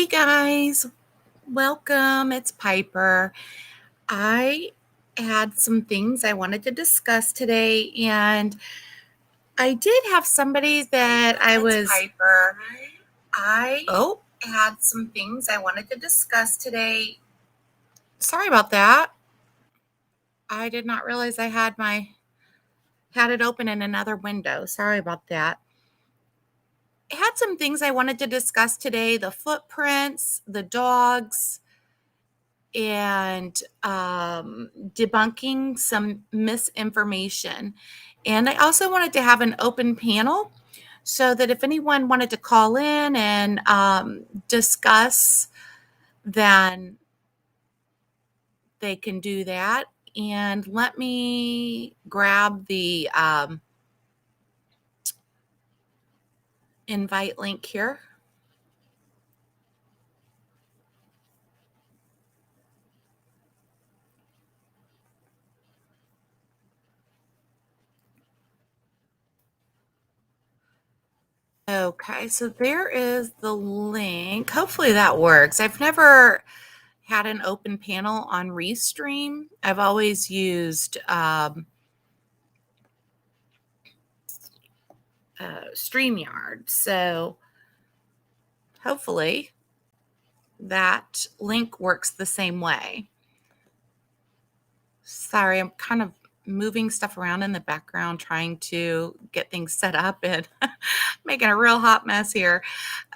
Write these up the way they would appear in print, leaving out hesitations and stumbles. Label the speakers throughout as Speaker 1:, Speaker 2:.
Speaker 1: Hey guys, welcome. It's Piper. I had some things I wanted to discuss today, and I did have somebody that I was. Piper. I had some things I wanted to discuss today. Sorry about that. I did not realize I had it open in another window. Sorry about that. I had some things I wanted to discuss today: the footprints, the dogs, and debunking some misinformation. And I also wanted to have an open panel so that if anyone wanted to call in and discuss, then they can do that. And let me grab the invite link here. Okay, so there is the link. Hopefully that works. I've never had an open panel on Restream. I've always used StreamYard. So hopefully that link works the same way. Sorry, I'm kind of moving stuff around in the background, trying to get things set up and making a real hot mess here.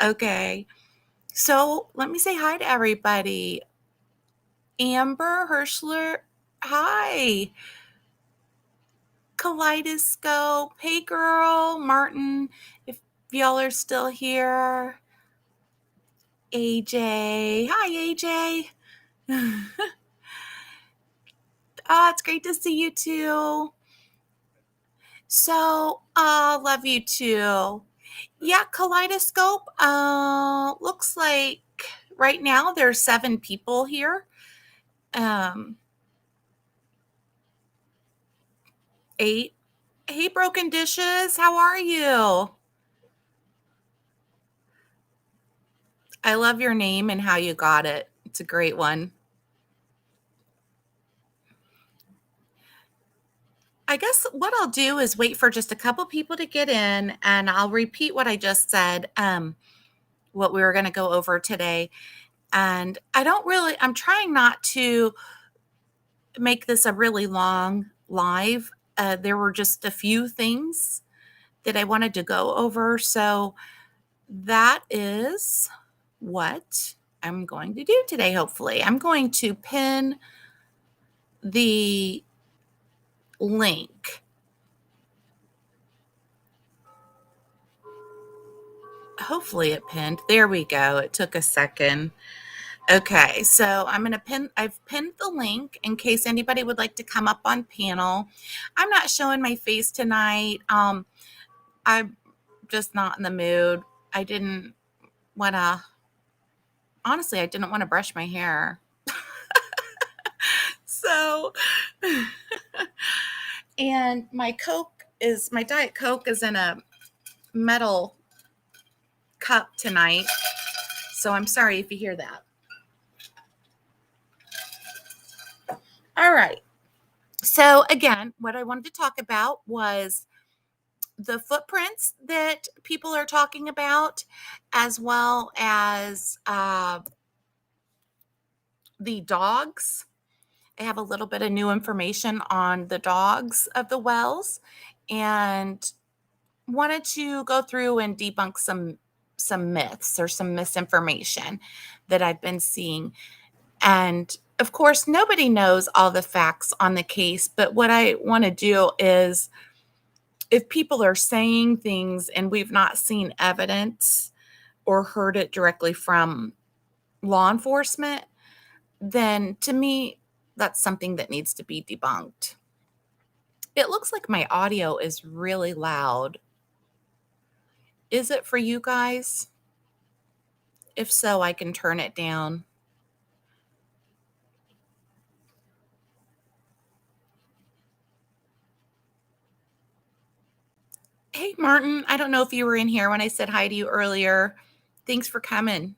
Speaker 1: Okay, so let me say hi to everybody. Amber Hirschler, hi. Kaleidoscope, hey girl. Martin, if y'all are still here. AJ, hi AJ. Oh, it's great to see you too. So, love you too. Yeah, Kaleidoscope. Looks like right now there's 7 people here. 8. Hey, Broken Dishes, how are you? I love your name and how you got it. It's a great one. I guess what I'll do is wait for just a couple people to get in, and I'll repeat what I just said, what we were going to go over today. And I'm trying not to make this a really long live. There were just a few things that I wanted to go over. So that is what I'm going to do today, hopefully. I'm going to pin the link. Hopefully it pinned. There we go. It took a second. Okay, so I've pinned the link in case anybody would like to come up on panel. I'm not showing my face tonight. I'm just not in the mood. Honestly, I didn't want to brush my hair. So, and my Diet Coke is in a metal cup tonight. So I'm sorry if you hear that. All right. So again, what I wanted to talk about was the footprints that people are talking about, as well as the dogs. I have a little bit of new information on the dogs of the Wells, and wanted to go through and debunk some myths or some misinformation that I've been seeing. And of course, nobody knows all the facts on the case, but what I want to do is, if people are saying things and we've not seen evidence or heard it directly from law enforcement, then to me, that's something that needs to be debunked. It looks like my audio is really loud. Is it for you guys? If so, I can turn it down. Hey, Martin, I don't know if you were in here when I said hi to you earlier. Thanks for coming.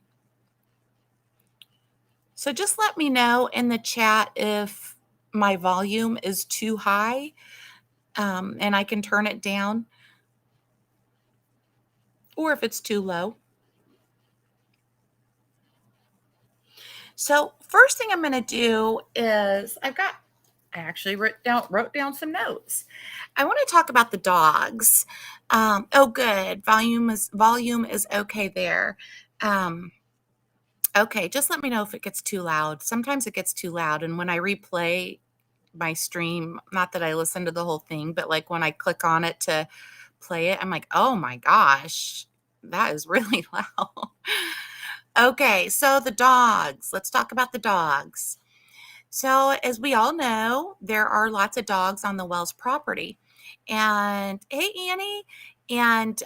Speaker 1: So just let me know in the chat if my volume is too high, and I can turn it down, or if it's too low. So first thing I'm going to do is I actually wrote down some notes. I want to talk about the dogs. Oh, good. Volume is okay there. Um, okay, just let me know if it gets too loud. Sometimes it gets too loud, and when I replay my stream, not that I listen to the whole thing, but like when I click on it to play it, I'm like, oh my gosh, that is really loud. Okay, so the dogs. Let's talk about the dogs. So, as we all know, there are lots of dogs on the Wells property. And hey, Annie. And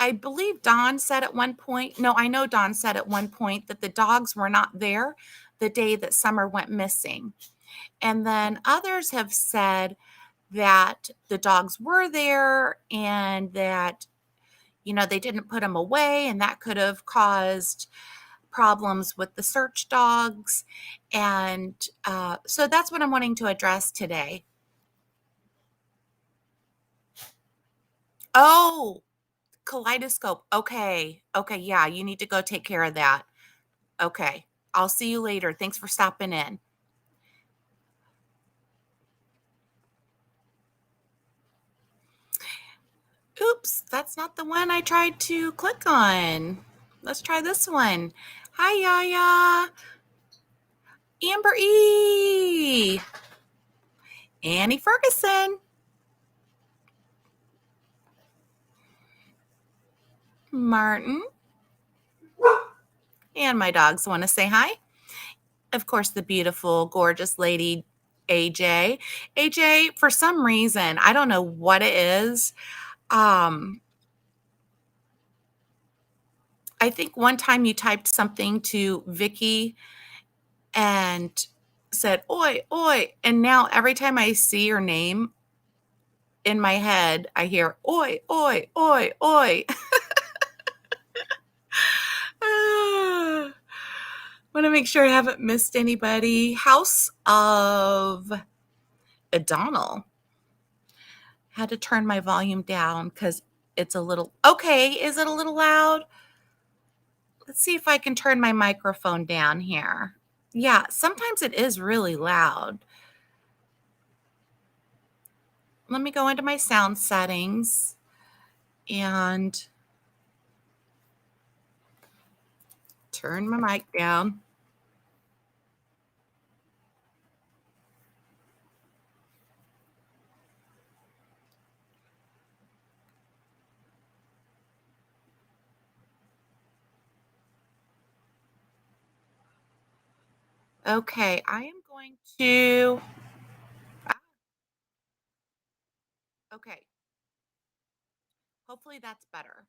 Speaker 1: I believe Don said at one point, no, I know Don said at one point that the dogs were not there the day that Summer went missing. And then others have said that the dogs were there and that, they didn't put them away, and that could have caused problems with the search dogs. And so that's what I'm wanting to address today. Oh, kaleidoscope. Okay. Okay. Yeah, you need to go take care of that. Okay. I'll see you later. Thanks for stopping in. Oops, that's not the one I tried to click on. Let's try this one. Hi, Yaya. Amber E. Annie Ferguson. Martin. And my dogs want to say hi. Of course, the beautiful, gorgeous lady, AJ. AJ, for some reason, I don't know what it is. Um, I think one time you typed something to Vicky and said, oi, oi. And now every time I see your name in my head, I hear, oi, oi, oi, oi. Want to make sure I haven't missed anybody. House of O'Donnell. Had to turn my volume down because it's a little, okay, is it a little loud? Let's see if I can turn my microphone down here. Yeah, sometimes it is really loud. Let me go into my sound settings and turn my mic down. Okay, I am going to, okay, hopefully that's better.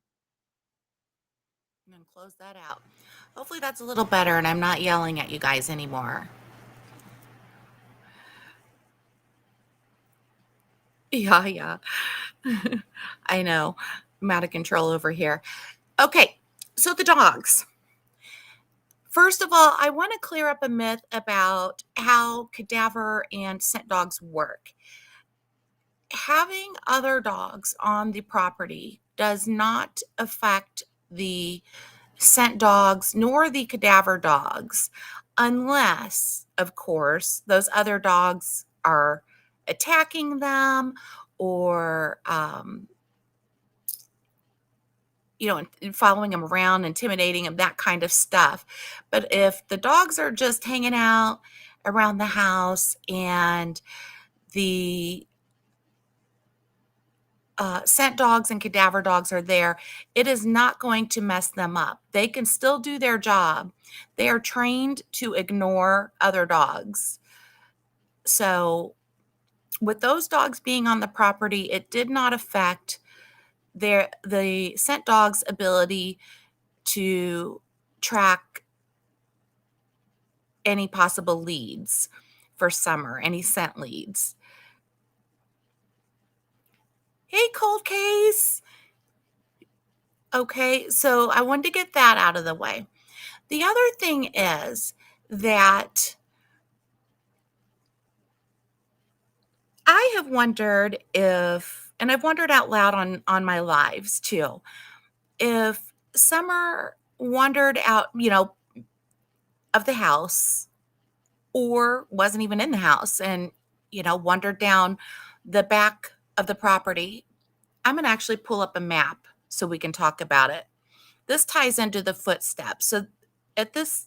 Speaker 1: I'm going to close that out. Hopefully that's a little better and I'm not yelling at you guys anymore. Yeah, yeah. I know. I'm out of control over here. Okay, so the dogs. First of all, I want to clear up a myth about how cadaver and scent dogs work. Having other dogs on the property does not affect the scent dogs nor the cadaver dogs, unless, of course, those other dogs are attacking them or and following them around, intimidating them, that kind of stuff. But if the dogs are just hanging out around the house and the scent dogs and cadaver dogs are there, it is not going to mess them up. They can still do their job. They are trained to ignore other dogs. So, with those dogs being on the property, it did not affect the scent dog's ability to track any possible leads for Summer, any scent leads. Hey, Cold Case. Okay, so I wanted to get that out of the way. The other thing is that I have wondered if, and I've wondered out loud on my lives too, if Summer wandered out, of the house or wasn't even in the house and, wandered down the back of the property. I'm going to actually pull up a map so we can talk about it. This ties into the footsteps. So at this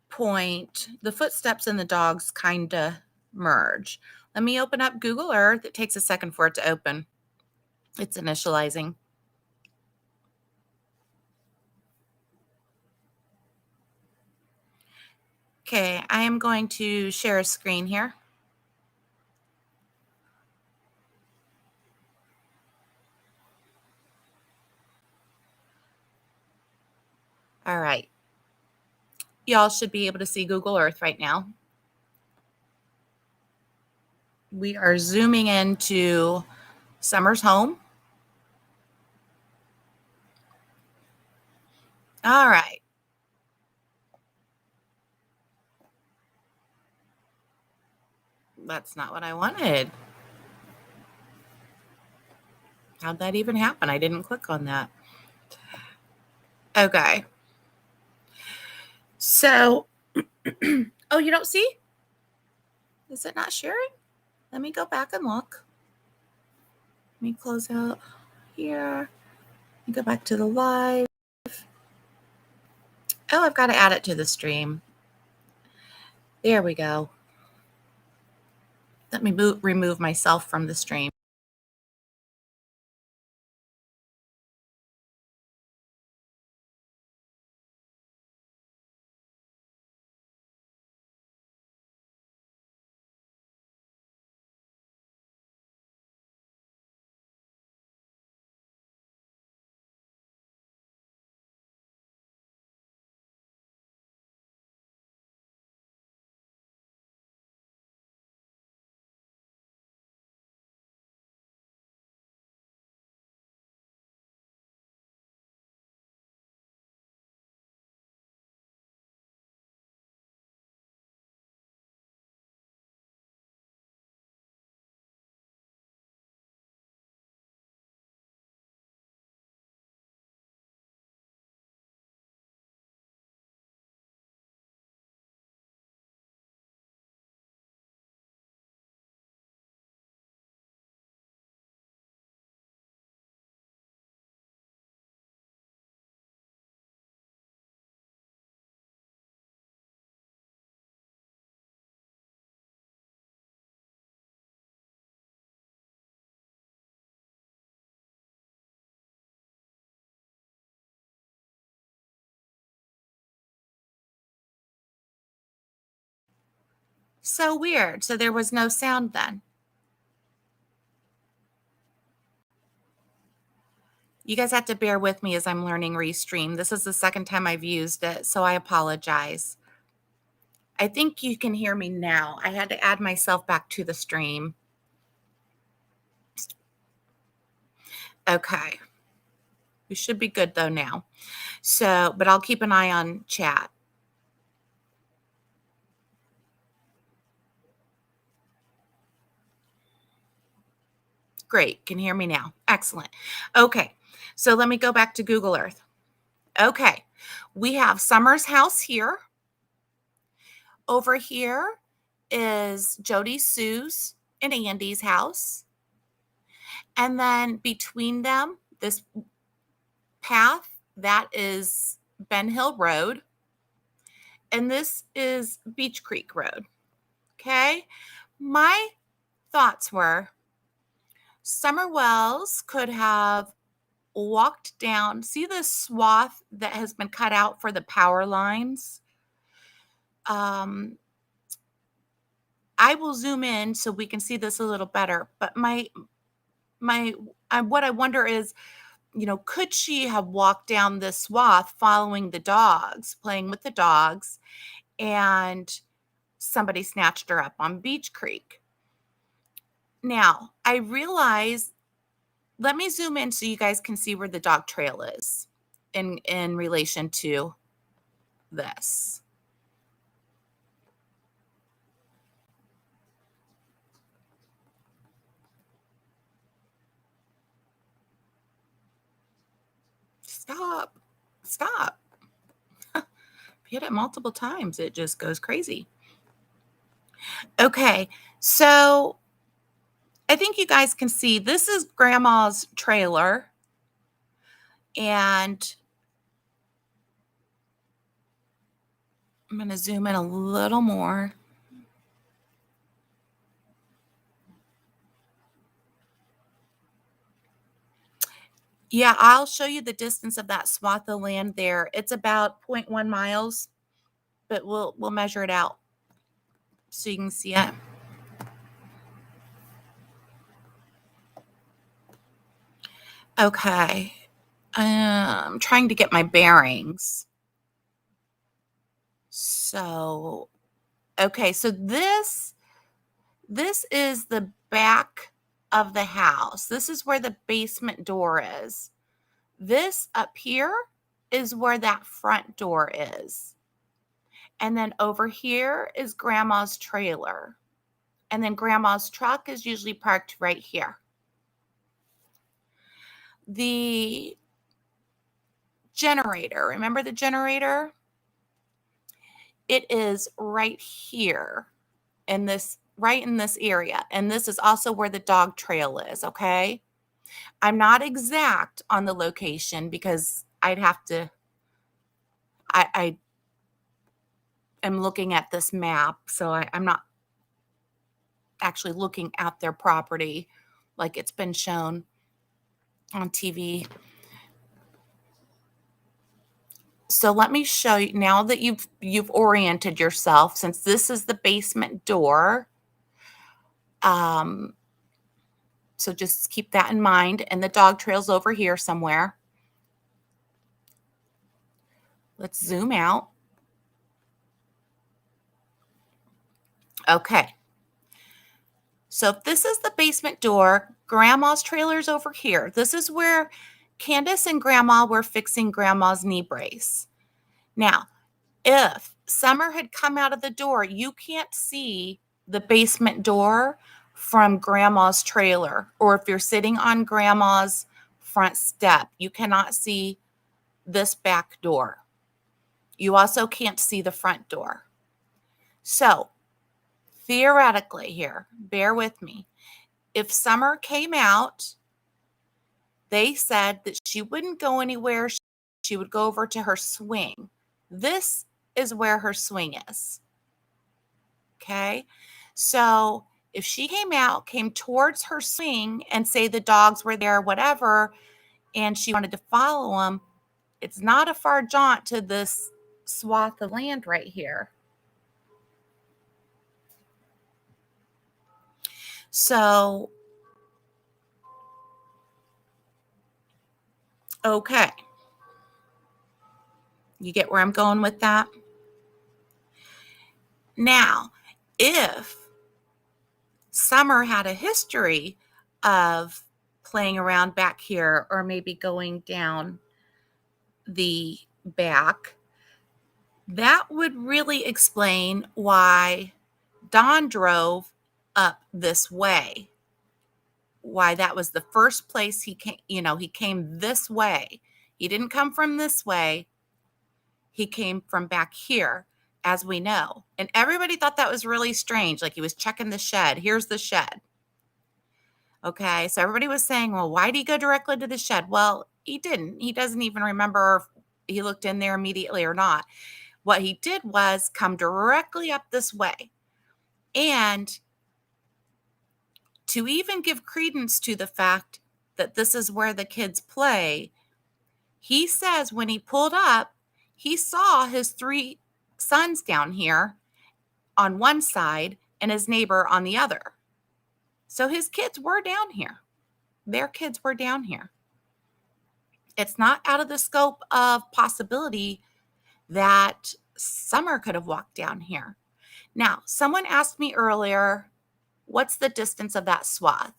Speaker 1: point, the footsteps and the dogs kind of merge. Let me open up Google Earth. It takes a second for it to open. It's initializing. Okay, I am going to share a screen here. All right. Y'all should be able to see Google Earth right now. We are zooming into Summer's home. All right. That's not what I wanted. How'd that even happen? I didn't click on that. Okay. So, oh, you don't see? Is it not sharing? Let me go back and look. Let me close out here. Let me go back to the live. Oh, I've got to add it to the stream. There we go. Let me remove myself from the stream. So weird. So there was no sound then. You guys have to bear with me as I'm learning Restream. This is the second time I've used it, so I apologize. I think you can hear me now. I had to add myself back to the stream. Okay. We should be good though now. So, but I'll keep an eye on chat. Great. Can hear me now. Excellent. Okay. So let me go back to Google Earth. Okay. We have Summer's house here. Over here is Jody, Sue's, and Andy's house. And then between them, this path, that is Ben Hill Road. And this is Beach Creek Road. Okay. My thoughts were Summer Wells could have walked down. See the swath that has been cut out for the power lines? I will zoom in so we can see this a little better. But what I wonder is, could she have walked down this swath following the dogs, playing with the dogs, and somebody snatched her up on Beach Creek? Now, I realize let me zoom in so you guys can see where the dog trail is in relation to this. Stop. Stop. If you hit it multiple times, it just goes crazy. Okay, so I think you guys can see this is grandma's trailer, and I'm going to zoom in a little more. Yeah, I'll show you the distance of that swath of land there. It's about 0.1 miles, but we'll measure it out so you can see it. Okay. I'm trying to get my bearings. So, okay, so this is the back of the house. This is where the basement door is. This up here is where that front door is. And then over here is grandma's trailer. And then grandma's truck is usually parked right here. The generator, remember the generator? It is right here in this, right in this area. And this is also where the dog trail is, okay? I'm not exact on the location because I'd have to, I am looking at this map, so I'm not actually looking at their property like it's been shown on TV. So let me show you now that you've oriented yourself, since this is the basement door. So just keep that in mind. And the dog trail's over here somewhere. Let's zoom out. Okay. So if this is the basement door, grandma's trailer's over here. This is where Candace and grandma were fixing grandma's knee brace. Now, if Summer had come out of the door, you can't see the basement door from grandma's trailer. Or if you're sitting on grandma's front step, you cannot see this back door. You also can't see the front door. So theoretically here, bear with me, if Summer came out, they said that she wouldn't go anywhere. She would go over to her swing. This is where her swing is. Okay. So if she came out, came towards her swing, and say the dogs were there, whatever, and she wanted to follow them, it's not a far jaunt to this swath of land right here. So, okay. You get where I'm going with that? Now, if Summer had a history of playing around back here or maybe going down the back, that would really explain why Don drove up this way. Why that was the first place he came, he came this way. He didn't come from this way. He came from back here, as we know. And everybody thought that was really strange. Like he was checking the shed. Here's the shed. Okay. So everybody was saying, well, why did he go directly to the shed? Well, he didn't. He doesn't even remember if he looked in there immediately or not. What he did was come directly up this way. And to even give credence to the fact that this is where the kids play, he says when he pulled up, he saw his 3 sons down here on one side and his neighbor on the other. So his kids were down here. Their kids were down here. It's not out of the scope of possibility that Summer could have walked down here. Now, someone asked me earlier, what's the distance of that swath?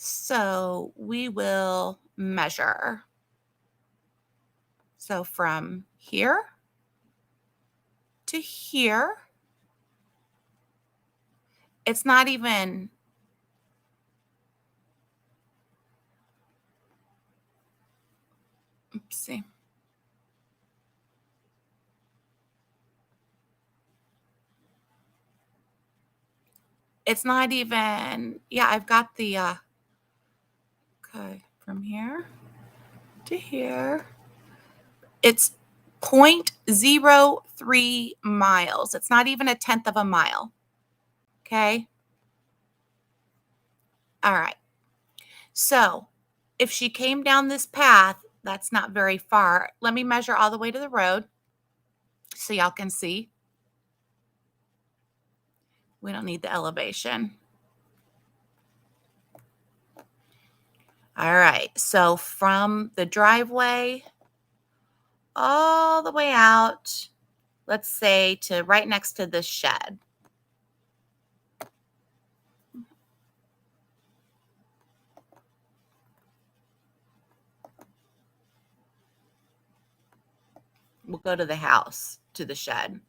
Speaker 1: So we will measure. So from here to here, it's not even, see, it's not even, yeah, I've got the, okay, from here to here, it's 0.03 miles. It's not even a tenth of a mile. Okay. All right. So if she came down this path, that's not very far. Let me measure all the way to the road so y'all can see. We don't need the elevation. All right. So from the driveway all the way out, let's say to right next to this shed. We'll go to the house, to the shed.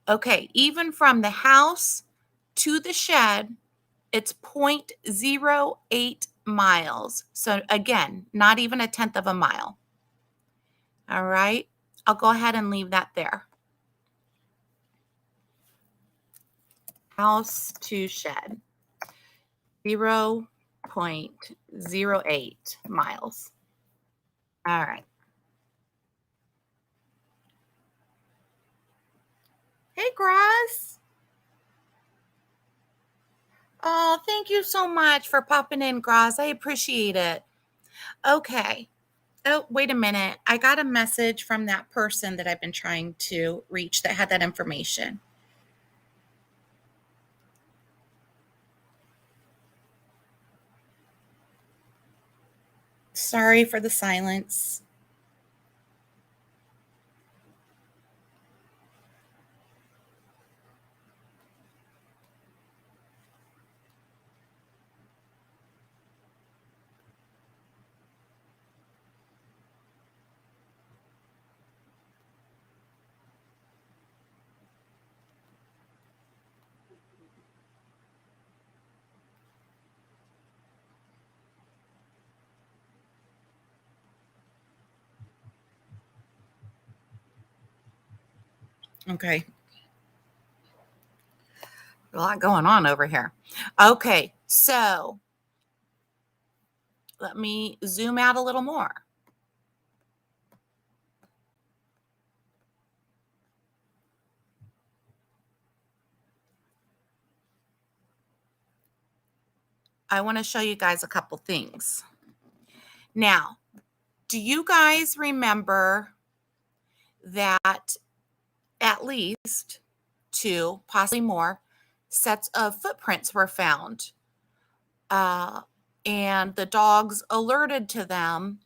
Speaker 1: Okay, even from the house to the shed, it's 0.08 miles. So again, not even a tenth of a mile. All right, I'll go ahead and leave that there. House to shed, 0.08 miles. All right. Hey, Grass. Oh, thank you so much for popping in, Grass. I appreciate it. Okay. Oh, wait a minute. I got a message from that person that I've been trying to reach that had that information. Sorry for the silence. Okay. A lot going on over here. Okay. So let me zoom out a little more. I want to show you guys a couple things. Now, do you guys remember that at least two, possibly more, sets of footprints were found? And the dogs alerted to them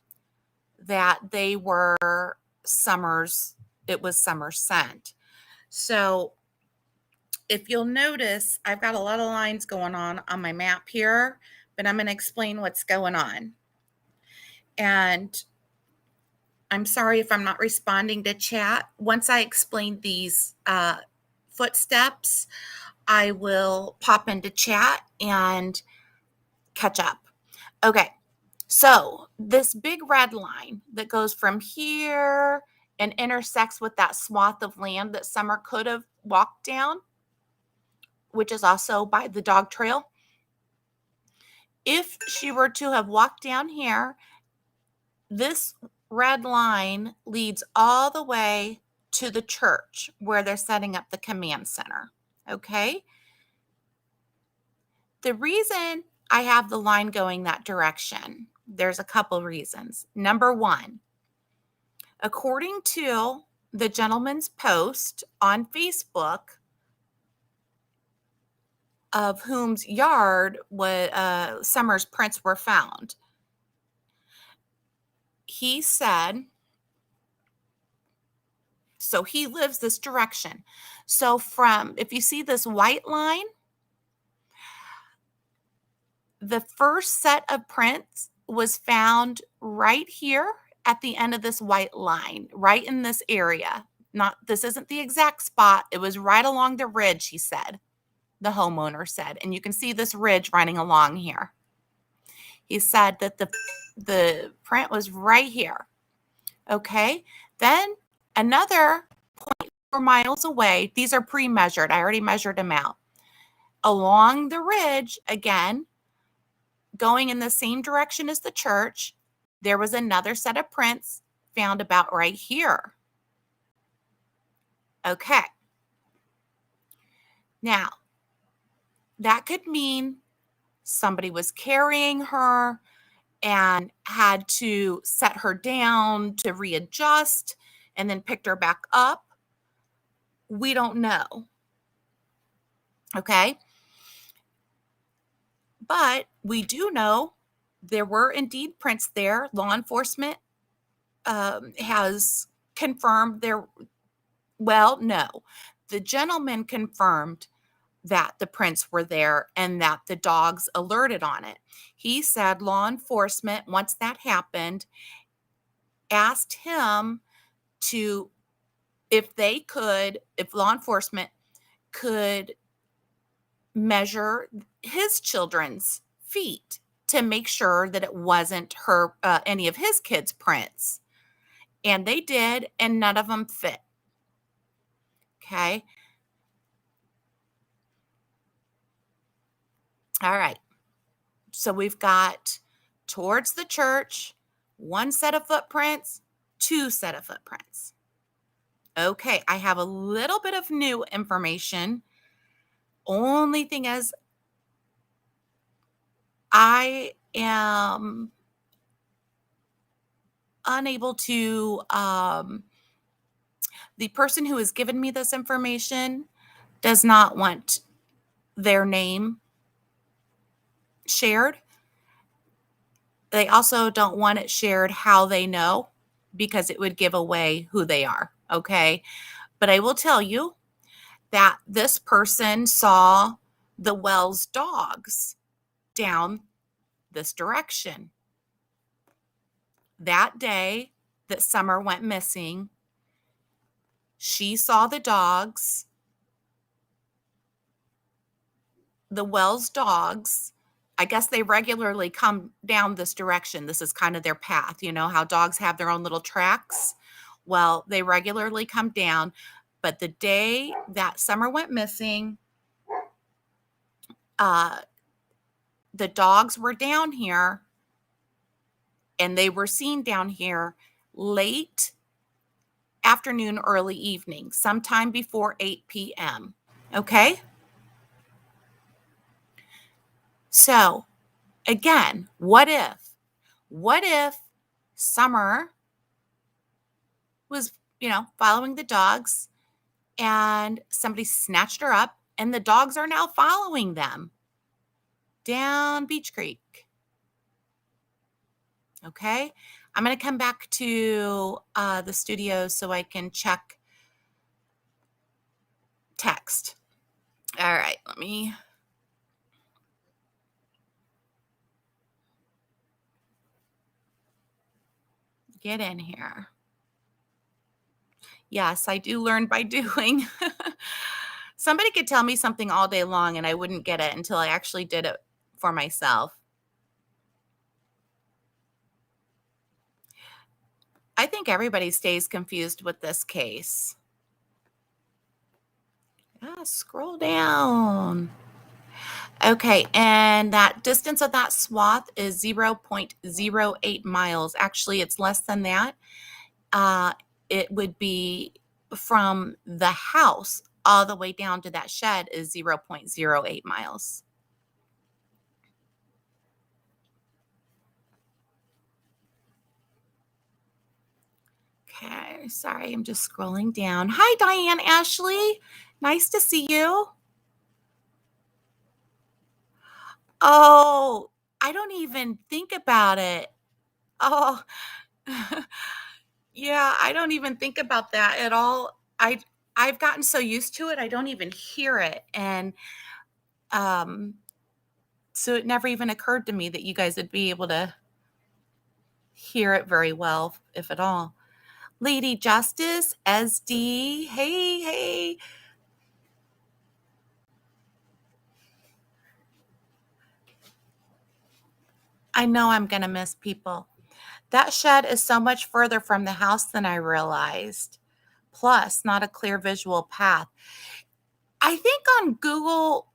Speaker 1: that they were Summer's, it was Summer's scent. So if you'll notice, I've got a lot of lines going on my map here, but I'm going to explain what's going on. And I'm sorry if I'm not responding to chat. Once I explain these footsteps, I will pop into chat and catch up. Okay, so this big red line that goes from here and intersects with that swath of land that Summer could have walked down, which is also by the dog trail. If she were to have walked down here, this red line leads all the way to the church where they're setting up the command center. Okay. The reason I have the line going that direction, there's a couple reasons. Number one, according to the gentleman's post on Facebook, of whom's yard Summer's prints were found, he said, so he lives this direction. So if you see this white line, The first set of prints was found right here at the end of this white line, right in this area. Not this isn't the exact spot. It was right along the ridge, he said. The homeowner said, and you can see this ridge running along here. He said that the print was right here. Okay? Then another 0.4 miles away, these are pre-measured. I already measured them out. Along the ridge, again, going in the same direction as the church, there was another set of prints found about right here. Okay. Now, that could mean somebody was carrying her and had to set her down to readjust and then picked her back up. We don't know. Okay. But we do know there were indeed prints there. Law enforcement has confirmed there. Well, no. The gentleman confirmed that the prints were there and that the dogs alerted on it. He said law enforcement, once that happened, asked him to, if law enforcement could measure his children's feet to make sure that it wasn't any of his kids' prints. And they did, and none of them fit. Okay. All right. So we've got towards the church, one set of footprints, two set of footprints. Okay, I have a little bit of new information. Only thing is, I am unable to, the person who has given me this information does not want their name shared. They also don't want it shared how they know, because it would give away who they are. Okay. But I will tell you that this person saw the Wells dogs down this direction. That day that Summer went missing, she saw the dogs, the Wells dogs. I guess they regularly come down this direction. This is kind of their path. You know how dogs have their own little tracks? Well, they regularly come down. But the day that Summer went missing, the dogs were down here, and they were seen down here late afternoon, early evening, sometime before 8 p.m. Okay? So, again, what if? What if Summer was, following the dogs and somebody snatched her up and the dogs are now following them down Beach Creek? Okay? I'm going to come back to the studio so I can check text. All right, let me get in here. Yes, I do learn by doing. Somebody could tell me something all day long and I wouldn't get it until I actually did it for myself. I think everybody stays confused with this case. Scroll down. Okay, and that distance of that swath is 0.08 miles. Actually, it's less than that. It would be from the house all the way down to that shed is 0.08 miles. Okay, sorry, I'm just scrolling down. Hi, Diane Ashley. Nice to see you. Oh, I don't even think about it. Oh, yeah, I don't even think about that at all. I've gotten so used to it, I don't even hear it. And So it never even occurred to me that you guys would be able to hear it very well, if at all. Lady Justice, SD, hey, hey. I know I'm going to miss people. That shed is so much further from the house than I realized. Plus, not a clear visual path. I think on Google,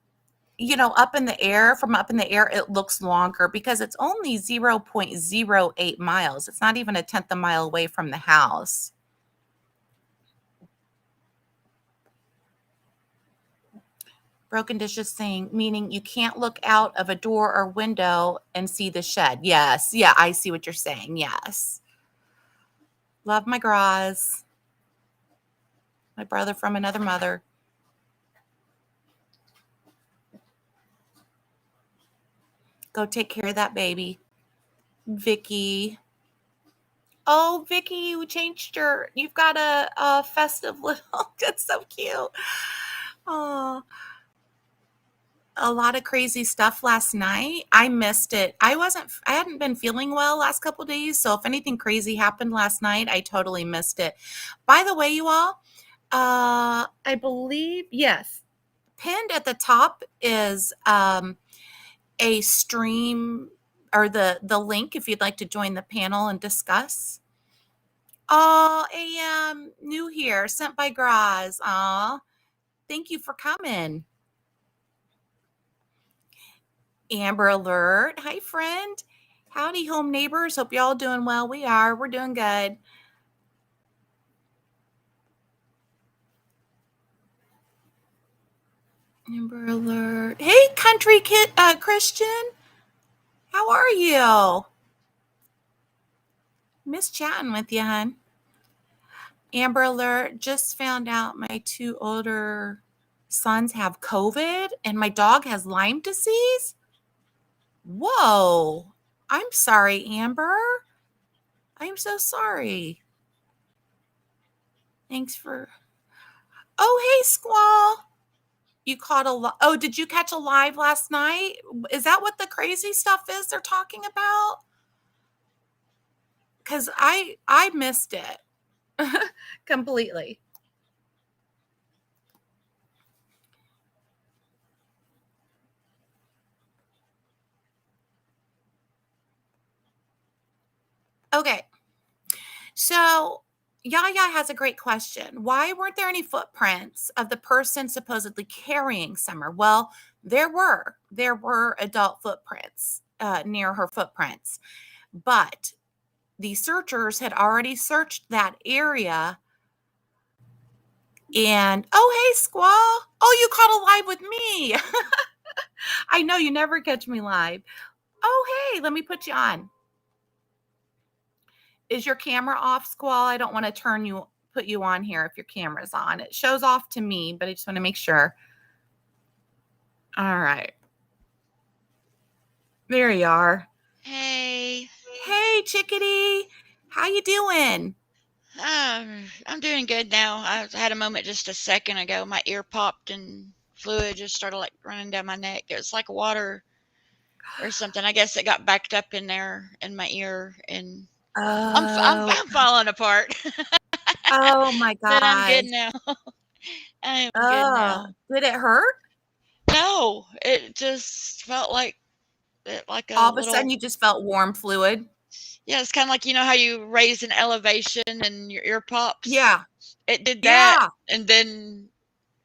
Speaker 1: up in the air, from up in the air, it looks longer because it's only 0.08 miles. It's not even a tenth of a mile away from the house. Broken dishes saying, meaning you can't look out of a door or window and see the shed. Yes. Yeah, I see what you're saying. Yes. Love my Graz. My brother from another mother. Go take care of that baby. Vicky. Oh, Vicky, you've got a festive little, that's so cute. Oh, a lot of crazy stuff last night. I missed it. I hadn't been feeling well last couple of days. So if anything crazy happened last night, I totally missed it. By the way, you all, I believe, yes, pinned at the top is a stream or the link if you'd like to join the panel and discuss. Oh, AM, new here, sent by Graz. Aw, thank you for coming. Amber Alert. Hi, friend. Howdy, home neighbors. Hope y'all doing well. We are. We're doing good. Amber Alert. Hey, country kid, Christian. How are you? Miss chatting with you, hon. Amber Alert. Just found out my two older sons have COVID and my dog has Lyme disease. Whoa. I'm sorry, Amber. I'm so sorry. Thanks for. Oh, hey, Squall. You caught oh, did you catch a live last night? Is that what the crazy stuff is they're talking about? Because I missed it completely. Okay. So Yaya has a great question. Why weren't there any footprints of the person supposedly carrying Summer? Well, there were adult footprints near her footprints, but the searchers had already searched that area. And oh, hey, Squall. Oh, you caught a live with me. I know you never catch me live. Oh, hey, let me put you on. Is your camera off, Squall? I don't want to put you on here if your camera's on. It shows off to me, but I just want to make sure. All right. There you are.
Speaker 2: Hey.
Speaker 1: Hey, chickadee. How you doing?
Speaker 2: I'm doing good now. I had a moment just a second ago. My ear popped and fluid just started like running down my neck. It was like water or something. I guess it got backed up in there in my ear, and
Speaker 1: Oh,
Speaker 2: I'm falling apart.
Speaker 1: oh my
Speaker 2: But I'm
Speaker 1: gosh.
Speaker 2: good now. I am good
Speaker 1: Oh,
Speaker 2: now.
Speaker 1: did it hurt?
Speaker 2: No, it just felt like a
Speaker 1: All of a sudden
Speaker 2: little.
Speaker 1: you just felt warm fluid?
Speaker 2: Yeah, it's kind of like how you raise an elevation and your ear pops.
Speaker 1: Yeah.
Speaker 2: It did that,
Speaker 1: Yeah.
Speaker 2: and then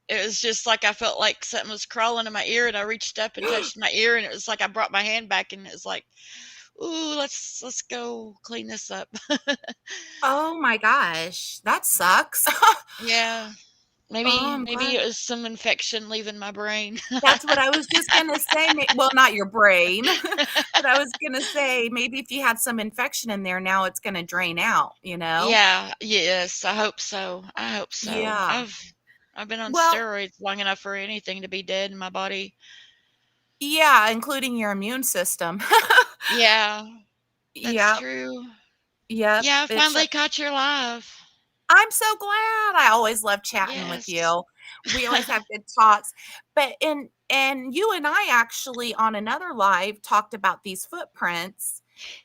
Speaker 2: it was just like I felt like something was crawling in my ear, and I reached up and touched my ear, and it was like I brought my hand back, and it was like, "Ooh, let's go clean this up."
Speaker 1: Oh my gosh. That sucks.
Speaker 2: Yeah,
Speaker 1: Oh,
Speaker 2: maybe
Speaker 1: I'm
Speaker 2: maybe
Speaker 1: glad.
Speaker 2: it was some infection leaving my brain.
Speaker 1: That's what I was just gonna say. Well, not your brain, but I was gonna say maybe if you had some infection in there, now it's gonna drain out, you know?
Speaker 2: Yeah, yes, I hope so. I hope so.
Speaker 1: Yeah.
Speaker 2: I've been on
Speaker 1: Well,
Speaker 2: steroids long enough for anything to be dead in my body.
Speaker 1: yeah, including your immune system.
Speaker 2: Yeah, that's
Speaker 1: Yep.
Speaker 2: true.
Speaker 1: Yep.
Speaker 2: Yeah, I
Speaker 1: It's
Speaker 2: finally caught your live.
Speaker 1: I'm so glad. I always love chatting with
Speaker 2: Yes.
Speaker 1: you. We always have good talks. But And you and I actually on another live talked about these footprints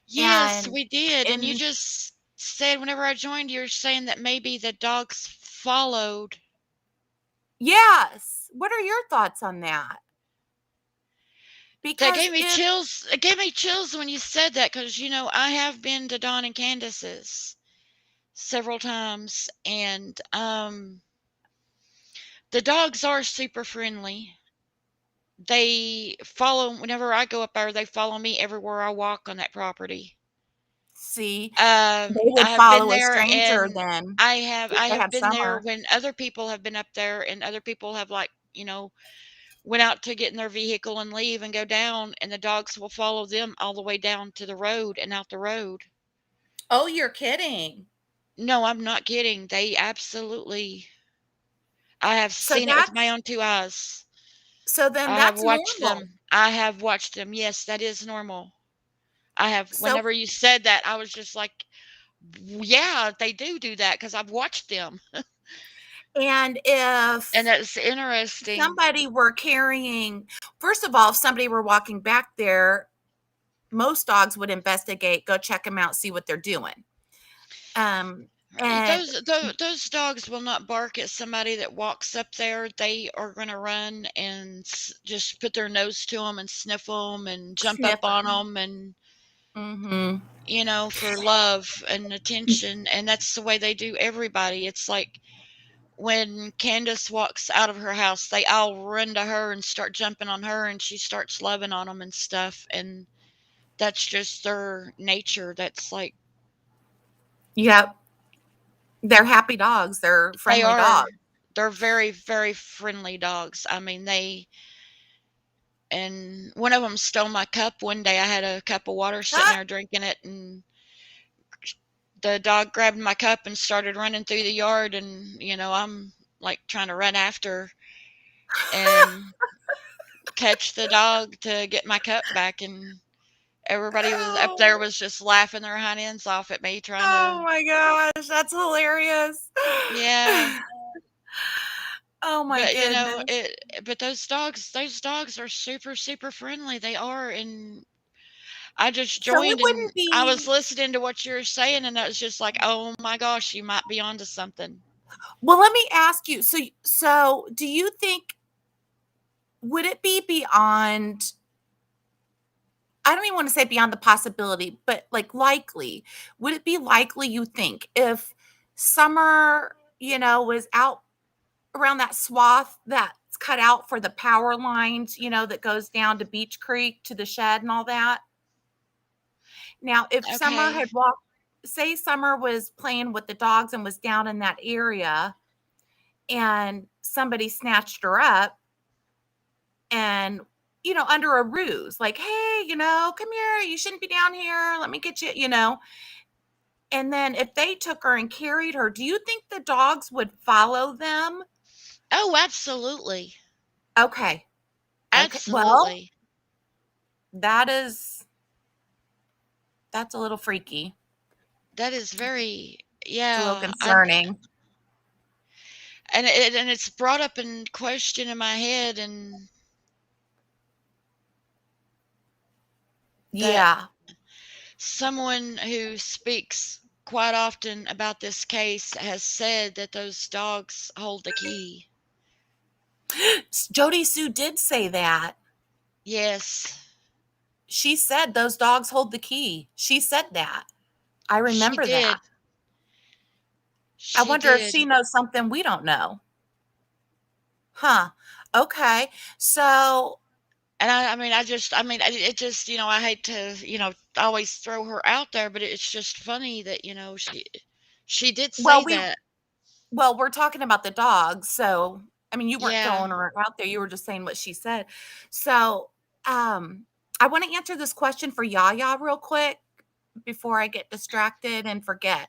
Speaker 2: Yes,
Speaker 1: and
Speaker 2: we did, and you
Speaker 1: and
Speaker 2: just said whenever I joined, you're saying that maybe the dogs followed.
Speaker 1: yes. What are your thoughts on that?
Speaker 2: That
Speaker 1: Because
Speaker 2: gave me
Speaker 1: if
Speaker 2: chills. It gave me chills when you said that because, I have been to Don and Candace's several times, and the dogs are super friendly. They follow whenever I go up there, they follow me everywhere I walk on that property.
Speaker 1: see, they would
Speaker 2: I have been
Speaker 1: follow a
Speaker 2: there,
Speaker 1: stranger
Speaker 2: and
Speaker 1: then
Speaker 2: I have
Speaker 1: if
Speaker 2: I
Speaker 1: they
Speaker 2: have
Speaker 1: have
Speaker 2: been there
Speaker 1: summer.
Speaker 2: when other people have been up there, and other people have, like, went out to get in their vehicle and leave and go down, and the dogs will follow them all the way down to the road and out the road.
Speaker 1: Oh, you're kidding.
Speaker 2: No, I'm not kidding. They absolutely I have
Speaker 1: So
Speaker 2: seen it with my
Speaker 1: that's
Speaker 2: own 2 eyes.
Speaker 1: so then
Speaker 2: I have
Speaker 1: that's
Speaker 2: watched
Speaker 1: normal.
Speaker 2: them. I have watched them. Yes, that is normal. I have
Speaker 1: So
Speaker 2: whenever you said that, I was just like, "Yeah, they do that because 'cause I've watched them."
Speaker 1: and
Speaker 2: And
Speaker 1: if
Speaker 2: that's interesting.
Speaker 1: somebody were carrying first of all, if somebody were walking back there, most dogs would investigate, go check them out, see what they're doing. And
Speaker 2: Those dogs will not bark at somebody that walks up there. They are gonna run and just put their nose to them and sniff them and jump up
Speaker 1: sniff
Speaker 2: on
Speaker 1: them.
Speaker 2: them and,
Speaker 1: Mhm.
Speaker 2: for love and attention, and that's the way they do everybody. It's like when Candace walks out of her house, they all run to her and start jumping on her, and she starts loving on them and stuff, and that's just their nature. That's like
Speaker 1: Yep. They're happy dogs. They're
Speaker 2: they
Speaker 1: friendly
Speaker 2: are.
Speaker 1: dogs.
Speaker 2: They're very, very friendly dogs. I mean, and one of them stole my cup one day. I had a cup of water sitting
Speaker 1: Ah!
Speaker 2: there drinking it, and the dog grabbed my cup and started running through the yard, and, I'm, like, trying to run after and catch the dog to get my cup back, and everybody was up there
Speaker 1: Oh.
Speaker 2: was just laughing their hind ends off at me trying to.
Speaker 1: Oh my gosh, that's hilarious.
Speaker 2: Yeah,
Speaker 1: Oh my
Speaker 2: but,
Speaker 1: goodness.
Speaker 2: but those dogs are super, super friendly. They are, and I just
Speaker 1: So it
Speaker 2: joined and
Speaker 1: wouldn't
Speaker 2: I was
Speaker 1: be
Speaker 2: listening to what you were saying, and I was just like, "Oh my gosh, you might be onto something."
Speaker 1: well, let me ask you, so do you think would it be beyond I don't even wanna say beyond the possibility, but, like, likely, would it be likely you think if Summer, was out around that swath that's cut out for the power lines, that goes down to Beach Creek to the shed and all that? Now, if Summer
Speaker 2: Okay.
Speaker 1: had walked say Summer was playing with the dogs and was down in that area and somebody snatched her up and, under a ruse, like, "Hey, come here, you shouldn't be down here, let me get you," and then if they took her and carried her, do you think the dogs would follow them?
Speaker 2: Oh, absolutely.
Speaker 1: Okay, okay, well,
Speaker 2: Absolutely.
Speaker 1: that is that's a little freaky.
Speaker 2: That is very,
Speaker 1: It's a little
Speaker 2: yeah,
Speaker 1: concerning.
Speaker 2: and it's brought up in question in my head, and that
Speaker 1: Yeah.
Speaker 2: someone who speaks quite often about this case has said that those dogs hold the key.
Speaker 1: Jody Sue did say that.
Speaker 2: Yes,
Speaker 1: She said those dogs hold the key. She said that. I
Speaker 2: she
Speaker 1: remember that.
Speaker 2: did.
Speaker 1: I
Speaker 2: She
Speaker 1: wonder if
Speaker 2: did.
Speaker 1: she knows something we don't know. Huh. Okay. So,
Speaker 2: And I mean, it just, I hate to, always throw her out there, but it's just funny that, she did
Speaker 1: well,
Speaker 2: say
Speaker 1: we
Speaker 2: that.
Speaker 1: we're talking about the dogs. So, I mean, you weren't
Speaker 2: Yeah.
Speaker 1: throwing her out there. You were just saying what she said. So, I want to answer this question for Yaya real quick before I get distracted and forget.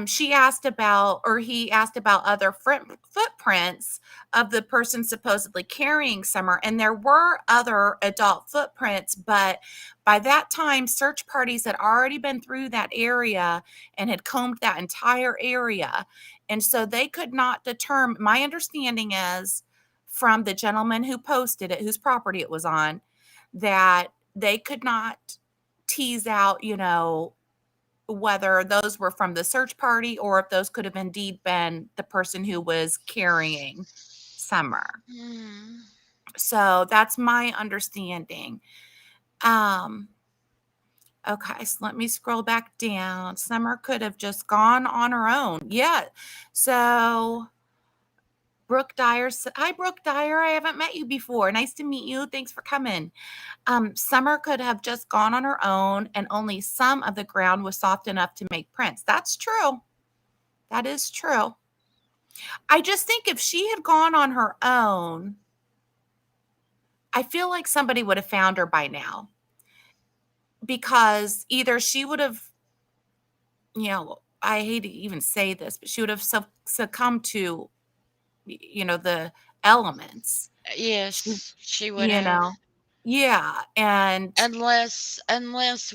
Speaker 1: She asked about, or he asked about other footprints of the person supposedly carrying Summer. And there were other adult footprints, but by that time, search parties had already been through that area and had combed that entire area. And so they could not determine, my understanding is from the gentleman who posted it, whose property it was on, that they could not tease out, whether those were from the search party or if those could have indeed been the person who was carrying Summer.
Speaker 2: Hmm.
Speaker 1: So that's my understanding. Um, okay, so let me scroll back down. Summer could have just gone on her own. Yeah. So Brooke Dyer, hi Brooke Dyer. I haven't met you before. Nice to meet you. Thanks for coming. Summer could have just gone on her own, and only some of the ground was soft enough to make prints. That's true. That is true. I just think if she had gone on her own, I feel like somebody would have found her by now because either she would have, I hate to even say this, but she would have succumbed to, the elements. She,
Speaker 2: Yes, she would
Speaker 1: you
Speaker 2: have.
Speaker 1: know, yeah. And
Speaker 2: Unless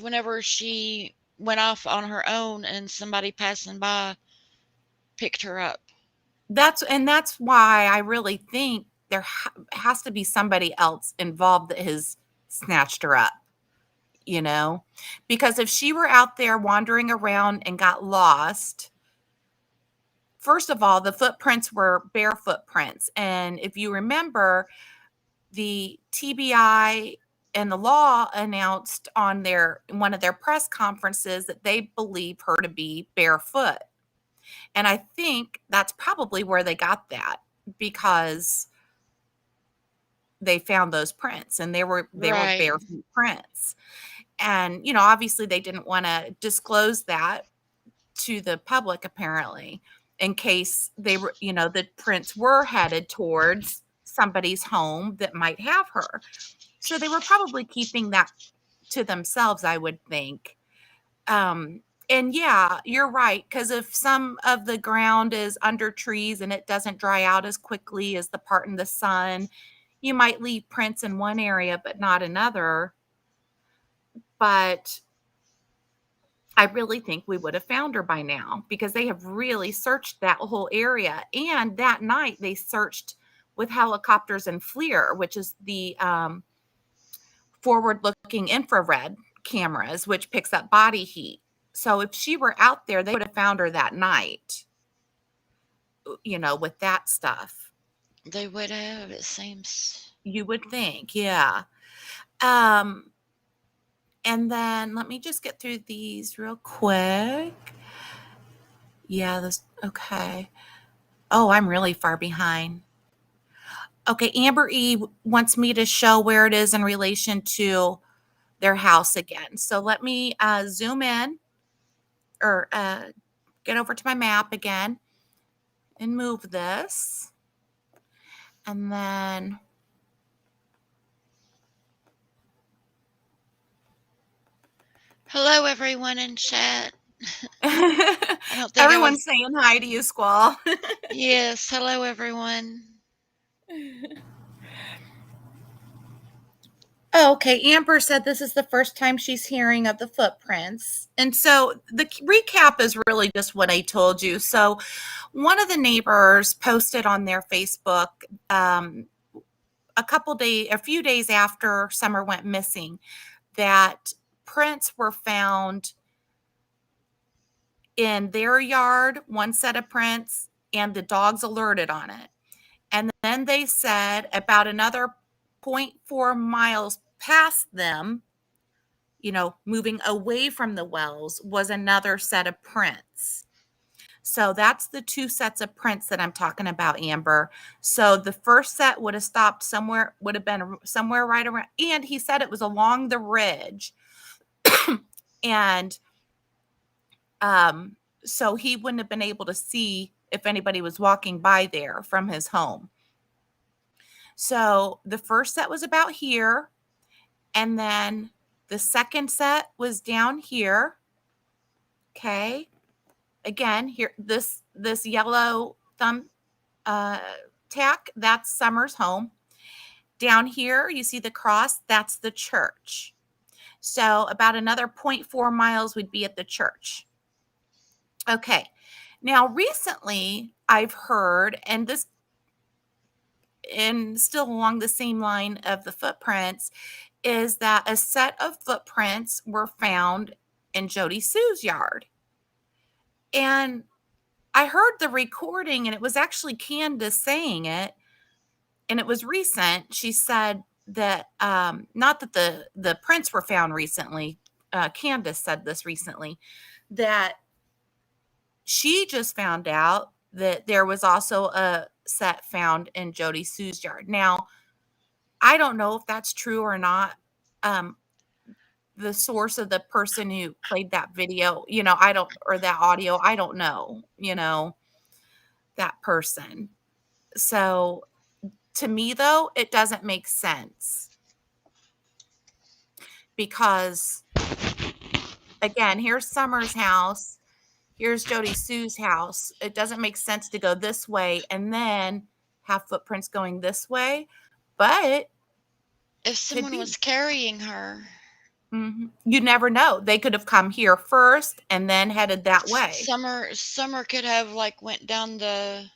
Speaker 2: whenever she went off on her own and somebody passing by picked her up.
Speaker 1: that's why I really think there has to be somebody else involved that has snatched her up, you know? Because if she were out there wandering around and got lost, first of all, the footprints were bare footprints. And if you remember, the TBI and the law announced on their one of their press conferences that they believe her to be barefoot. And I think that's probably where they got that because they found those prints and they were
Speaker 2: Right.
Speaker 1: barefoot prints. And obviously they didn't want to disclose that to the public apparently in case they were, the prints were headed towards somebody's home that might have her. So they were probably keeping that to themselves, I would think. And yeah, you're right. Because if some of the ground is under trees and it doesn't dry out as quickly as the part in the sun, you might leave prints in one area but not another. But I really think we would have found her by now because they have really searched that whole area. And that night they searched with helicopters and FLIR, which is the forward looking infrared cameras, which picks up body heat. So if she were out there, they would have found her that night, with that stuff.
Speaker 2: They would have, it seems.
Speaker 1: You would think, yeah. Um, and then let me just get through these real quick. Yeah, this okay. Oh, I'm really far behind. Okay, Amber E wants me to show where it is in relation to their house again. So let me zoom in or get over to my map again and move this. And then
Speaker 2: Hello, everyone in chat. I don't think I was.
Speaker 1: everyone's saying hi to you, Squall.
Speaker 2: Yes, hello, everyone.
Speaker 1: Oh, okay, Amber said this is the first time she's hearing of the footprints. And so the recap is really just what I told you. So one of the neighbors posted on their Facebook a few days after Summer went missing that prints were found in their yard, one set of prints, and the dogs alerted on it. And then they said about another zero point 0.4 miles past them, moving away from the wells, was another set of prints. So that's the two sets of prints that I'm talking about, Amber. So the first set would have stopped somewhere, would have been somewhere right around, and he said it was along the ridge. And so he wouldn't have been able to see if anybody was walking by there from his home. So the first set was about here, and then the second set was down here. Okay. Again, here this yellow thumb uh tack, that's Summer's home. Down here, you see the cross, that's the church. So about another 0.4 miles would be at the church. Okay. Now, recently, I've heard, and this and still along the same line of the footprints, is that a set of footprints were found in Jody Sue's yard. And I heard the recording, and it was actually Candace saying it, and it was recent. She said that not that the prints were found recently. Candace said this recently, that she just found out that there was also a set found in Jody Sue's yard. Now, I don't know if that's true or not. Um, the source of the person who played that video, I don't, or that audio, I don't know, that person. So to me, though, it doesn't make sense because, again, here's Summer's house, here's Jody Sue's house. It doesn't make sense to go this way and then have footprints going this way, but
Speaker 2: If
Speaker 1: could
Speaker 2: someone
Speaker 1: be.
Speaker 2: was carrying her,
Speaker 1: You never know. They could have come here first and then headed that way.
Speaker 2: Summer could have like went down the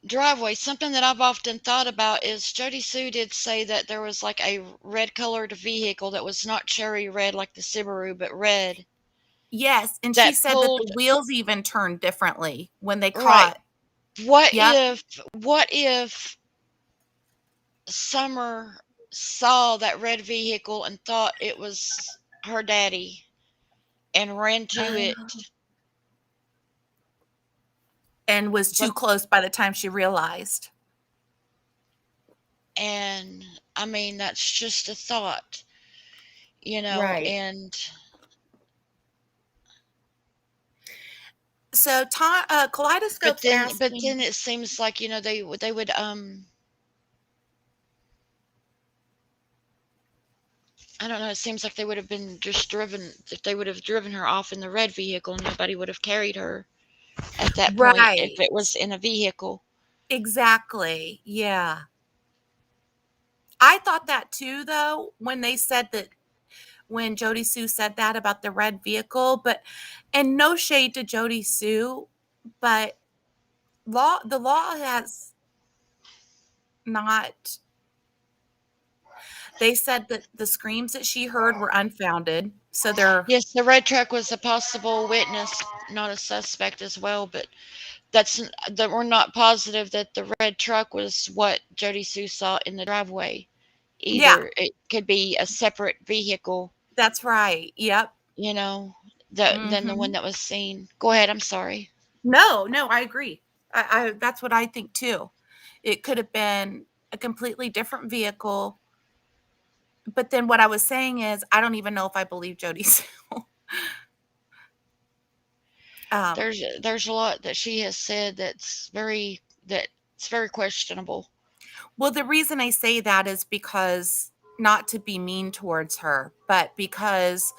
Speaker 2: driveway. Something that I've often thought about is Jody Sue did say that there was like a red colored vehicle that was not cherry red like the Subaru, but red
Speaker 1: Yes, and she
Speaker 2: that
Speaker 1: said that the
Speaker 2: pulled
Speaker 1: wheels even turned differently when they
Speaker 2: right.
Speaker 1: caught.
Speaker 2: What
Speaker 1: Yep.
Speaker 2: if what if Summer saw that red vehicle and thought it was her daddy and ran to it,
Speaker 1: And was
Speaker 2: but
Speaker 1: too close by the time she realized.
Speaker 2: and I mean that's just a thought,
Speaker 1: Right.
Speaker 2: and
Speaker 1: So Kaleidoscope's
Speaker 2: but
Speaker 1: asking.
Speaker 2: then it seems like they would I don't know, it seems like they would have been just driven if they would have driven her off in the red vehicle, nobody would have carried her at that point if
Speaker 1: Right.
Speaker 2: it was in a vehicle.
Speaker 1: Exactly. Yeah. I thought that too, though, when they said that, when Jody Sue said that about the red vehicle, but, and no shade to Jody Sue, but the law has not. They said that the screams that she heard were unfounded. So they're,
Speaker 2: Yes, the red truck was a possible witness, not a suspect as well, but that we're not positive that the red truck was what Jody Sue saw in the driveway
Speaker 1: yeah,
Speaker 2: either. It could be a separate vehicle,
Speaker 1: that's right. Yep.
Speaker 2: you know, than the one
Speaker 1: Mhm.
Speaker 2: that was seen. Go ahead, I'm sorry.
Speaker 1: No, no, I agree. That's what I think too. It could have been a completely different vehicle. But then what I was saying is, I don't even know if I believe Jody Sue. Um,
Speaker 2: There's a lot that she has said that's very questionable.
Speaker 1: well, the reason I say that is because, not to be mean towards her, but because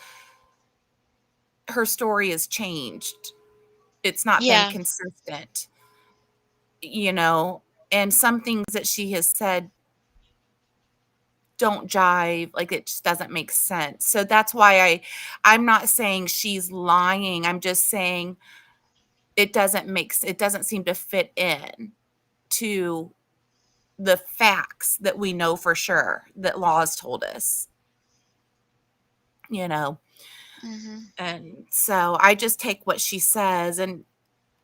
Speaker 1: her story has changed. It's not been
Speaker 2: Yeah.
Speaker 1: consistent, you know, and some things that she has said don't jive, like, it just doesn't make sense. So that's why I'm not saying she's lying. I'm just saying it doesn't seem to fit in to the facts that we know for sure that law has told us, you know.
Speaker 2: Mhm.
Speaker 1: And so I just take what she says and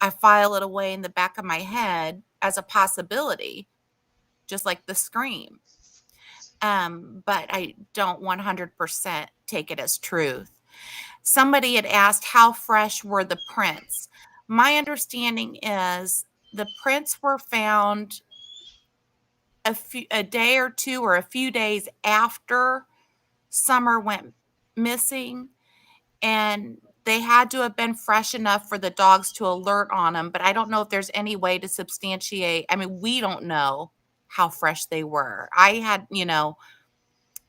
Speaker 1: I file it away in the back of my head as a possibility, just like the scream. But I don't 100% take it as truth. Somebody had asked how fresh were the prints. My understanding is the prints were found a day or two or a few days after Summer went missing, and they had to have been fresh enough for the dogs to alert on them, but I don't know if there's any way to substantiate. I mean, we don't know how fresh they were. I had,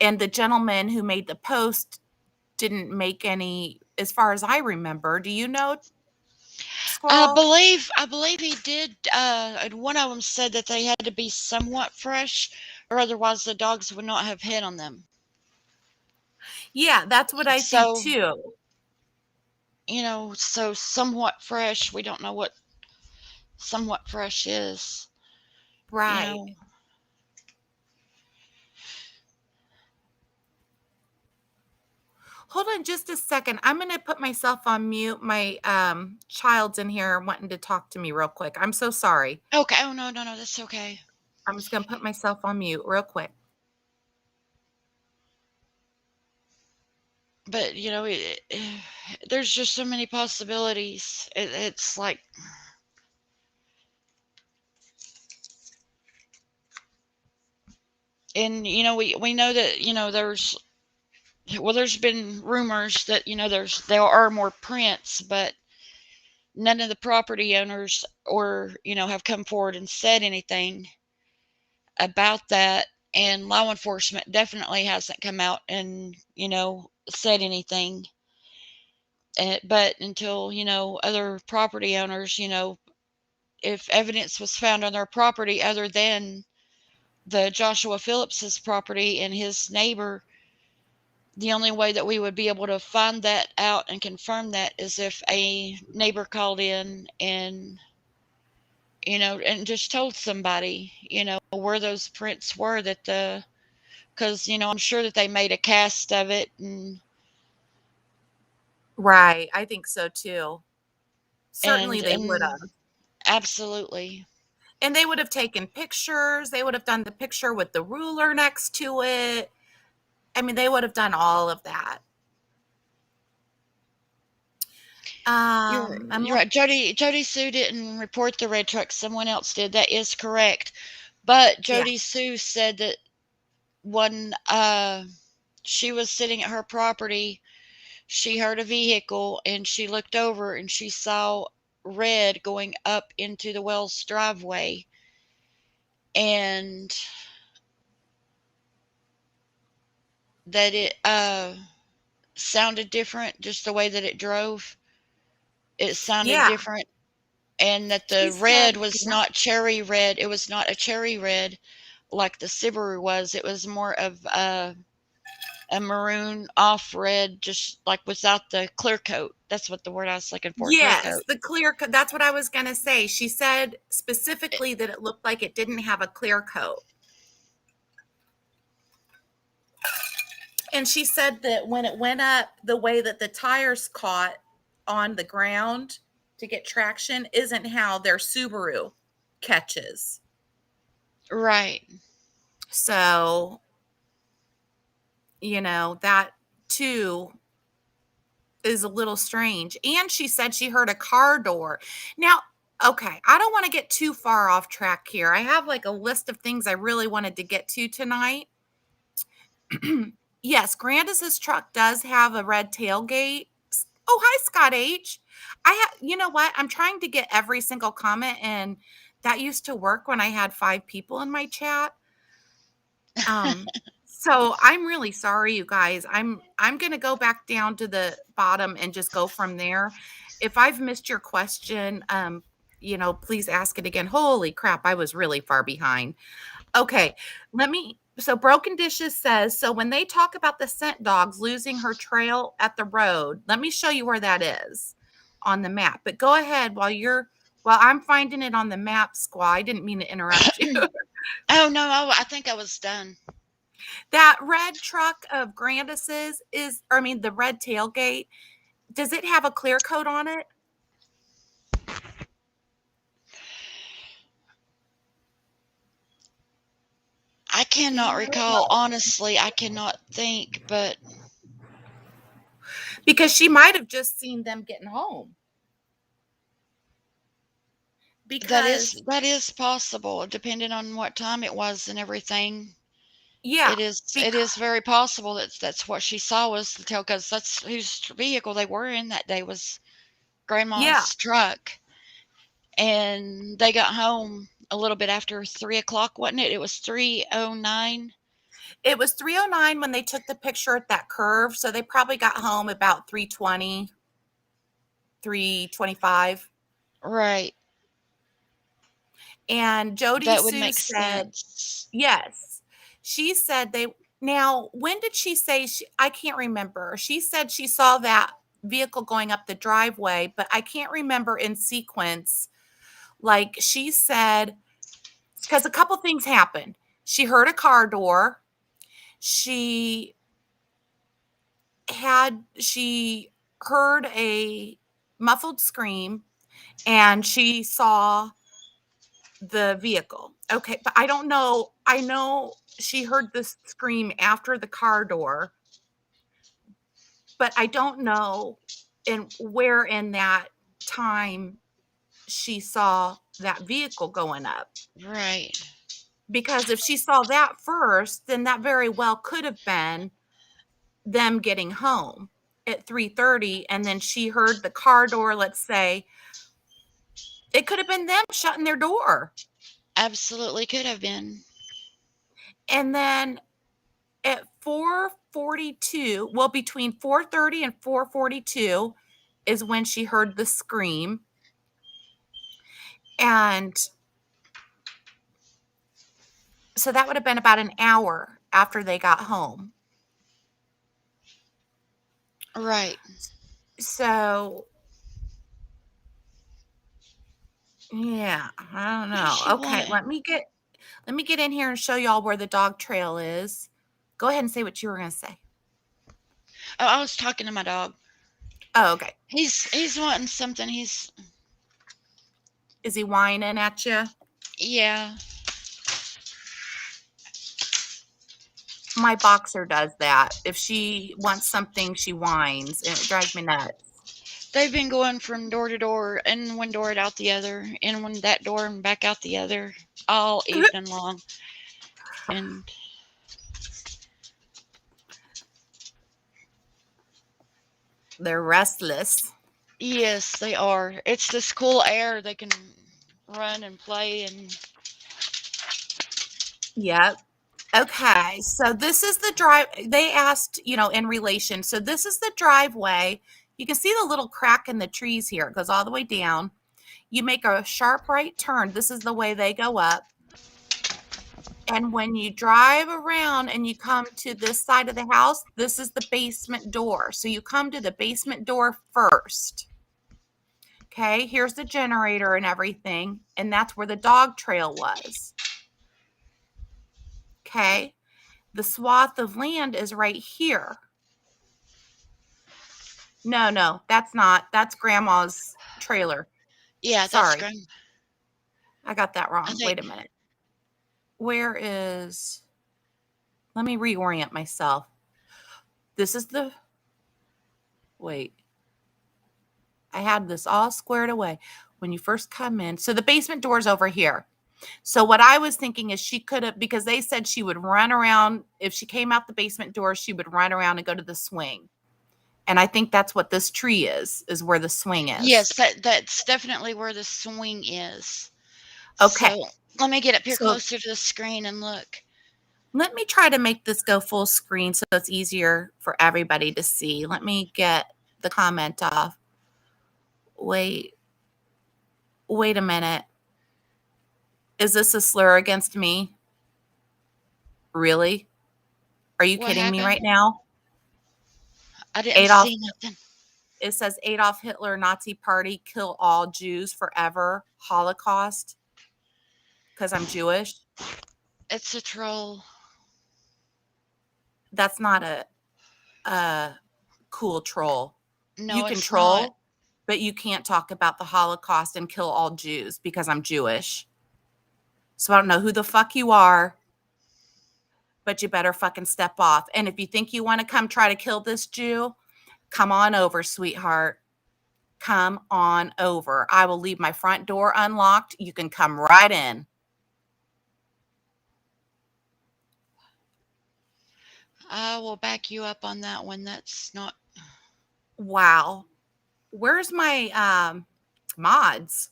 Speaker 1: and the gentleman who made the post didn't make any, as far as I remember. Do you know, Squirrel?
Speaker 2: I believe he did. And one of them said that they had to be somewhat fresh, or otherwise the dogs would not have hit on them.
Speaker 1: Yeah, that's what I think
Speaker 2: So,
Speaker 1: too.
Speaker 2: so somewhat fresh. We don't know what somewhat fresh is. you
Speaker 1: Right.
Speaker 2: know.
Speaker 1: Hold on just a second. I'm gonna put myself on mute. My, child's in here wanting to talk to me real quick. I'm so sorry.
Speaker 2: Okay. Oh, no, no, no, that's okay.
Speaker 1: I'm just gonna put myself on mute real quick.
Speaker 2: But, there's just so many possibilities. It's like, and, we know that, there's been rumors that, there are more prints, but none of the property owners or, have come forward and said anything about that. And law enforcement definitely hasn't come out and, said anything. But until, other property owners, if evidence was found on their property other than the Joshua Phillips's property and his neighbor, the only way that we would be able to find that out and confirm that is if a neighbor called in and and just told somebody, where those prints were that because, I'm sure that they made a cast of it
Speaker 1: Right, I think so too. Certainly, they would
Speaker 2: and
Speaker 1: have.
Speaker 2: absolutely.
Speaker 1: And they would have taken pictures, they would have done the picture with the ruler next to it. I mean, they would have done all of that. I'm
Speaker 2: You're
Speaker 1: look
Speaker 2: right. Jody Sue didn't report the red truck. Someone else did. That is correct. But
Speaker 1: Yeah.
Speaker 2: Jody Sue said that when she was sitting at her property, she heard a vehicle and she looked over and she saw red going up into the Wells driveway, and that it sounded different, just the way that it drove. It sounded
Speaker 1: Yeah,
Speaker 2: different, and that
Speaker 1: she
Speaker 2: the red
Speaker 1: said
Speaker 2: was
Speaker 1: yeah.
Speaker 2: not cherry red. It was not a cherry red like the Subaru was. It was more of a maroon off red, just like without the clear coat. That's what the word I was looking for, clear
Speaker 1: Yes,
Speaker 2: coat.
Speaker 1: the clear co that's what I was gonna say. She said
Speaker 2: It-
Speaker 1: specifically that it looked like it didn't have a clear coat. And she said that when it went up, the way that the tires caught on the ground to get traction isn't how their Subaru catches.
Speaker 2: right.
Speaker 1: So, that too is a little strange. And she said she heard a car door. Now, okay, I don't want to get too far off track here. I have like a list of things I really wanted to get to tonight. Yes, Grandis's truck does have a red tailgate. Oh, hi, Scott H. You know what? I'm trying to get every single comment, and that used to work when I had 5 people in my chat. Um, so I'm really sorry, you guys. I'm gonna go back down to the bottom and just go from there. If I've missed your question, please ask it again. Holy crap, I was really far behind. Okay, so Broken Dishes says, so when they talk about the scent dogs losing her trail at the road, let me show you where that is on the map. But go ahead while I'm finding it on the map, Squaw. I didn't mean to interrupt you.
Speaker 2: Oh no, I think I was done.
Speaker 1: That red truck of Grandis's I mean, the red tailgate, does it have a clear coat on it?
Speaker 2: I
Speaker 1: Do you
Speaker 2: cannot recall.
Speaker 1: know?
Speaker 2: Honestly, I cannot think, but
Speaker 1: Because she might have just seen them getting home. Because
Speaker 2: that is possible, depending on what time it was and everything.
Speaker 1: yeah,
Speaker 2: It
Speaker 1: because
Speaker 2: is very possible that that's what she saw was the tail, because that's whose vehicle they were in that day, was
Speaker 1: yeah,
Speaker 2: Grandma's truck, and they got home a little bit after 3 o'clock, wasn't it? It was 3:09.
Speaker 1: it was 3:09 when they took the picture at that curve, so they probably got home about 3:20, 3:25.
Speaker 2: Right.
Speaker 1: And Jody
Speaker 2: That would
Speaker 1: Sue
Speaker 2: make
Speaker 1: said,
Speaker 2: sense.
Speaker 1: yes. She said they now, when did she say I can't remember. She said she saw that vehicle going up the driveway, but I can't remember in sequence. Like she said because a couple things happened. She heard a car door. She she heard a muffled scream, and she saw the vehicle. Okay, but I don't know. I know she heard the scream after the car door, but I don't know in where in that time she saw that vehicle going up.
Speaker 2: Right.
Speaker 1: Because if she saw that first, then that very well could have been them getting home at 3:30, and then she heard the car door, let's say. It could have been them shutting their door.
Speaker 2: Absolutely could have been.
Speaker 1: And then at 4:42, well, between 4:30 and 4:42 is when she heard the scream. And so that would have been about an hour after they got home.
Speaker 2: Right.
Speaker 1: So, yeah, I don't
Speaker 2: What does
Speaker 1: know.
Speaker 2: she
Speaker 1: Okay,
Speaker 2: want?
Speaker 1: let me get in here and show y'all where the dog trail is. Go ahead and say what you were going to say.
Speaker 2: Oh, I was talking to my dog.
Speaker 1: Oh, okay.
Speaker 2: He's wanting something.
Speaker 1: Is he whining at you?
Speaker 2: Yeah.
Speaker 1: My boxer does that. If she wants something, she whines, and it drives me nuts.
Speaker 2: They've been going from door to door, in one door and out the other, in one that door and back out the other, all evening long. And
Speaker 1: They're restless.
Speaker 2: yes, they are. It's this cool air. They can run and play and
Speaker 1: Yep. Okay, so this is the drive. They asked, in relation. So this is the driveway. You can see the little crack in the trees here. It goes all the way down. You make a sharp right turn. This is the way they go up. And when you drive around and you come to this side of the house, this is the basement door. So you come to the basement door first. Okay, here's the generator and everything. And that's where the dog trail was. Okay, the swath of land is right here. No, that's not. That's grandma's trailer.
Speaker 2: yeah, that's
Speaker 1: Sorry,
Speaker 2: great.
Speaker 1: I got that
Speaker 2: I
Speaker 1: wrong. Wait
Speaker 2: think
Speaker 1: a minute. Where is, let me reorient myself. This is the, wait, I had this all squared away when you first come in. So the basement door's over here. So what I was thinking is she could have, because they said she would run around. If she came out the basement door, she would run around and go to the swing. And I think that's what this tree is where the swing is.
Speaker 2: yes, that's definitely where the swing is.
Speaker 1: Okay.
Speaker 2: So let me get up here
Speaker 1: So
Speaker 2: closer to the screen and look.
Speaker 1: let me try to make this go full screen so it's easier for everybody to see. Let me get the comment off. Wait, wait a minute. Is this a slur against me? Really? Are you
Speaker 2: What
Speaker 1: kidding me
Speaker 2: happened?
Speaker 1: right now?
Speaker 2: I didn't
Speaker 1: Adolf,
Speaker 2: see nothing.
Speaker 1: it says Adolf Hitler Nazi Party kill all Jews forever, Holocaust, because I'm Jewish.
Speaker 2: It's a troll.
Speaker 1: That's not a cool troll. You
Speaker 2: No,
Speaker 1: can
Speaker 2: it's not.
Speaker 1: troll, but you can't talk about the Holocaust and kill all Jews because I'm Jewish. So I don't know who the fuck you are, but you better fucking step off. And if you think you want to come try to kill this Jew, come on over, sweetheart. Come on over. I will leave my front door unlocked. You can come right in.
Speaker 2: I will back you up on that one. That's not.
Speaker 1: Wow. Where's my mods?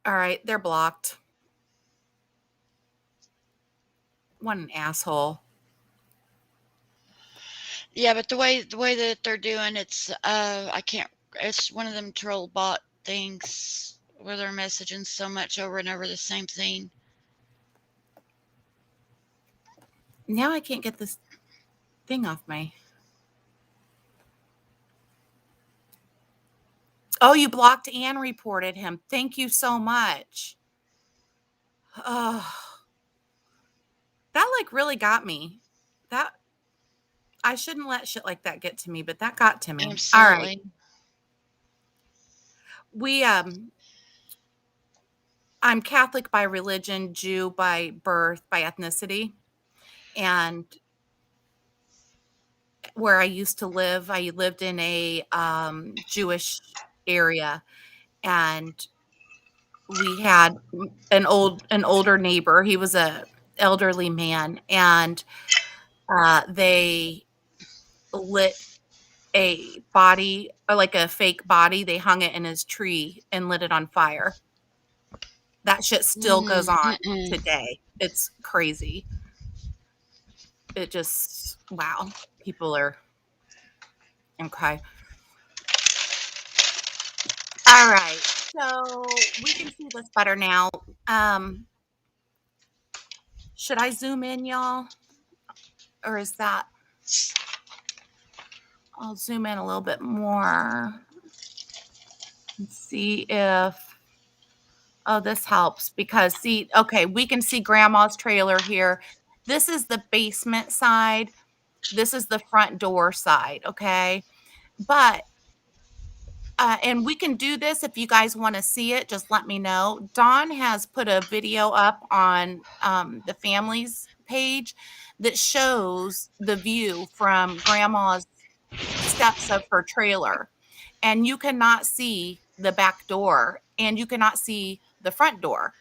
Speaker 1: All right, they're blocked. What an asshole.
Speaker 2: Yeah, but the way that they're doing I can't. It's one of them troll bot things where they're messaging so much over and over the same thing.
Speaker 1: Now I can't get this thing off my. Oh, you blocked and reported him. Thank you so much. Oh, that like really got me. That I shouldn't let shit like that get to me, but that got to me. All right.
Speaker 2: Absolutely.
Speaker 1: We I'm Catholic by religion, Jew by birth, by ethnicity. And where I used to live, I lived in a Jewish area, and we had an older neighbor. He was a elderly man, and they lit a body, or like a fake body. They hung it in his tree and lit it on fire. That shit still goes on
Speaker 2: Mm-mm.
Speaker 1: today. It's crazy. It just wow. People are okay. All right. So we can see this better now. Um, should I zoom in, y'all? Or is that I'll zoom in a little bit more and see if oh, this helps because see, okay, we can see grandma's trailer here. This is the basement side. This is the front door side, okay? But and we can do this if you guys want to see it. Just let me know. Dawn has put a video up on the family's page that shows the view from grandma's steps of her trailer. And you cannot see the back door and you cannot see the front door.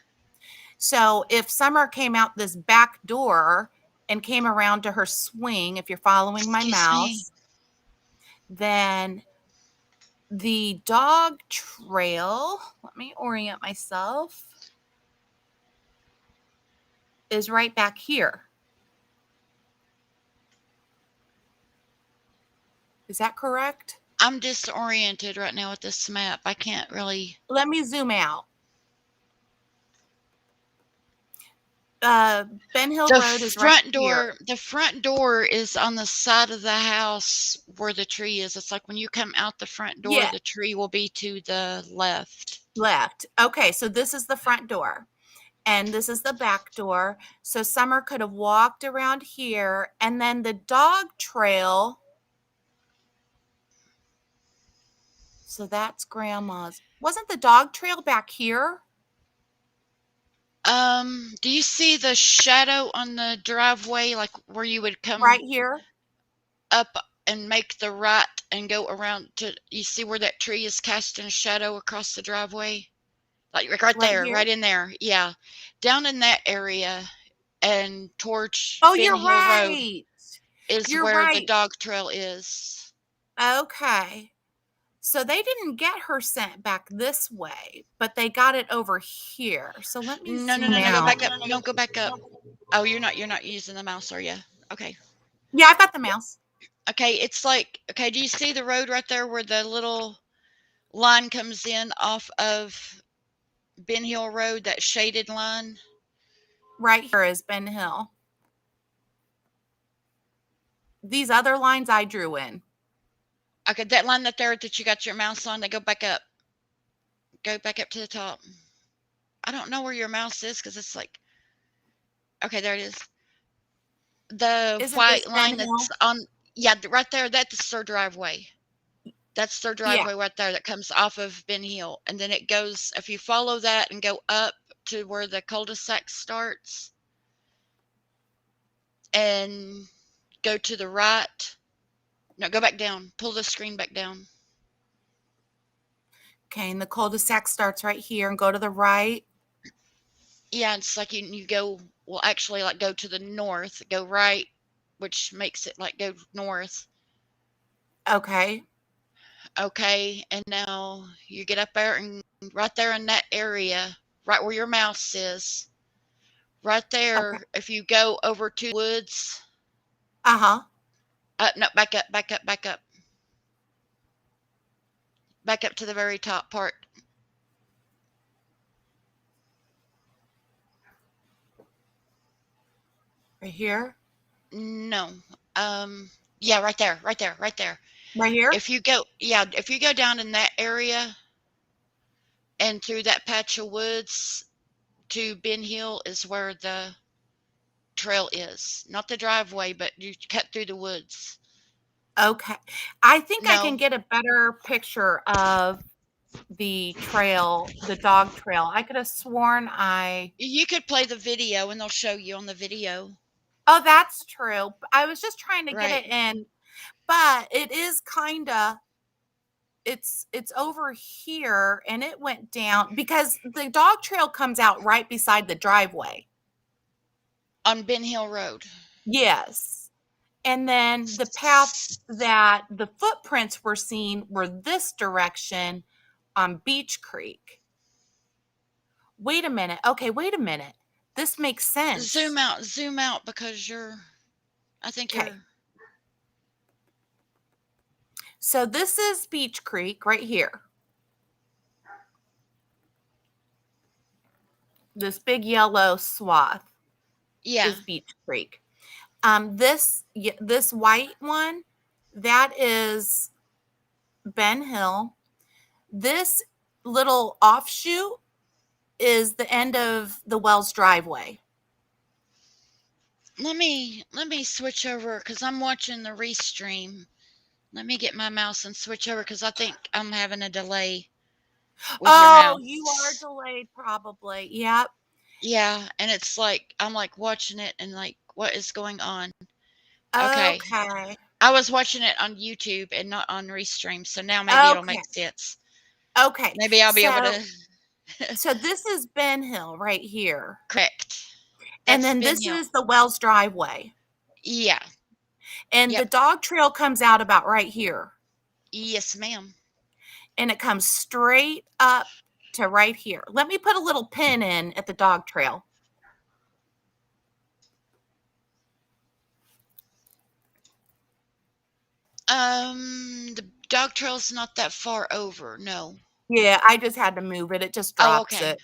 Speaker 1: So if Summer came out this back door and came around to her swing, if you're following my
Speaker 2: Excuse me.
Speaker 1: mouse, then the dog trail, let me orient myself, is right back here. Is that correct?
Speaker 2: I'm disoriented right now with this map. I can't really.
Speaker 1: Let me zoom out. Ben Hill
Speaker 2: The
Speaker 1: Road is right
Speaker 2: front
Speaker 1: here.
Speaker 2: door, the front door is on the side of the house where the tree is. It's like when you come out the front door,
Speaker 1: Yeah,
Speaker 2: the tree will be to the left.
Speaker 1: left. Okay, so this is the front door and this is the back door. So Summer could have walked around here and then the dog trail. So that's grandma's. Wasn't the dog trail back here?
Speaker 2: Do you see the shadow on the driveway, like where you would
Speaker 1: Right
Speaker 2: come
Speaker 1: here?
Speaker 2: up and make the right and go around to, you see where that tree is casting a shadow across the driveway? Like right
Speaker 1: Right
Speaker 2: there,
Speaker 1: here?
Speaker 2: right in there. Yeah. Down in that area and towards
Speaker 1: Oh,
Speaker 2: Ben
Speaker 1: you're
Speaker 2: Hill Road
Speaker 1: right.
Speaker 2: is
Speaker 1: You're
Speaker 2: where the
Speaker 1: right.
Speaker 2: dog trail is.
Speaker 1: Okay. So they didn't get her sent back this way, but they got it over here. So let me
Speaker 2: No, no,
Speaker 1: zoom
Speaker 2: no, no, go
Speaker 1: out.
Speaker 2: back up. No, go back up. Oh, you're not using the mouse, are you? Okay.
Speaker 1: Yeah, I've got the mouse
Speaker 2: Okay, it's like, okay, do you see the road right there where the little line comes in off of Ben Hill Road, that shaded line?
Speaker 1: right here is Ben Hill. These other lines I drew in.
Speaker 2: Okay, that line up there that you got your mouse on, they go back up. Go back up to the top. I don't know where your mouse is because it's like, okay, there it is. The
Speaker 1: Isn't this
Speaker 2: white
Speaker 1: Ben
Speaker 2: line that's
Speaker 1: Hill?
Speaker 2: on, yeah, right there, that's their driveway. That's their
Speaker 1: Yeah.
Speaker 2: driveway right there that comes off of Ben Hill. And then it goes, if you follow that and go up to where the cul-de-sac starts and go to the right. No, go back down. Pull the screen back down.
Speaker 1: Okay, and the cul-de-sac starts right here and go to the right.
Speaker 2: Yeah, it's like you go, well, actually, like go to the north, go right, which makes it like go north.
Speaker 1: Okay.
Speaker 2: Okay, and now you get up there and right there in that area, right where your mouse is, right
Speaker 1: Okay.
Speaker 2: there, if you go over to woods,
Speaker 1: Uh-huh.
Speaker 2: no, back up, back up, back up, back up to the very top part.
Speaker 1: Right here.
Speaker 2: No, yeah, right there, right there, right there.
Speaker 1: Right here.
Speaker 2: If you go, yeah, if you go down in that area, and through that patch of woods to Ben Hill is where the trail is. Not the driveway, but you cut through the woods.
Speaker 1: Okay. I think I can
Speaker 2: No,
Speaker 1: get a better picture of the trail, the dog trail. I could have sworn I
Speaker 2: you could play the video and they'll show you on the video.
Speaker 1: Oh, that's true. I was just trying to get
Speaker 2: Right.
Speaker 1: it in, but it is kinda it's over here and it went down because the dog trail comes out right beside the driveway.
Speaker 2: On Ben Hill Road.
Speaker 1: Yes. And then the path that the footprints were seen were this direction on Beach Creek. Wait a minute. Okay, wait a minute. This makes sense.
Speaker 2: Zoom out because I think
Speaker 1: Okay.
Speaker 2: you're,
Speaker 1: So this is Beach Creek right here. This big yellow swath
Speaker 2: yeah.
Speaker 1: is Beach Creek. This white one, that is Ben Hill. This little offshoot is the end of the Wells driveway.
Speaker 2: Let me switch over because I'm watching the restream. Let me get my mouse and switch over because I think I'm having a delay with your
Speaker 1: Oh, you are
Speaker 2: mouse.
Speaker 1: delayed probably. Yep.
Speaker 2: Yeah, and it's like I'm like watching it and like what is going on? Okay.
Speaker 1: Okay.
Speaker 2: I was watching it on YouTube and not on Restream, so now maybe it'll
Speaker 1: Okay.
Speaker 2: make sense.
Speaker 1: Okay.
Speaker 2: Maybe I'll be able
Speaker 1: So
Speaker 2: to
Speaker 1: so this is Ben Hill right here.
Speaker 2: correct.
Speaker 1: And
Speaker 2: That's
Speaker 1: then
Speaker 2: Ben
Speaker 1: this
Speaker 2: Hill.
Speaker 1: is the Wells driveway.
Speaker 2: Yeah.
Speaker 1: And the
Speaker 2: Yep.
Speaker 1: dog trail comes out about right here.
Speaker 2: Yes, ma'am.
Speaker 1: And it comes straight up to right here. Let me put a little pin in at the dog trail.
Speaker 2: The dog trail's not that far over. No.
Speaker 1: Yeah, I just had to move it. It just
Speaker 2: Oh,
Speaker 1: drops
Speaker 2: okay.
Speaker 1: it.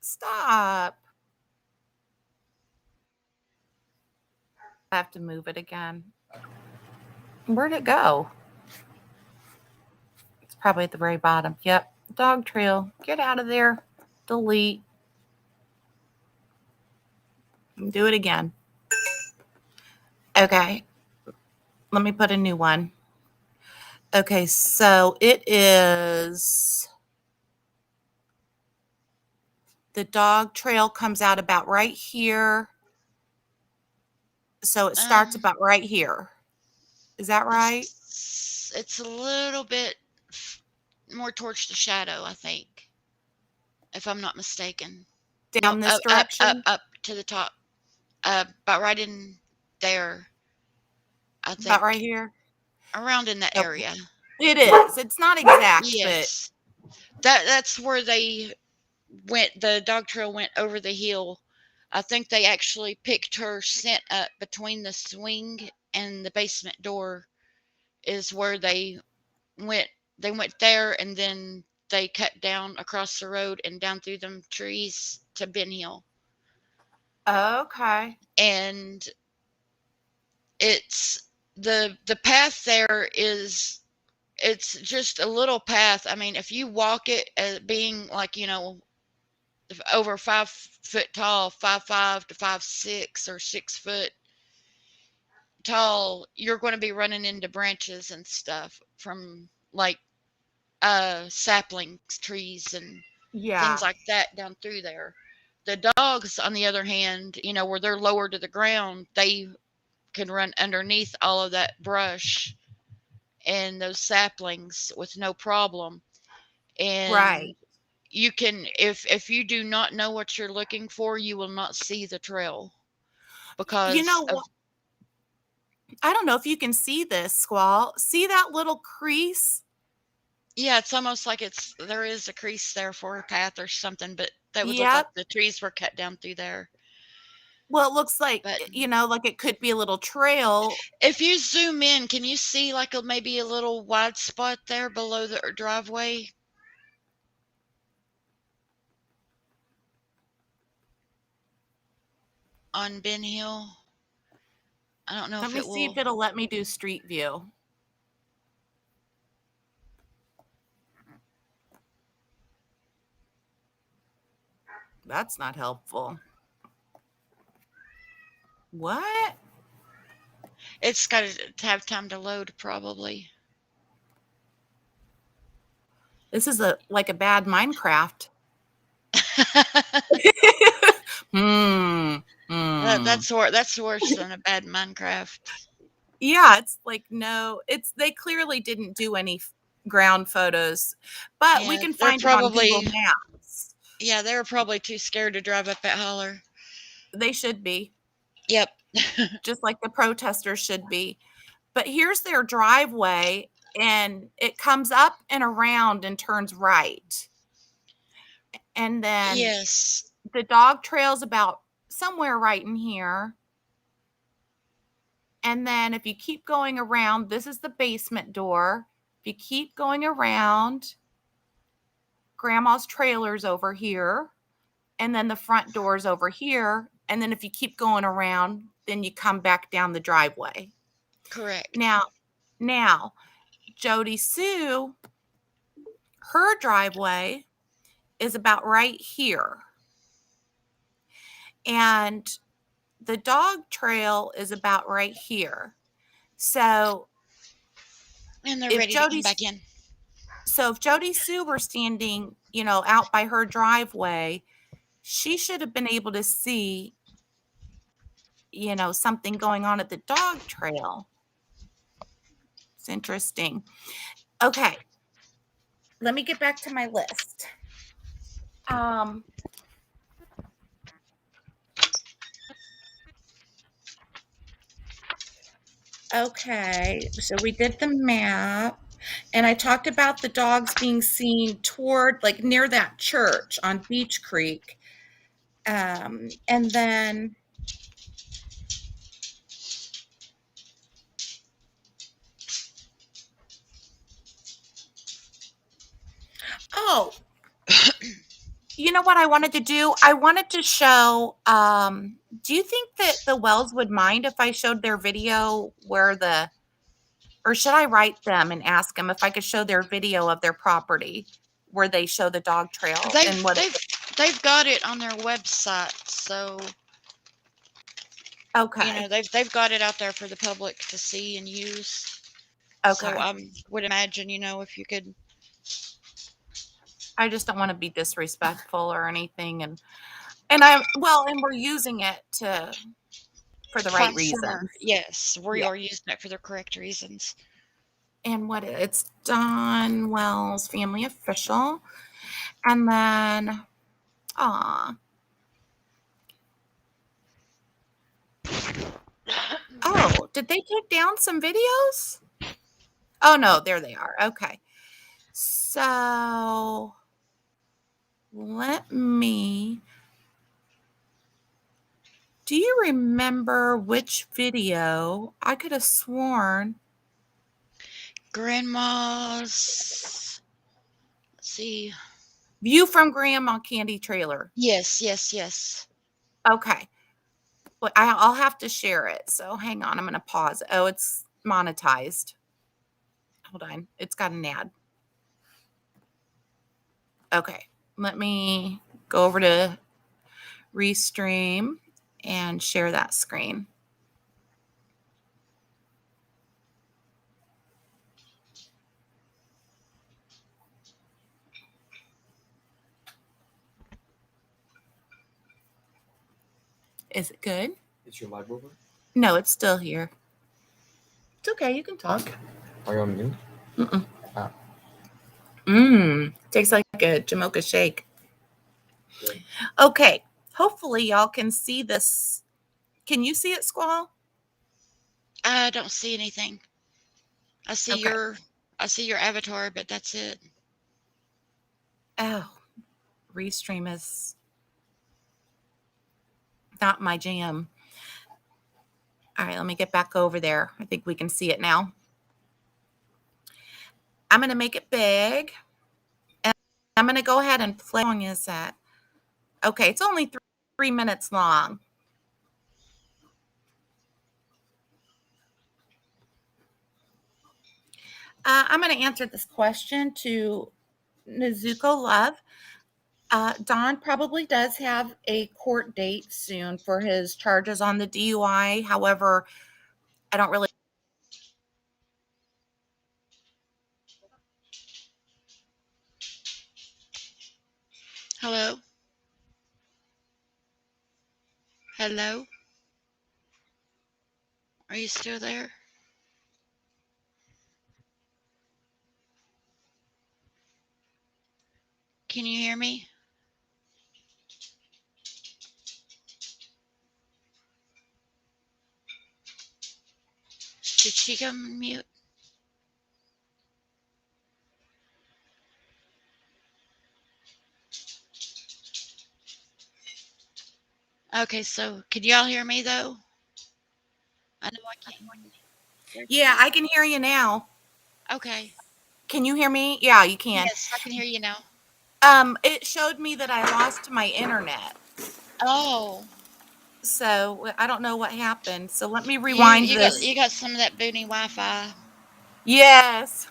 Speaker 1: Stop. I have to move it again. Where'd it go? It's probably at the very bottom. Yep. Dog trail. Get out of there. Delete. Do it again. Okay. Let me put a new one. Okay, so it is the dog trail comes out about right here. So it starts
Speaker 2: Um,
Speaker 1: about right here. Is that right?
Speaker 2: it's a little bit more towards the shadow, I think, if I'm not mistaken. No,
Speaker 1: Down this
Speaker 2: up,
Speaker 1: direction?
Speaker 2: up to the top. About right in there, I
Speaker 1: About
Speaker 2: think,
Speaker 1: right here?
Speaker 2: around in that
Speaker 1: Okay.
Speaker 2: area.
Speaker 1: It is. It's not exact, but
Speaker 2: Yes, that's where they went. The dog trail went over the hill. I think they actually picked her scent up between the swing and the basement door. Is where went. They went there, and then they cut down across the road and down through them trees to Ben Hill.
Speaker 1: okay.
Speaker 2: And it's the path there is it's just a little path. I mean, if you walk it as being like, over 5 foot tall, 5'5" to 5'6" or 6 foot tall, you're going to be running into branches and stuff from like saplings, trees, and things
Speaker 1: Yeah.
Speaker 2: like that down through there. The dogs, on the other hand, where they're lower to the ground, they can run underneath all of that brush and those saplings with no problem. And
Speaker 1: Right.
Speaker 2: you can, if you do not know what you're looking for, you will not see the trail
Speaker 1: You
Speaker 2: because
Speaker 1: know
Speaker 2: of,
Speaker 1: what? I don't know if you can see this, Squall. See that little crease?
Speaker 2: yeah, it's almost like there is a crease there for a path or something, but that would look like
Speaker 1: Yep.
Speaker 2: the trees were cut down through there.
Speaker 1: Well, it looks like,
Speaker 2: But
Speaker 1: like it could be a little trail.
Speaker 2: if you zoom in, can you see like maybe a little wide spot there below the driveway on Ben Hill? I don't know
Speaker 1: Let
Speaker 2: if
Speaker 1: me
Speaker 2: it
Speaker 1: see
Speaker 2: will.
Speaker 1: if it'll let me do street view. That's not helpful. What?
Speaker 2: It's got to have time to load, probably.
Speaker 1: This is like a bad Minecraft. Hmm. Hmm.
Speaker 2: That's worse than a bad Minecraft.
Speaker 1: Yeah, it's like no, it's they clearly didn't do any ground photos, but we
Speaker 2: Yeah,
Speaker 1: can
Speaker 2: they're
Speaker 1: find it on Google
Speaker 2: probably
Speaker 1: Maps.
Speaker 2: yeah, they were probably too scared to drive up that holler.
Speaker 1: They should be,
Speaker 2: Yep.
Speaker 1: just like the protesters should be. But here's their driveway, and it comes up and around and turns right. And then
Speaker 2: Yes.
Speaker 1: the dog trail's about somewhere right in here. And then if you keep going around, this is the basement door. If you keep going around, grandma's trailer's over here. And then the front door's over here. And then if you keep going around, then you come back down the driveway.
Speaker 2: Correct.
Speaker 1: Now, Jody Sue, her driveway is about right here. And the dog trail is about right here. So
Speaker 2: And they're
Speaker 1: if
Speaker 2: ready to come
Speaker 1: Jody
Speaker 2: back in.
Speaker 1: so if Jody Sue were standing, out by her driveway, she should have been able to see, something going on at the dog trail. It's interesting. Okay, let me get back to my list. Um, okay, so we did the map, and I talked about the dogs being seen toward, like, near that church on Beach Creek. And then, oh, you know what I wanted to do? I wanted to show, do you think that the Wells would mind if I showed their video or should I write them and ask them if I could show their video of their property where they show the dog trail
Speaker 2: They've
Speaker 1: and what
Speaker 2: they've they've got it on their website, so
Speaker 1: okay.
Speaker 2: they've got it out there for the public to see and use. So
Speaker 1: Okay.
Speaker 2: I would imagine, if you could
Speaker 1: I just don't want to be disrespectful or anything and we're using it for the right
Speaker 2: front center.
Speaker 1: reasons.
Speaker 2: Yes, we
Speaker 1: Yeah.
Speaker 2: are using it for the correct reasons.
Speaker 1: And it's Don Wells Family Official. And then oh, did they take down some videos? Oh no, there they are. Okay. So let me do you remember which video? I could have sworn.
Speaker 2: Grandma's. Let's see.
Speaker 1: View from Grandma Candy Trailer.
Speaker 2: Yes, yes, yes.
Speaker 1: Okay. But I'll have to share it. So hang on. I'm going to pause. Oh, it's monetized. Hold on. It's got an ad. Okay. Let me go over to Restream and share that screen. Is it good?
Speaker 3: Is your live over?
Speaker 1: No, it's still here. It's okay. You can talk.
Speaker 3: Are you on mute?
Speaker 1: Mm-mm.
Speaker 3: Ah.
Speaker 1: Tastes like a Jamocha shake.
Speaker 3: Good.
Speaker 1: Okay. Hopefully y'all can see this. Can you see it, Squall?
Speaker 2: I don't see anything. I see
Speaker 1: Okay.
Speaker 2: your avatar, but that's it.
Speaker 1: Oh, Restream is not my jam. All right, let me get back over there. I think we can see it now. I'm going to make it big. And I'm going to go ahead and play. How long is that? Okay, it's only 3 minutes long. I'm going to answer this question to Nezuko Love. Don probably does have a court date soon for his charges on the DUI. However, I don't really.
Speaker 2: Hello? Hello? Are you still there? Can you hear me? Did she go mute? Okay, so can y'all hear me though? I know I can't.
Speaker 1: Yeah, I can hear you now.
Speaker 2: Okay.
Speaker 1: Can you hear me? Yeah, you can.
Speaker 2: Yes, I can hear you now.
Speaker 1: It showed me that I lost my internet.
Speaker 2: Oh,
Speaker 1: So I don't know what happened. So let me
Speaker 2: you
Speaker 1: rewind
Speaker 2: you got
Speaker 1: this.
Speaker 2: you got some of that booty Wi-Fi.
Speaker 1: Yes.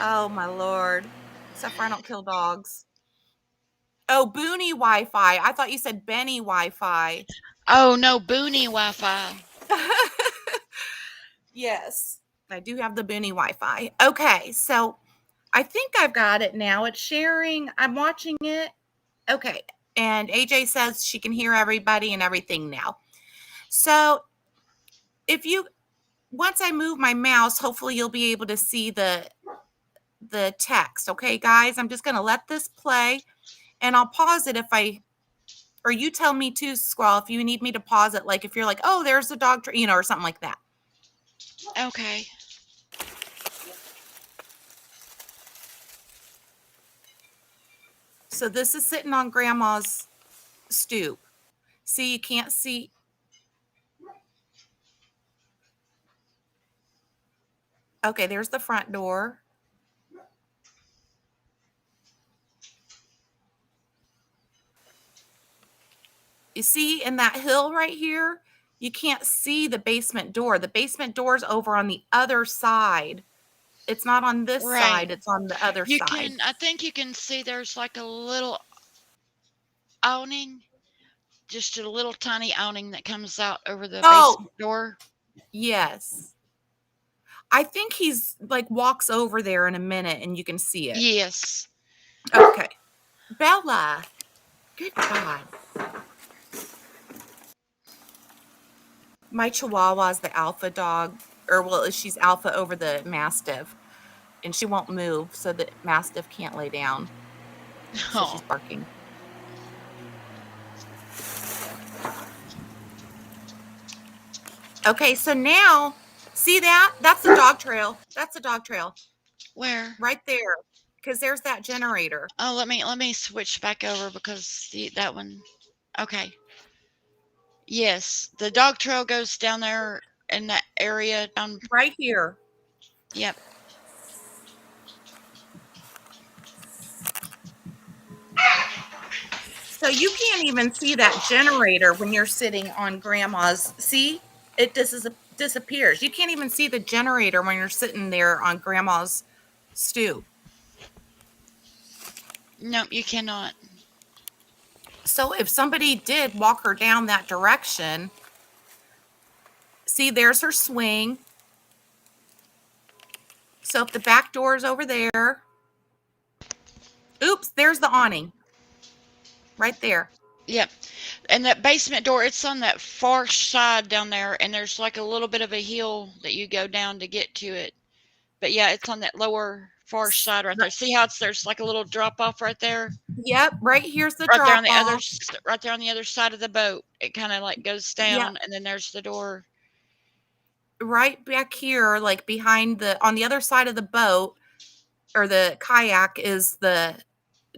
Speaker 1: Oh my lord. Except for I don't kill dogs. Oh, Booney Wi-Fi. I thought you said Benny Wi-Fi.
Speaker 2: Oh no, Boonie Wi-Fi.
Speaker 1: Yes, I do have the Booney Wi-Fi. Okay, so I think I've got it now. It's sharing. I'm watching it. Okay. And AJ says she can hear everybody and everything now. So if you once I move my mouse, hopefully you'll be able to see the text. Okay, guys, I'm just going to let this play and I'll pause it if I or you tell me to Squirrel if you need me to pause it, like if you're like, oh, there's a dog, or something like that.
Speaker 2: Okay.
Speaker 1: So this is sitting on Grandma's stoop. See, you can't see. Okay, there's the front door. You see in that hill right here, you can't see the basement door. The basement door's over on the other side. It's not on this
Speaker 2: Right.
Speaker 1: side, it's on the other
Speaker 2: You
Speaker 1: side.
Speaker 2: can I think you can see there's like a little awning, just a little tiny awning that comes out over the
Speaker 1: Oh,
Speaker 2: basement door.
Speaker 1: yes. I think he's like walks over there in a minute and you can see it.
Speaker 2: Yes.
Speaker 1: Okay. Bella, good God. My Chihuahua's the alpha dog, or well, she's alpha over the Mastiff, and she won't move, so the Mastiff can't lay down. So she's
Speaker 2: Oh,
Speaker 1: barking. Okay, so now, see that? That's the dog trail. That's the dog trail
Speaker 2: where?
Speaker 1: right there, because there's that generator.
Speaker 2: Oh, let me switch back over because that one. Okay. Yes, the dog trail goes down there in that area down.
Speaker 1: Right here.
Speaker 2: Yep.
Speaker 1: So you can't even see that generator when you're sitting on Grandma's. See? It disappears. You can't even see the generator when you're sitting there on Grandma's stoop.
Speaker 2: Nope, you cannot.
Speaker 1: So if somebody did walk her down that direction, see, there's her swing. So if the back door is over there, oops, there's the awning right there.
Speaker 2: Yep. And that basement door, it's on that far side down there, and there's like a little bit of a hill that you go down to get to it. But yeah, it's on that lower far side right there. See how there's like a little drop off right there?
Speaker 1: Yep, right here's the
Speaker 2: Right there
Speaker 1: drop
Speaker 2: on the other
Speaker 1: off.
Speaker 2: right there on the other side of the boat. It kind of like goes
Speaker 1: Yep,
Speaker 2: down, and then there's the door.
Speaker 1: right back here, like behind on the other side of the boat or the kayak is the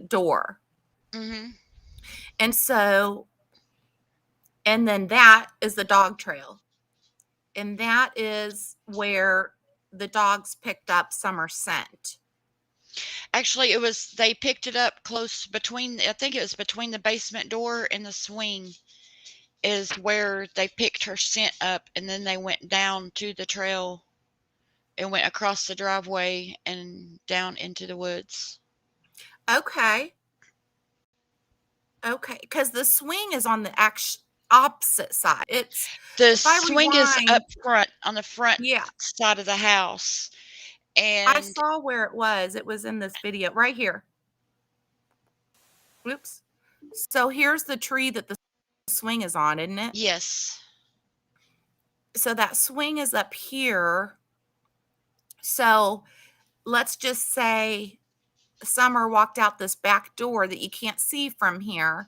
Speaker 1: door.
Speaker 2: Mhm.
Speaker 1: And so, and then that is the dog trail. And that is where the dogs picked up Summer scent.
Speaker 2: Actually, they picked it up close between, I think it was between the basement door and the swing is where they picked her scent up, and then they went down to the trail and went across the driveway and down into the woods.
Speaker 1: Okay. Okay, because the swing is on the opposite side. It's
Speaker 2: The
Speaker 1: if I
Speaker 2: swing is up
Speaker 1: rewind,
Speaker 2: front on the front
Speaker 1: yeah,
Speaker 2: side of the house,
Speaker 1: I
Speaker 2: and
Speaker 1: saw where it was. It was in this video right here. Oops. So here's the tree that the swing is on, isn't it?
Speaker 2: yes.
Speaker 1: So that swing is up here. So let's just say Summer walked out this back door that you can't see from here,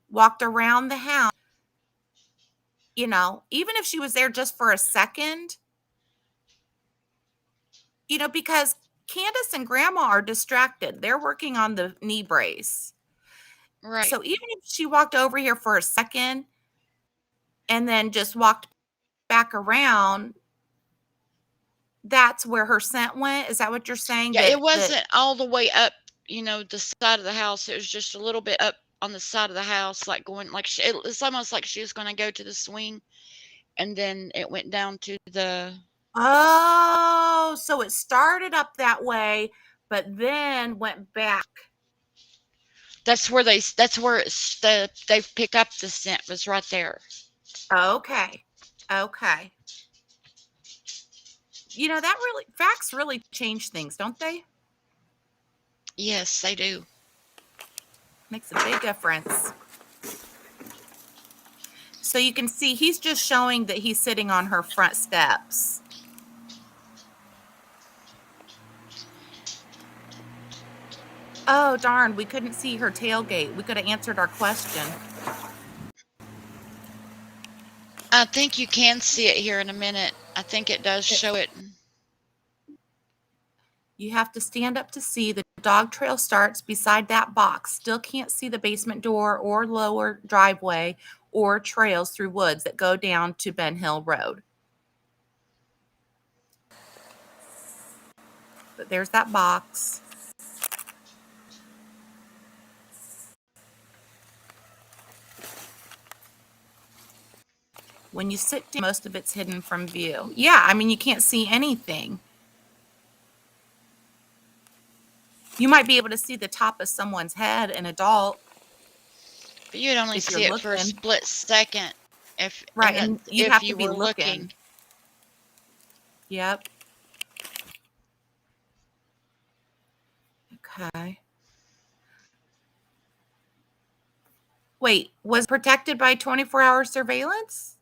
Speaker 1: walked around the house, even if she was there just for a second, because Candace and Grandma are distracted. They're working on the knee brace.
Speaker 2: Right.
Speaker 1: So even if she walked over here for a second and then just walked back around, that's where her scent went. Is that what you're saying?
Speaker 2: Yeah, it
Speaker 1: That
Speaker 2: wasn't all the way up, the side of the house. It was just a little bit up on the side of the house, like going like it's almost like she was going to go to the swing, and then it went down to the.
Speaker 1: Oh, so it started up that way, but then went back.
Speaker 2: That's where they've picked up the scent was right there.
Speaker 1: Okay. Okay. Facts really change things, don't they?
Speaker 2: Yes, they do.
Speaker 1: Makes a big difference. So you can see he's just showing that he's sitting on her front steps. Oh, darn, we couldn't see her tailgate. We could have answered our question.
Speaker 2: I think you can see it here in a minute. I think it does show it.
Speaker 1: You have to stand up to see. The dog trail starts beside that box. Still can't see the basement door or lower driveway or trails through woods that go down to Ben Hill Road. But there's that box. When you sit down, most of it's hidden from view. Yeah, I mean, you can't see anything. You might be able to see the top of someone's head, an adult,
Speaker 2: But you'd only
Speaker 1: if you're
Speaker 2: see it for a
Speaker 1: looking.
Speaker 2: split second
Speaker 1: Right, and you'd
Speaker 2: if
Speaker 1: have to
Speaker 2: you
Speaker 1: be
Speaker 2: were
Speaker 1: looking.
Speaker 2: looking.
Speaker 1: Yep. Okay. Wait, was it protected by 24-hour surveillance?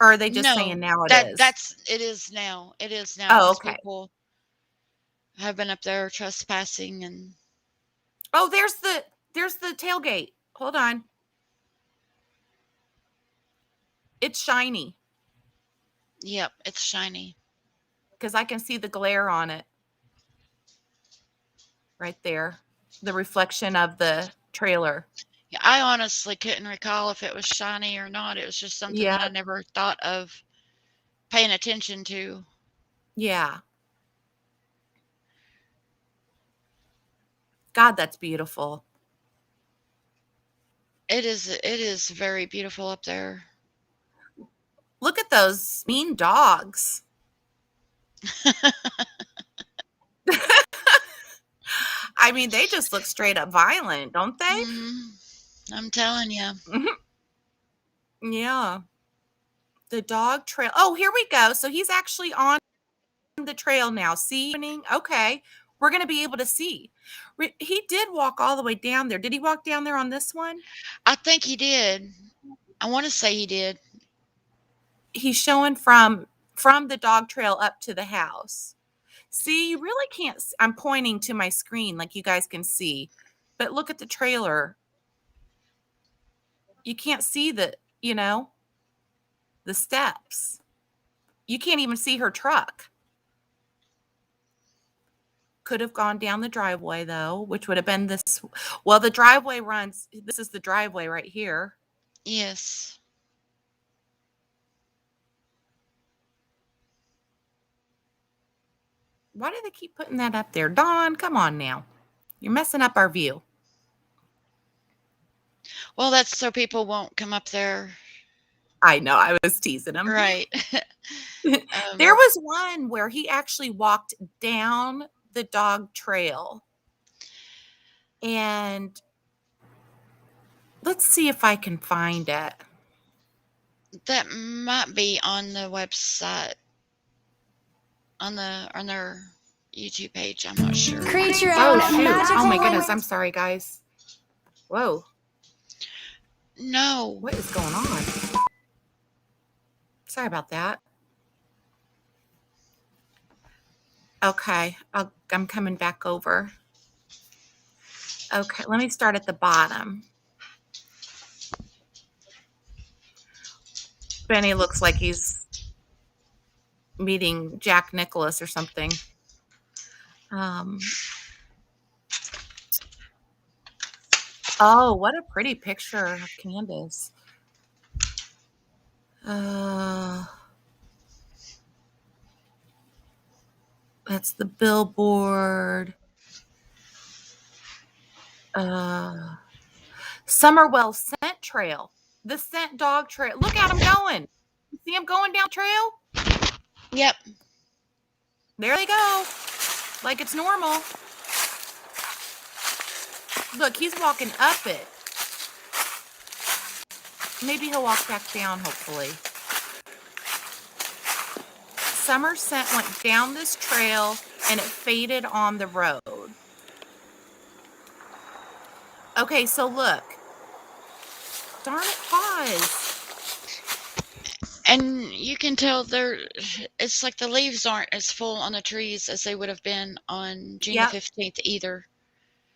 Speaker 1: Or are they just
Speaker 2: No,
Speaker 1: saying now it is?
Speaker 2: it is now. It is now
Speaker 1: Oh,
Speaker 2: because
Speaker 1: okay.
Speaker 2: people have been up there trespassing and
Speaker 1: Oh, there's the tailgate. Hold on. It's shiny
Speaker 2: yep, it's shiny.
Speaker 1: because I can see the glare on it right there. The reflection of the trailer.
Speaker 2: Yeah, I honestly couldn't recall if it was shiny or not. It was just something that
Speaker 1: Yeah.
Speaker 2: I never thought of paying attention to.
Speaker 1: Yeah. God, that's beautiful.
Speaker 2: It is very beautiful up there.
Speaker 1: Look at those mean dogs. I mean, they just look straight up violent, don't they?
Speaker 2: I'm telling you.
Speaker 1: Yeah. The dog trail. Oh, here we go. So he's actually on the trail now. See? Okay. We're going to be able to see. He did walk all the way down there. Did he walk down there on this one?
Speaker 2: I think he did. I want to say he did.
Speaker 1: He's showing from the dog trail up to the house. See, you really can't. I'm pointing to my screen like you guys can see. But look at the trailer. You can't see the steps. You can't even see her truck. Could have gone down the driveway though, which would have been this. Well, the driveway runs. This is the driveway right here.
Speaker 2: Yes.
Speaker 1: Why do they keep putting that up there? Dawn, come on now. You're messing up our view.
Speaker 2: Well, that's so people won't come up there.
Speaker 1: I know, I was teasing him.
Speaker 2: Right.
Speaker 1: There was one where he actually walked down the dog trail. And let's see if I can find it.
Speaker 2: That might be on the website, on their YouTube page. I'm not sure.
Speaker 4: Create your
Speaker 1: Oh,
Speaker 4: own
Speaker 1: shoot.
Speaker 4: magical
Speaker 1: Oh, my
Speaker 4: world.
Speaker 1: goodness. I'm sorry, guys. Whoa.
Speaker 2: No.
Speaker 1: What is going on? Sorry about that. Okay. I'm coming back over. Okay. Let me start at the bottom. Benny looks like he's meeting Jack Nicholas or something. Oh, what a pretty picture of Candace. That's the billboard. Summerwell Scent Trail. The scent dog trail. Look at him going. You see him going down trail?
Speaker 2: Yep.
Speaker 1: There they go. Like it's normal. Look, he's walking up it. Maybe he'll walk back down, hopefully. Summer scent went down this trail and it faded on the road. Okay, so look. Darn it, pause.
Speaker 2: And you can tell it's like the leaves aren't as full on the trees as they would have been on June
Speaker 1: Yep.
Speaker 2: the 15th either.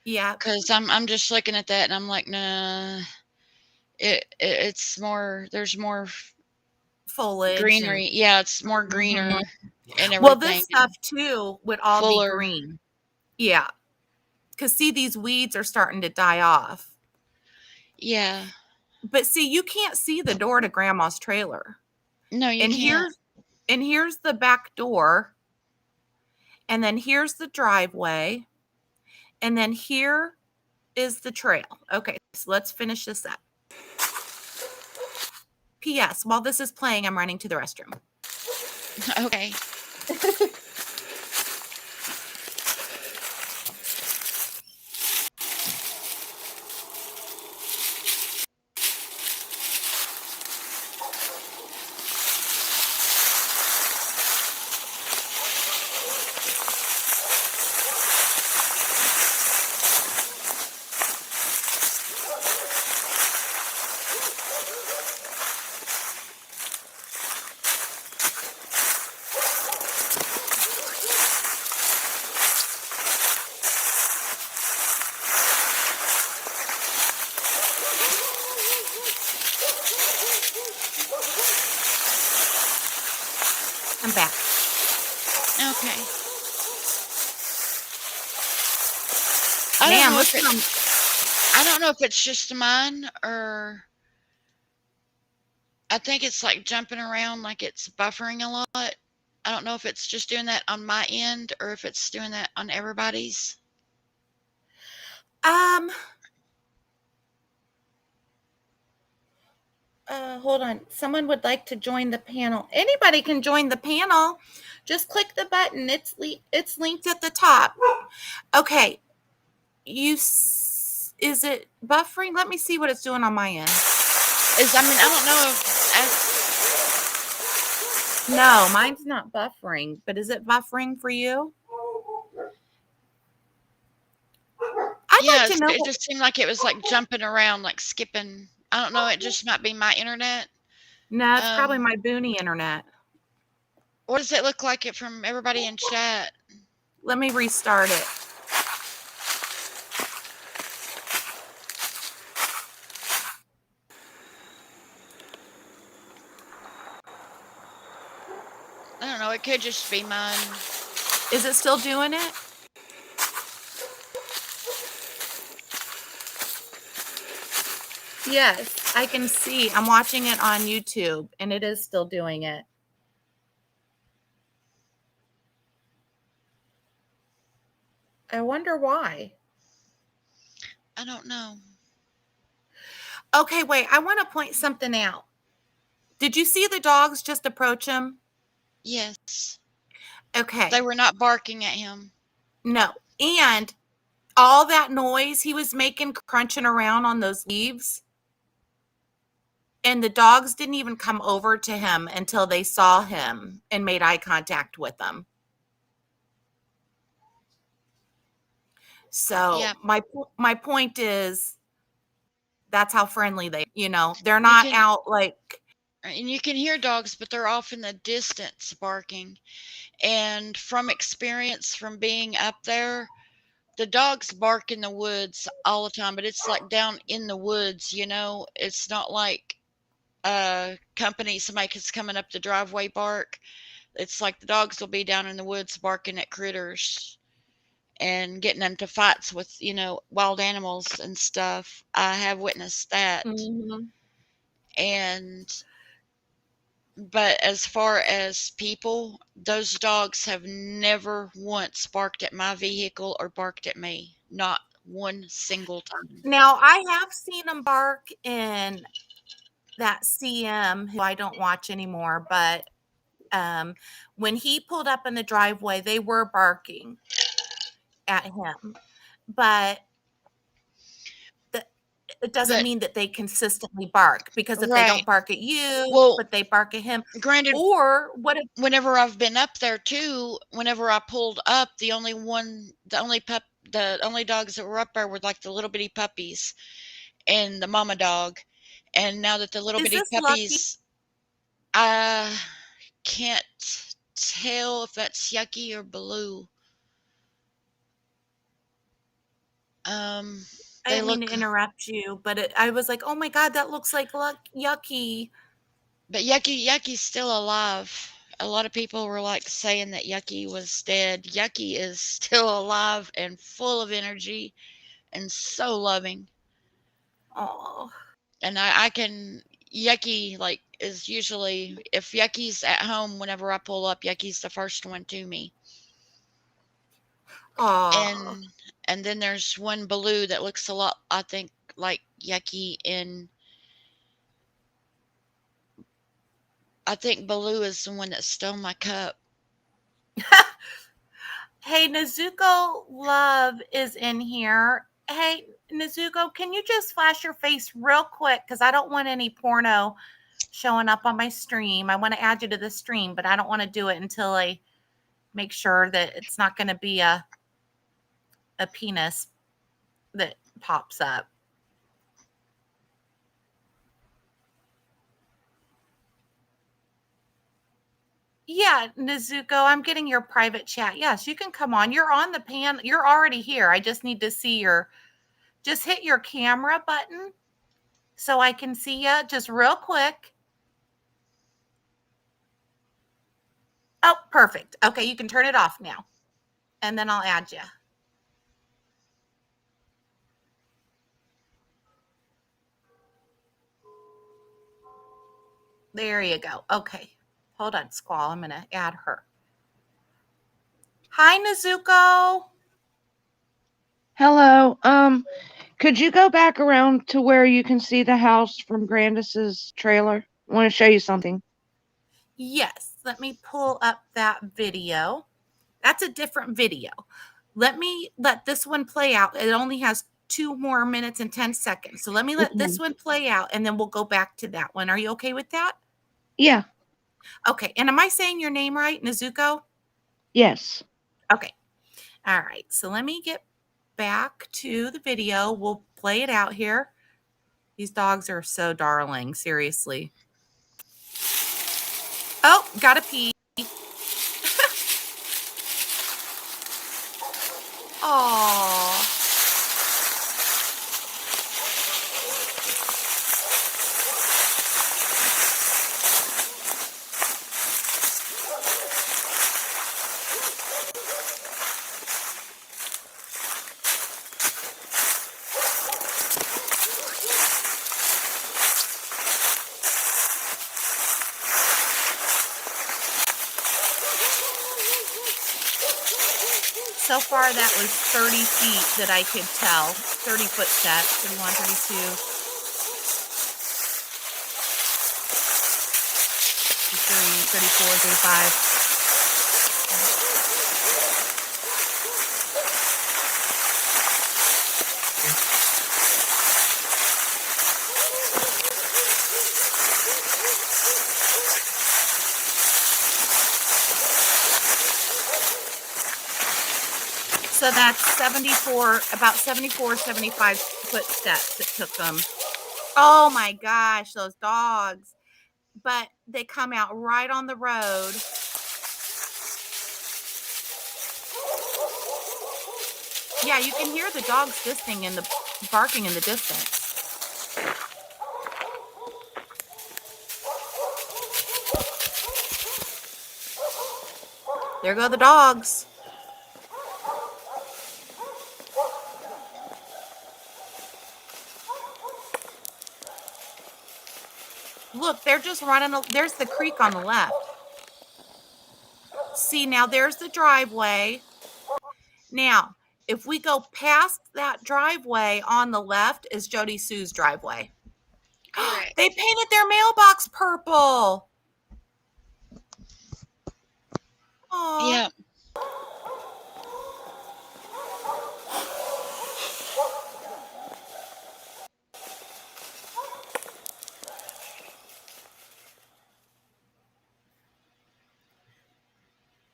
Speaker 1: Yeah.
Speaker 2: Because I'm just looking at that and I'm like, nah, it's more, there's more
Speaker 1: Foliage.
Speaker 2: greenery. Yeah, it's more greener and everything.
Speaker 1: Well, this stuff too would all
Speaker 2: fuller.
Speaker 1: be green. Yeah. Because see, these weeds are starting to die off.
Speaker 2: Yeah.
Speaker 1: But see, you can't see the door to Grandma's trailer.
Speaker 2: No, you can't.
Speaker 1: Here's the back door. And then here's the driveway. And then here is the trail. Okay, so let's finish this up. P.S. While this is playing, I'm running to the restroom.
Speaker 2: Okay.
Speaker 1: I'm back.
Speaker 2: Okay.
Speaker 1: Man,
Speaker 2: I don't know if it's just mine or I think it's like jumping around, like it's buffering a lot. I don't know if it's just doing that on my end or if it's doing that on everybody's.
Speaker 1: Hold on. Someone would like to join the panel. Anybody can join the panel. Just click the button. It's linked at the top. Okay. Is it buffering? Let me see what it's doing on my end.
Speaker 2: I don't know if
Speaker 1: No, mine's not buffering, but is it buffering for you? I'd like to know.
Speaker 2: It just seemed like it was like jumping around, like skipping. I don't know. It just might be my internet.
Speaker 1: No, it's probably my boony internet.
Speaker 2: What does it look like it from everybody in chat?
Speaker 1: Let me restart it.
Speaker 2: I don't know. It could just be mine.
Speaker 1: Is it still doing it? Yes, I can see. I'm watching it on YouTube, and it is still doing it. I wonder why.
Speaker 2: I don't know.
Speaker 1: Okay, wait. I want to point something out. Did you see the dogs just approach him?
Speaker 2: Yes.
Speaker 1: Okay.
Speaker 2: They were not barking at him.
Speaker 1: No. And all that noise he was making crunching around on those leaves, and the dogs didn't even come over to him until they saw him and made eye contact with him. So
Speaker 2: Yeah,
Speaker 1: my point is that's how friendly they, they're
Speaker 2: you
Speaker 1: not
Speaker 2: can
Speaker 1: out like,
Speaker 2: and you can hear dogs, but they're off in the distance barking. And from experience from being up there, the dogs bark in the woods all the time, but it's like down in the woods, you know? It's not like somebody is coming up the driveway bark. It's like the dogs will be down in the woods barking at critters and getting them to fights with, wild animals and stuff. I have witnessed that.
Speaker 1: mm-hmm.
Speaker 2: And but as far as people, those dogs have never once barked at my vehicle or barked at me. Not one single time.
Speaker 1: Now I have seen them bark in that CM who I don't watch anymore, but when he pulled up in the driveway, they were barking at him, but the, it doesn't
Speaker 2: But
Speaker 1: mean that they consistently bark, because if they don't
Speaker 2: right.
Speaker 1: bark at you,
Speaker 2: Well,
Speaker 1: but they bark at him,
Speaker 2: granted,
Speaker 1: or what if,
Speaker 2: whenever I've been up there too, whenever I pulled up, the only dogs that were up there were like the little bitty puppies and the mama dog. And now that the little
Speaker 1: is
Speaker 2: bitty
Speaker 1: this Lucky?
Speaker 2: puppies, I can't tell if that's Yucky or Baloo. Um,
Speaker 1: I
Speaker 2: they
Speaker 1: didn't mean to
Speaker 2: look,
Speaker 1: interrupt you, but I was like, oh my God, that looks like Yucky.
Speaker 2: but Yucky's still alive. A lot of people were like saying that Yucky was dead. Yucky is still alive and full of energy and so loving.
Speaker 1: Oh,
Speaker 2: And I can Yucky like is usually if Yucky's at home whenever I pull up, Yucky's the first one to me.
Speaker 1: oh,
Speaker 2: And then there's one Baloo that looks a lot I think like Yucky and I think Baloo is the one that stole my cup.
Speaker 1: hey, Nezuko Love is in here. Hey, Nezuko, can you just flash your face real quick? Because I don't want any porno showing up on my stream. I want to add you to the stream, but I don't want to do it until I make sure that it's not going to be a penis that pops up. Yeah, Nezuko, I'm getting your private chat. Yes, you can come on. You're on the pan. You're already here. I just need to see just hit your camera button so I can see you just real quick. Oh, perfect. Okay, you can turn it off now. And then I'll add you. There you go. Okay. Hold on, Squall. I'm going to add her. Hi, Nezuko.
Speaker 4: Hello. Could you go back around to where you can see the house from Grandis's trailer? I want to show you something.
Speaker 1: Yes, let me pull up that video. That's a different video. Let me let this one play out. It only has 2 more minutes and 10 seconds. So let me let this one play out and then we'll go back to that one. Are you okay with that?
Speaker 4: Yeah.
Speaker 1: Okay. And am I saying your name right, Nezuko?
Speaker 4: Yes.
Speaker 1: Okay. All right. So let me get back to the video. We'll play it out here. These dogs are so darling, seriously. Oh, gotta pee. Aww. So far, that was 30 feet that I could tell. 30-foot set, 31, 32. 33, 34, 35. So that's 74, about 74, 75 footsteps it took them. Oh my gosh, those dogs. But they come out right on the road. Yeah, you can hear the dogs listening and the barking in the distance. There go the dogs. Look, they're just running. There's the creek on the left. See, now there's the driveway. Now, if we go past that driveway on the left is Jody Sue's driveway.
Speaker 2: Correct.
Speaker 1: They painted their mailbox purple. Aww.
Speaker 2: Yeah.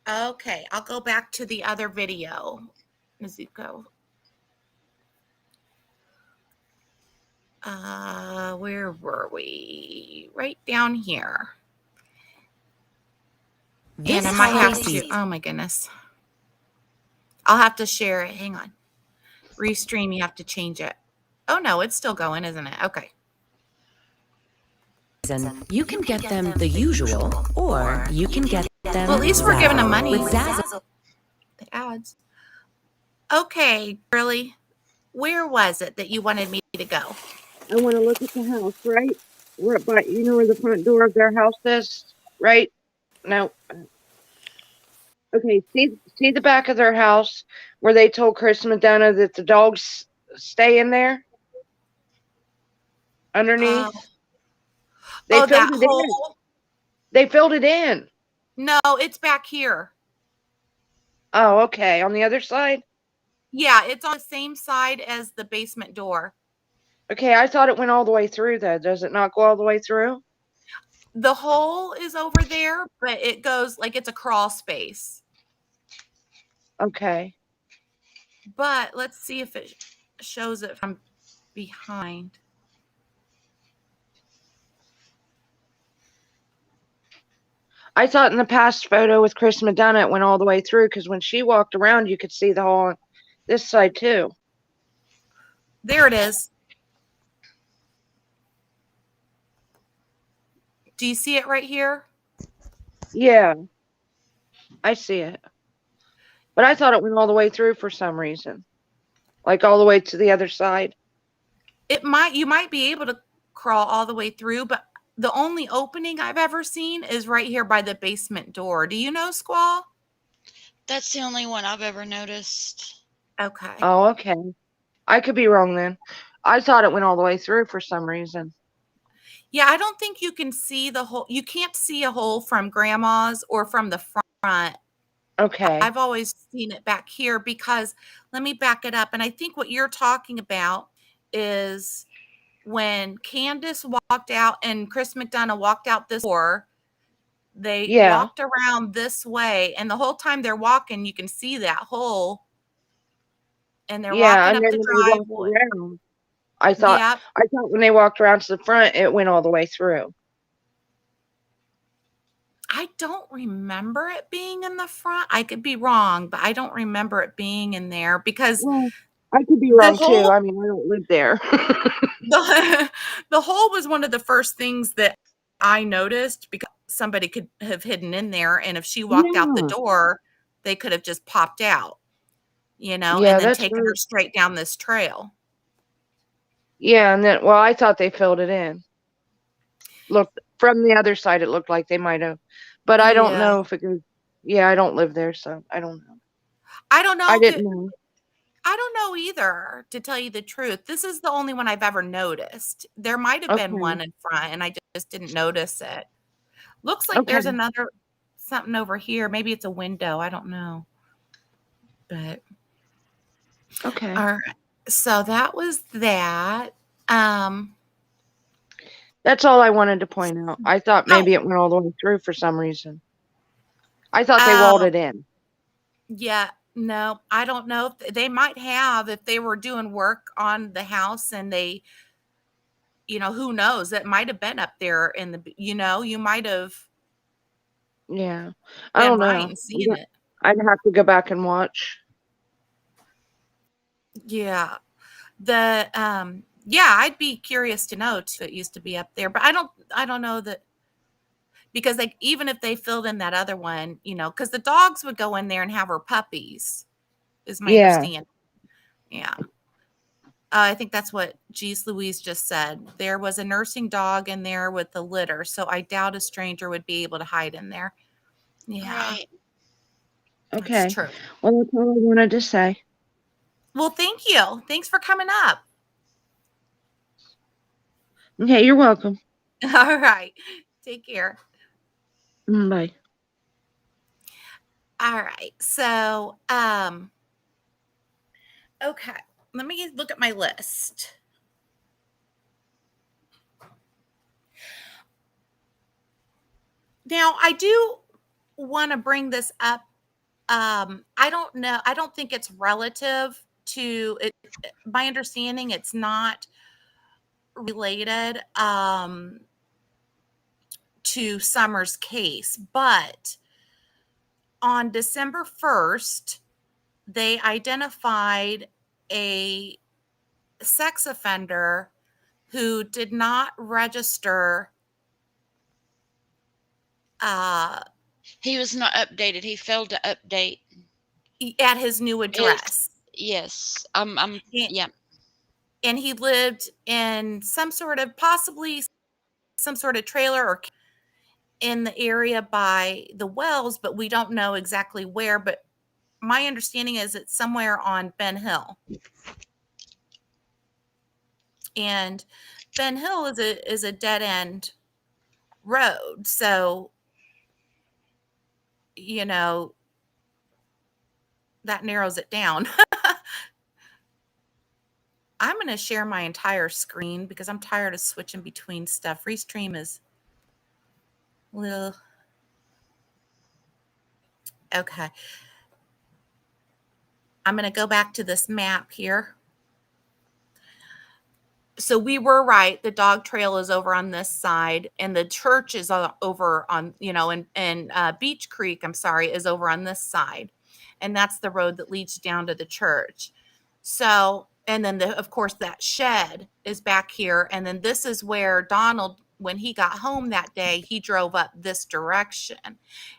Speaker 1: Okay, I'll go back to the other video. As you go. Where were we? Right down here. And I might have to, oh my goodness. I'll have to share it. Hang on. Restream, you have to change it. Oh no, it's still going, isn't it? Okay.
Speaker 5: You can get them the usual, or you can get them.
Speaker 1: Well, at least we're giving them money.
Speaker 5: With Zazzle.
Speaker 1: The ads. Okay, really? Where was it that you wanted me to go?
Speaker 4: I want to look at the house, right? Right by, you know where the front door of their house is, right? No. Okay, see the back of their house where they told Chris and Madonna that the dogs stay in there? Underneath? They
Speaker 1: Oh,
Speaker 4: filled
Speaker 1: that
Speaker 4: it in.
Speaker 1: hole?
Speaker 4: They filled it in.
Speaker 1: No, it's back here.
Speaker 4: Oh, okay. On the other side?
Speaker 1: Yeah, it's on the same side as the basement door.
Speaker 4: Okay, I thought it went all the way through, though. Does it not go all the way through?
Speaker 1: The hole is over there, but it goes like it's a crawl space.
Speaker 4: Okay.
Speaker 1: But let's see if it shows it from behind.
Speaker 4: I thought in the past photo with Chris and Madonna, it went all the way through, because when she walked around, you could see the hole on this side, too.
Speaker 1: There it is. Do you see it right here?
Speaker 4: Yeah. I see it. But I thought it went all the way through for some reason. Like all the way to the other side.
Speaker 1: You might be able to crawl all the way through, but the only opening I've ever seen is right here by the basement door. Do you know, Squall?
Speaker 2: That's the only one I've ever noticed.
Speaker 1: Okay.
Speaker 4: Oh, okay. I could be wrong then. I thought it went all the way through for some reason.
Speaker 1: Yeah, I don't think you can see the hole. You can't see a hole from Grandma's or from the front.
Speaker 4: Okay.
Speaker 1: I've always seen it back here because let me back it up. And I think what you're talking about is when Candace walked out and Chris McDonough walked out this door, they walked around this way. And the whole time they're walking, you can see that hole. And they're walking up the driveway.
Speaker 4: I thought when they walked around to the front, it went all the way through.
Speaker 1: I don't remember it being in the front. I could be wrong, but I don't remember it being in there because
Speaker 4: I could be wrong too. I mean, I don't live there.
Speaker 1: The hole was one of the first things that I noticed because somebody could have hidden in there. And if she walked out the door, they could have just popped out, and then taken her straight down this trail.
Speaker 4: Yeah. And then, I thought they filled it in. Look, from the other side, it looked like they might have. But I don't know if it goes. Yeah, I don't live there, so I don't know.
Speaker 1: I don't know.
Speaker 4: I didn't know.
Speaker 1: I don't know either, to tell you the truth. This is the only one I've ever noticed. There might have been one in front, and I just didn't notice it. Looks like there's something over here. Maybe it's a window. I don't know. But
Speaker 4: okay.
Speaker 1: All right. So that was that.
Speaker 4: That's all I wanted to point out. I thought maybe it went all the way through for some reason. I thought they walled it in.
Speaker 1: Yeah. No, I don't know if they might have if they were doing work on the house and they, who knows? It might have been up there in you might have
Speaker 4: Yeah. I
Speaker 1: been
Speaker 4: don't
Speaker 1: right
Speaker 4: know.
Speaker 1: in seeing it.
Speaker 4: I'd have to go back and watch.
Speaker 1: Yeah. Yeah, I'd be curious to know too. It used to be up there, but I don't know that because like even if they filled in that other one, because the dogs would go in there and have her puppies, is my
Speaker 4: Yeah.
Speaker 1: understanding. Yeah. I think that's what Jeez Louise just said. There was a nursing dog in there with the litter, so I doubt a stranger would be able to hide in there. Yeah,
Speaker 2: Right.
Speaker 1: that's
Speaker 4: Okay.
Speaker 1: true.
Speaker 4: Well, that's all I wanted to say.
Speaker 1: Well, thank you. Thanks for coming up.
Speaker 4: Okay, you're welcome.
Speaker 1: All right. Take care.
Speaker 4: Bye.
Speaker 1: All right. So, okay. Let me look at my list. Now, I do want to bring this up. I don't know. I don't think it's relative to it. My understanding, it's not related to Summer's case, but on December 1st, they identified a sex offender who did not register uh,
Speaker 2: He was not updated. He failed to update
Speaker 1: at his new
Speaker 2: his.
Speaker 1: address.
Speaker 2: Yes.
Speaker 1: And,
Speaker 2: Yeah.
Speaker 1: and he lived in possibly some sort of trailer or in the area by the wells, but we don't know exactly where. But my understanding is it's somewhere on Ben Hill. And Ben Hill is a dead end road. So, you know, that narrows it down. I'm going to share my entire screen because I'm tired of switching between stuff. Restream is a little okay. I'm going to go back to this map here. So we were right. The dog trail is over on this side, and the church is over on, and Beach Creek, I'm sorry, is over on this side. And that's the road that leads down to the church. So, and then of course that shed is back here. And then this is where Donald, when he got home that day, he drove up this direction.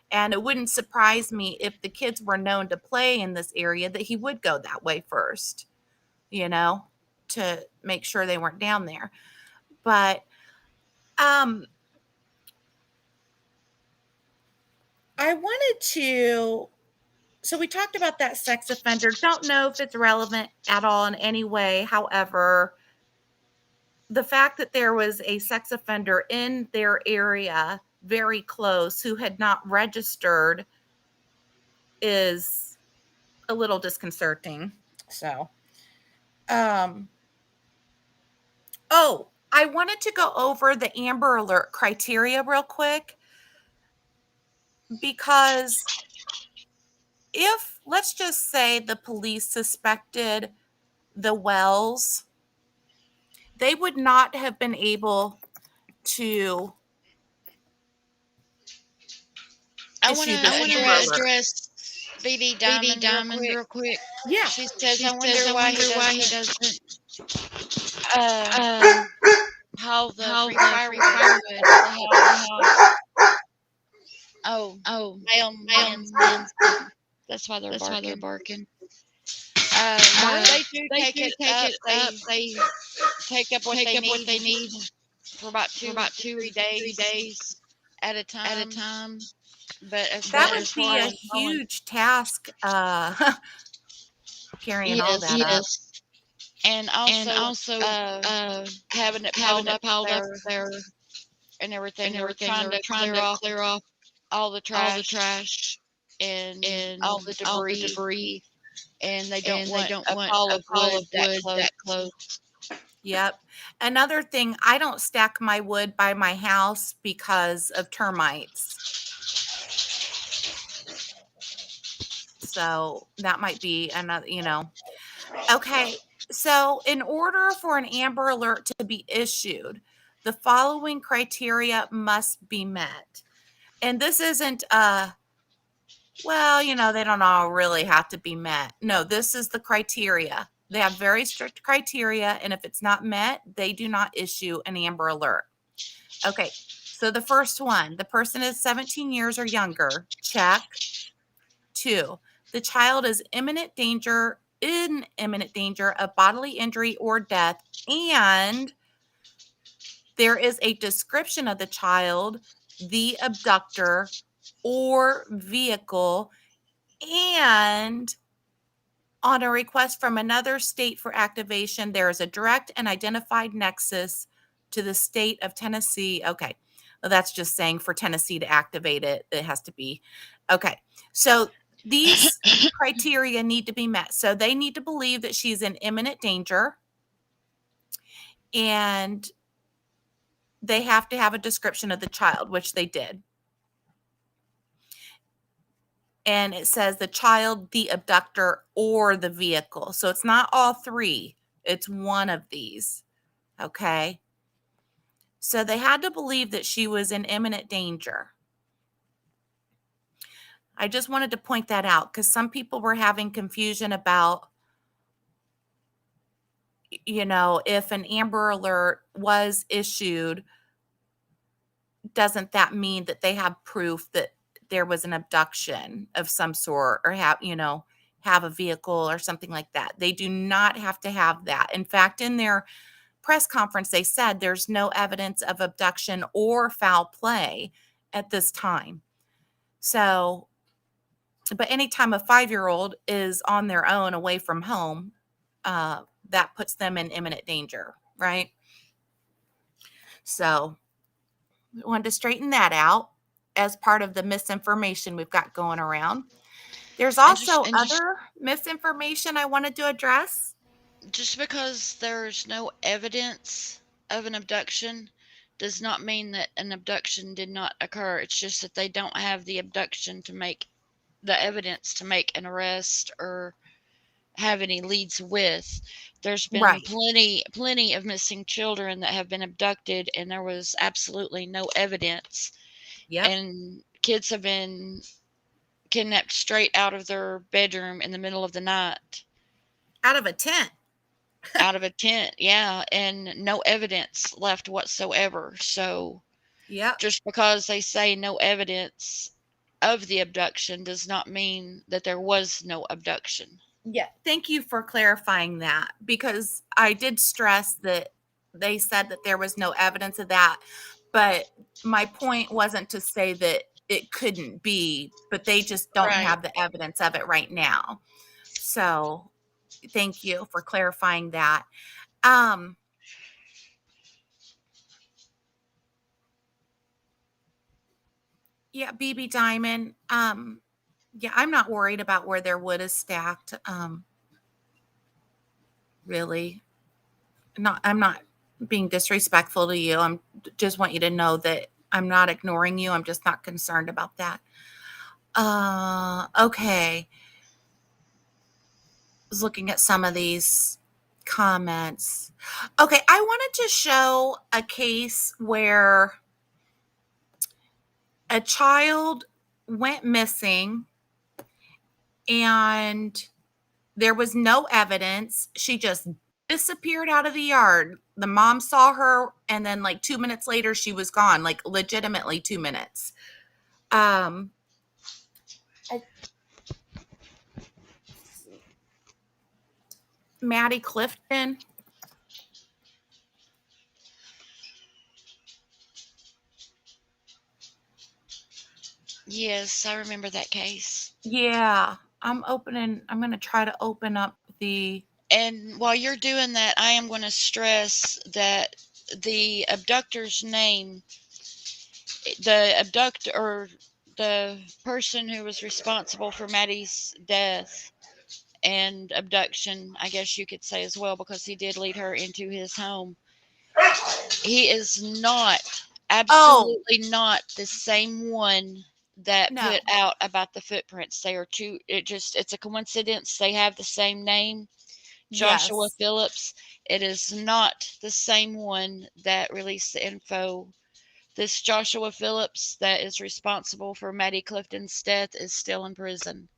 Speaker 1: And it wouldn't surprise me if the kids were known to play in this area that he would go that way first, to make sure they weren't down there. But I wanted to, so we talked about that sex offender. Don't know if it's relevant at all in any way. However, the fact that there was a sex offender in their area very close who had not registered is a little disconcerting. So, oh, I wanted to go over the Amber Alert criteria real quick because if, let's just say, the police suspected the Wells, they would not have been able to
Speaker 2: I want
Speaker 1: issue
Speaker 2: to
Speaker 1: this Amber Alert.
Speaker 2: address BD Diamond real quick.
Speaker 1: Yeah.
Speaker 2: She says, I wonder why he doesn't uh, haul the free firewood to help. Oh, mailman. That's why they're barking. They do take it up. They take up what they need for about 2 or 3 days at a time. But as
Speaker 1: That
Speaker 2: far
Speaker 1: would
Speaker 2: as
Speaker 1: be a
Speaker 2: hauling,
Speaker 1: huge task, carrying all that up.
Speaker 2: yes, and also having it piled up there and everything. They were trying to clear off all the trash and all the debris, and they don't want a pile of wood that close.
Speaker 1: Yep. Another thing, I don't stack my wood by my house because of termites. So that might be another, Okay. So in order for an Amber Alert to be issued, the following criteria must be met. And this isn't, they don't all really have to be met. No, this is the criteria. They have very strict criteria. And if it's not met, they do not issue an Amber Alert. Okay. So the first one, the person is 17 years or younger. Check. 2, the child is in imminent danger of bodily injury or death, and there is a description of the child, the abductor, or vehicle, and on a request from another state for activation, there is a direct and identified nexus to the state of Tennessee. Okay. Well, that's just saying for Tennessee to activate it, it has to be. Okay. So these criteria need to be met. So they need to believe that she's in imminent danger, and they have to have a description of the child, which they did. And it says the child, the abductor, or the vehicle. So it's not all three, it's one of these. Okay. So they had to believe that she was in imminent danger. I just wanted to point that out because some people were having confusion about, if an Amber Alert was issued, doesn't that mean that they have proof that there was an abduction of some sort, or have a vehicle or something like that? They do not have to have that. In fact, in their press conference, they said there's no evidence of abduction or foul play at this time. So, but anytime a 5-year-old is on their own away from home, that puts them in imminent danger, right? So I wanted to straighten that out as part of the misinformation we've got going around. There's also other misinformation I wanted to address.
Speaker 2: Just because there's no evidence of an abduction does not mean that an abduction did not occur. It's just that they don't have the abduction to make the evidence to make an arrest or have any leads with. There's been
Speaker 1: Right.
Speaker 2: plenty of missing children that have been abducted, and there was absolutely no evidence.
Speaker 1: Yep.
Speaker 2: And kids have been kidnapped straight out of their bedroom in the middle of the night.
Speaker 1: Out of a tent.
Speaker 2: Out of a tent, yeah, and no evidence left whatsoever. So
Speaker 1: Yep.
Speaker 2: just because they say no evidence of the abduction does not mean that there was no abduction.
Speaker 1: Yeah. Thank you for clarifying that, because I did stress that they said that there was no evidence of that. But my point wasn't to say that it couldn't be, but they just don't
Speaker 2: Right.
Speaker 1: have the evidence of it right now. So thank you for clarifying that. Yeah, BB Diamond. Yeah, I'm not worried about where their wood is stacked. Really. I'm not being disrespectful to you. I'm just want you to know that I'm not ignoring you. I'm just not concerned about that. Okay. I was looking at some of these comments. Okay, I wanted to show a case where a child went missing and there was no evidence. She just disappeared out of the yard. The mom saw her, and then like 2 minutes later, she was gone. Like legitimately 2 minutes. Maddie Clifton.
Speaker 2: Yes, I remember that case.
Speaker 1: Yeah, I'm going to try to open up the.
Speaker 2: And while you're doing that, I am going to stress that the abductor's name, the abductor, or the person who was responsible for Maddie's death and abduction, I guess you could say as well, because he did lead her into his home. He is not, absolutely not the same one that
Speaker 1: No.
Speaker 2: put out about the footprints. They are two. It's a coincidence. They have the same name, Joshua
Speaker 1: Yes.
Speaker 2: Phillips. It is not the same one that released the info. This Joshua Phillips that is responsible for Maddie Clifton's death is still in prison.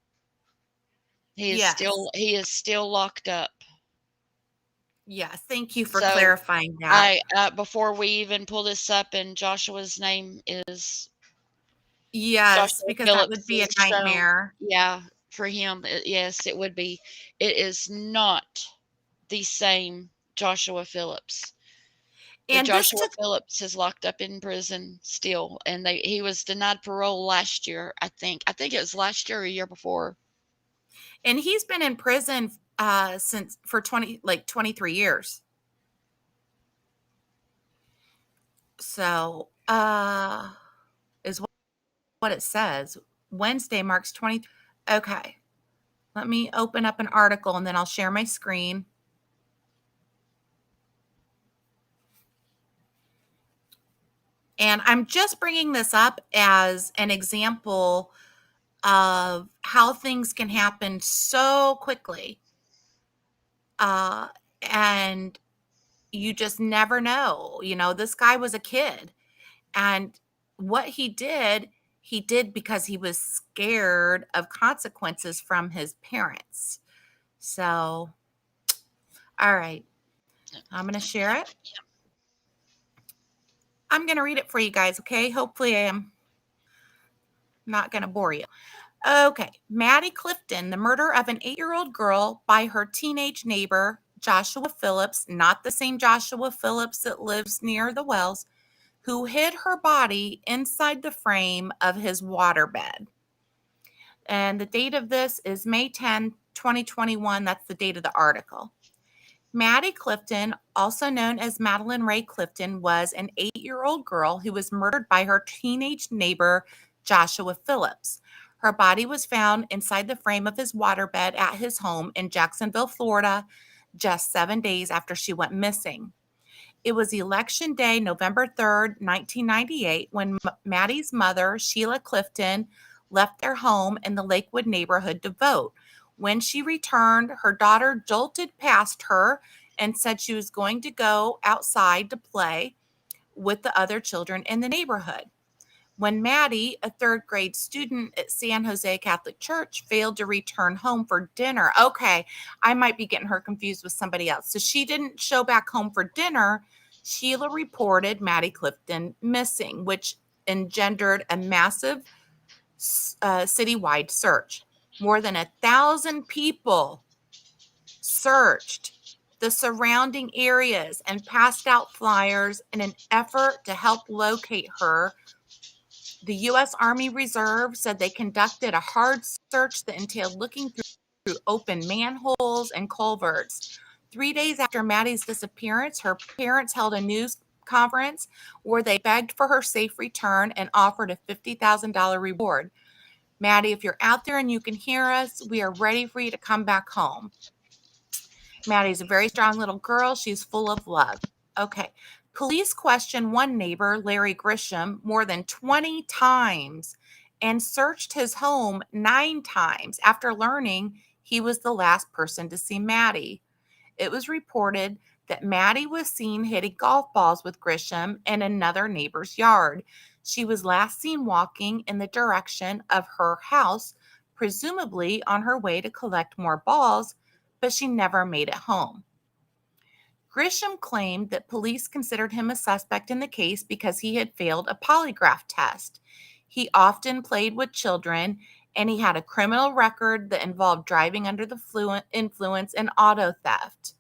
Speaker 1: Yes.
Speaker 2: He is still locked up.
Speaker 1: Yes. Thank you for
Speaker 2: So
Speaker 1: clarifying that.
Speaker 2: I before we even pull this up, and Joshua's name is
Speaker 1: Yes,
Speaker 2: Joshua
Speaker 1: because that would
Speaker 2: Phillips
Speaker 1: be a
Speaker 2: is shown.
Speaker 1: nightmare.
Speaker 2: Yeah, for him, yes, it would be. It is not the same Joshua Phillips. The
Speaker 1: And this
Speaker 2: Joshua
Speaker 1: took
Speaker 2: Phillips is locked up in prison still, and he was denied parole last year. I think. I think it was last year or a year before.
Speaker 1: and he's been in prison since for 23 years. So, is what it says. Wednesday marks 20. Okay. Let me open up an article and then I'll share my screen. And I'm just bringing this up as an example of how things can happen so quickly. And you just never know. This guy was a kid. And what he did because he was scared of consequences from his parents. So, all right, I'm going to share it. I'm going to read it for you guys, okay? Hopefully, I am not going to bore you. Okay, Maddie Clifton, the murder of an 8-year-old girl by her teenage neighbor, Joshua Phillips, not the same Joshua Phillips that lives near the wells, who hid her body inside the frame of his waterbed. And the date of this is May 10, 2021. That's the date of the article. Maddie Clifton, also known as Madeline Ray Clifton, was an 8-year-old girl who was murdered by her teenage neighbor, Joshua Phillips. Her body was found inside the frame of his waterbed at his home in Jacksonville, Florida, just 7 days after she went missing. It was Election Day, November 3rd, 1998, when Maddie's mother, Sheila Clifton, left their home in the Lakewood neighborhood to vote. When she returned, her daughter jolted past her and said she was going to go outside to play with the other children in the neighborhood. When Maddie, a third grade student at San Jose Catholic Church, failed to return home for dinner. Okay, I might be getting her confused with somebody else. So she didn't show back home for dinner. Sheila reported Maddie Clifton missing, which engendered a massive citywide search. More than 1,000 people searched the surrounding areas and passed out flyers in an effort to help locate her. The U.S. Army Reserve said they conducted a hard search that entailed looking through open manholes and culverts. 3 days after Maddie's disappearance, her parents held a news conference where they begged for her safe return and offered a $50,000 reward. Maddie, if you're out there and you can hear us, we are ready for you to come back home. Maddie's a very strong little girl. She's full of love. Okay. Police questioned one neighbor, Larry Grisham, more than 20 times and searched his home 9 times after learning he was the last person to see Maddie. It was reported that Maddie was seen hitting golf balls with Grisham in another neighbor's yard. She was last seen walking in the direction of her house, presumably on her way to collect more balls, but she never made it home. Grisham claimed that police considered him a suspect in the case because he had failed a polygraph test. He often played with children, and he had a criminal record that involved driving under the influence and auto theft.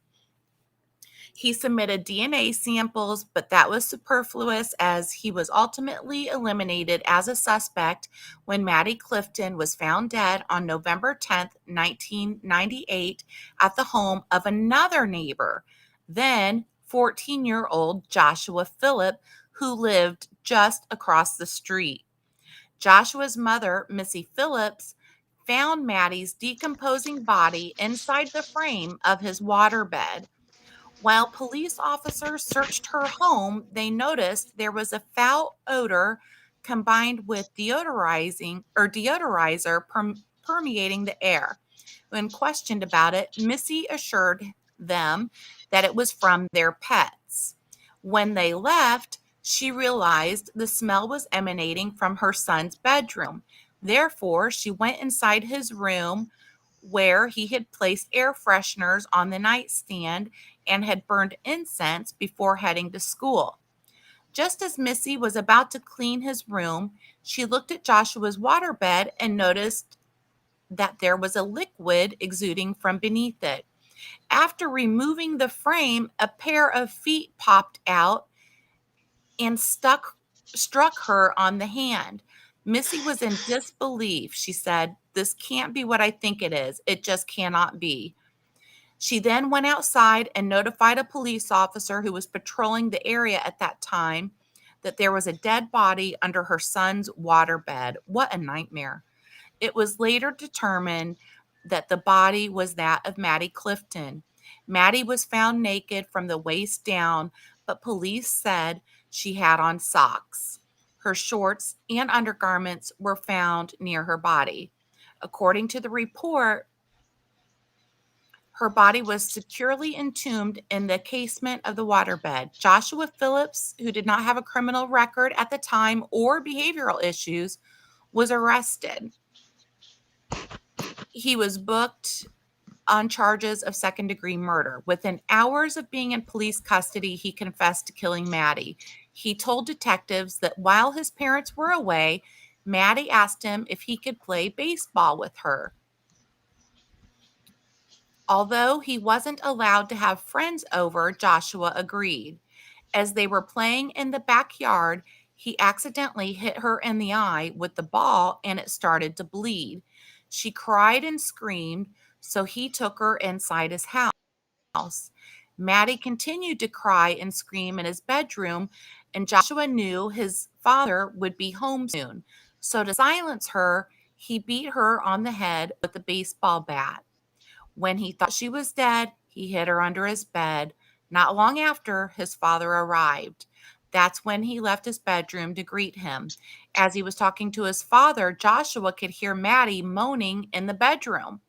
Speaker 1: He submitted DNA samples, but that was superfluous as he was ultimately eliminated as a suspect when Maddie Clifton was found dead on November 10th, 1998 at the home of another neighbor, then 14-year-old Joshua Phillip, who lived just across the street. Joshua's mother, Missy Phillips, found Maddie's decomposing body inside the frame of his waterbed. While police officers searched her home, they noticed there was a foul odor combined with deodorizer permeating the air. When questioned about it, Missy assured them that it was from their pets. When they left, she realized the smell was emanating from her son's bedroom. Therefore, she went inside his room where he had placed air fresheners on the nightstand and had burned incense before heading to school. Just as Missy was about to clean his room, she looked at Joshua's waterbed and noticed that there was a liquid exuding from beneath it. After removing the frame, a pair of feet popped out and struck her on the hand. Missy was in disbelief. She said, "This can't be what I think it is. It just cannot be." She then went outside and notified a police officer who was patrolling the area at that time that there was a dead body under her son's waterbed. What a nightmare. It was later determined that the body was that of Maddie Clifton. Maddie was found naked from the waist down, but police said she had on socks. Her shorts and undergarments were found near her body. According to the report, her body was securely entombed in the casement of the waterbed. Joshua Phillips, who did not have a criminal record at the time or behavioral issues, was arrested. He was booked on charges of second-degree murder. Within hours of being in police custody, he confessed to killing Maddie. He told detectives that while his parents were away, Maddie asked him if he could play baseball with her. Although he wasn't allowed to have friends over, Joshua agreed. As they were playing in the backyard, he accidentally hit her in the eye with the ball and it started to bleed. She cried and screamed, so he took her inside his house. Maddie continued to cry and scream in his bedroom, and Joshua knew his father would be home soon. So to silence her, he beat her on the head with a baseball bat. When he thought she was dead, he hid her under his bed. Not long after, his father arrived. That's when he left his bedroom to greet him. As he was talking to his father, Joshua could hear Maddie moaning in the bedroom,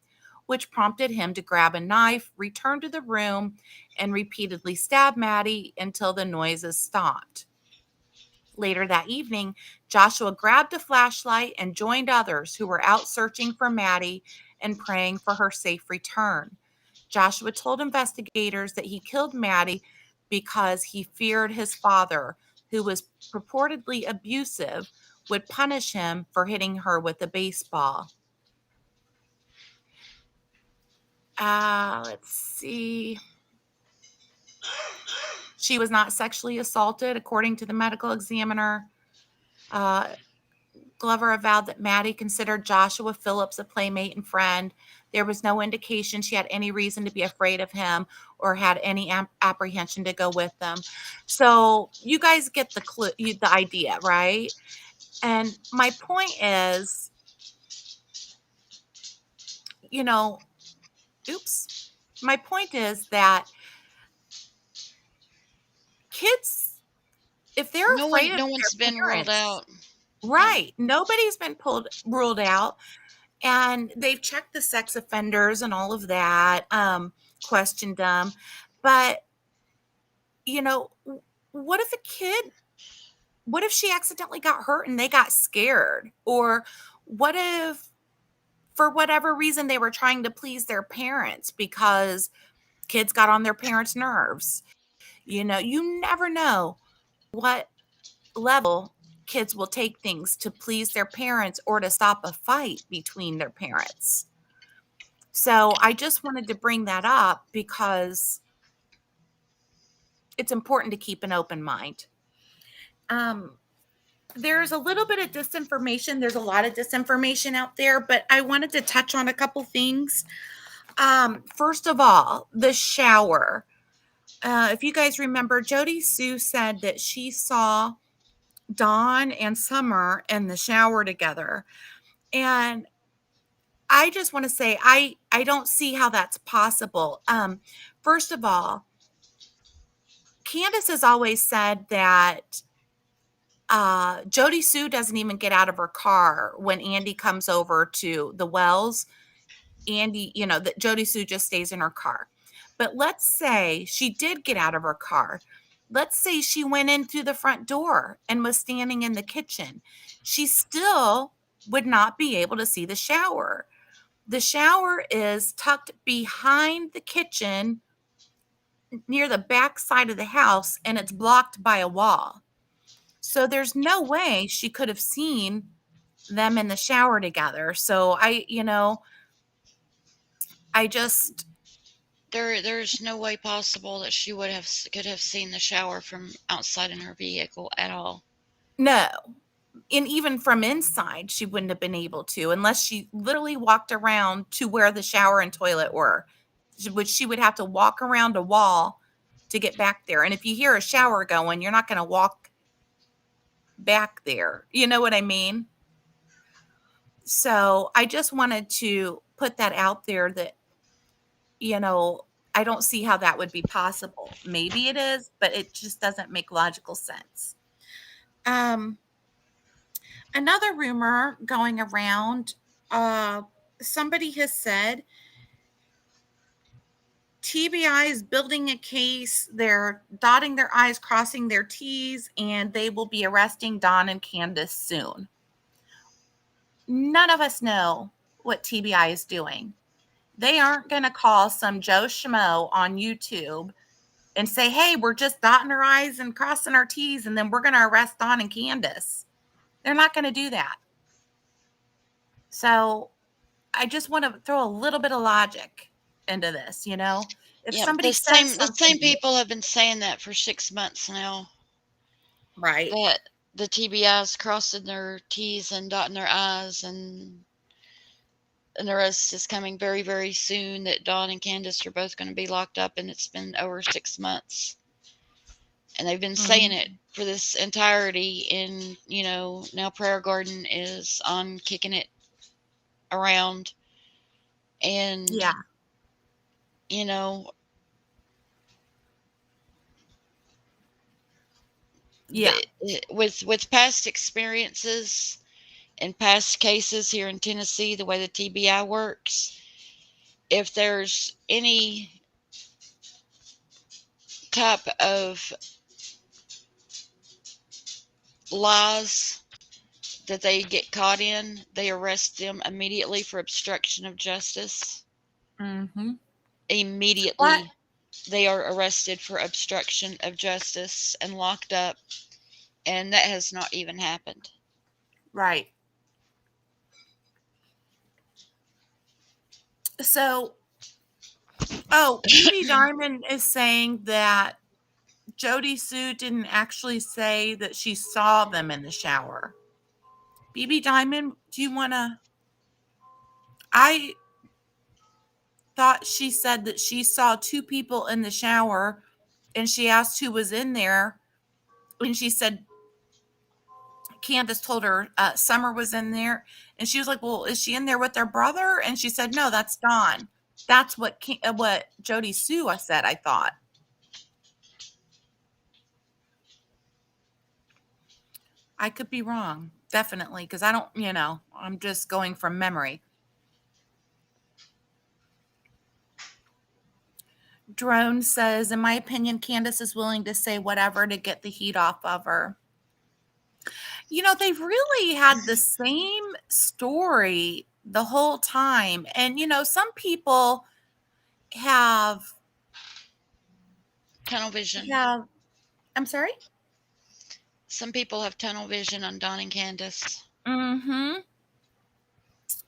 Speaker 1: which prompted him to grab a knife, return to the room, and repeatedly stab Maddie until the noises stopped. Later that evening, Joshua grabbed a flashlight and joined others who were out searching for Maddie and praying for her safe return. Joshua told investigators that he killed Maddie because he feared his father, who was purportedly abusive, would punish him for hitting her with a baseball. Let's see. She was not sexually assaulted, according to the medical examiner. Glover avowed that Maddie considered Joshua Phillips a playmate and friend. There was no indication she had any reason to be afraid of him or had any apprehension to go with them. So you guys get the idea, right? And my point is, you know, my point is that kids, if they're
Speaker 2: No
Speaker 1: afraid of
Speaker 2: one's
Speaker 1: their
Speaker 2: been ruled
Speaker 1: parents,
Speaker 2: out.
Speaker 1: right? Nobody's been ruled out. And they've checked the sex offenders and all of that, questioned them. But, you know, what if what if she accidentally got hurt and they got scared? Or what if, for whatever reason, they were trying to please their parents because kids got on their parents' nerves? You never know what level kids will take things to please their parents or to stop a fight between their parents. So I just wanted to bring that up because it's important to keep an open mind. There's a little bit of disinformation. There's a lot of disinformation out there, but I wanted to touch on a couple things. First of all, the shower. If you guys remember, Jody Sue said that she saw Dawn and Summer in the shower together. And I just want to say I don't see how that's possible. First of all, Candace has always said that Jody Sue doesn't even get out of her car when Andy comes over to the wells. Andy, that Jody Sue just stays in her car. But let's say she did get out of her car. Let's say she went in through the front door and was standing in the kitchen. She still would not be able to see the shower. The shower is tucked behind the kitchen near the back side of the house, and it's blocked by a wall. So there's no way she could have seen them in the shower together. So I just
Speaker 2: There's no way possible that she could have seen the shower from outside in her vehicle at all.
Speaker 1: no. And even from inside, she wouldn't have been able to unless she literally walked around to where the shower and toilet were, which she would have to walk around a wall to get back there. And if you hear a shower going, you're not going to walk back there. You know what I mean? So I just wanted to put that out there that, I don't see how that would be possible. Maybe it is, but it just doesn't make logical sense. Um, Another rumor going around, somebody has said TBI is building a case. They're dotting their I's, crossing their T's, and they will be arresting Don and Candace soon. None of us know what TBI is doing. They aren't going to call some Joe Schmo on YouTube and say, hey, we're just dotting our I's and crossing our T's, and then we're going to arrest Don and Candace. They're not going to do that. So I just want to throw a little bit of logic into this, If
Speaker 2: Yeah,
Speaker 1: somebody
Speaker 2: the
Speaker 1: says
Speaker 2: same
Speaker 1: something,
Speaker 2: people have been saying that for 6 months now.
Speaker 1: right?
Speaker 2: That the TBI's crossing their T's and dotting their I's, and an arrest is coming very, very soon. That Dawn and Candace are both going to be locked up, and it's been over 6 months. And they've been saying it for this entirety. And now Prayer Garden is on kicking it around, and
Speaker 1: Yeah,
Speaker 2: you know
Speaker 1: yeah.
Speaker 2: with past experiences and past cases here in Tennessee, the way the TBI works, if there's any type of lies that they get caught in, they arrest them immediately for obstruction of justice.
Speaker 1: Mm-hmm. What?
Speaker 2: Immediately, they are arrested for obstruction of justice and locked up, and that has not even happened.
Speaker 1: Right. So, BB Diamond is saying that Jody Sue didn't actually say that she saw them in the shower. BB Diamond, do you want to? I thought she said that she saw two people in the shower and she asked who was in there. And she said, Candace told her Summer was in there. And she was like, well, is she in there with their brother? And she said, no, that's Dawn. That's what Jody Sue said, I thought. I could be wrong, definitely, because I don't, I'm just going from memory. Drone says, in my opinion, Candace is willing to say whatever to get the heat off of her. They've really had the same story the whole time. And, some people have
Speaker 2: Tunnel vision.
Speaker 1: I'm sorry?
Speaker 2: Some people have tunnel vision on Dawn and Candace.
Speaker 1: Mm-hmm.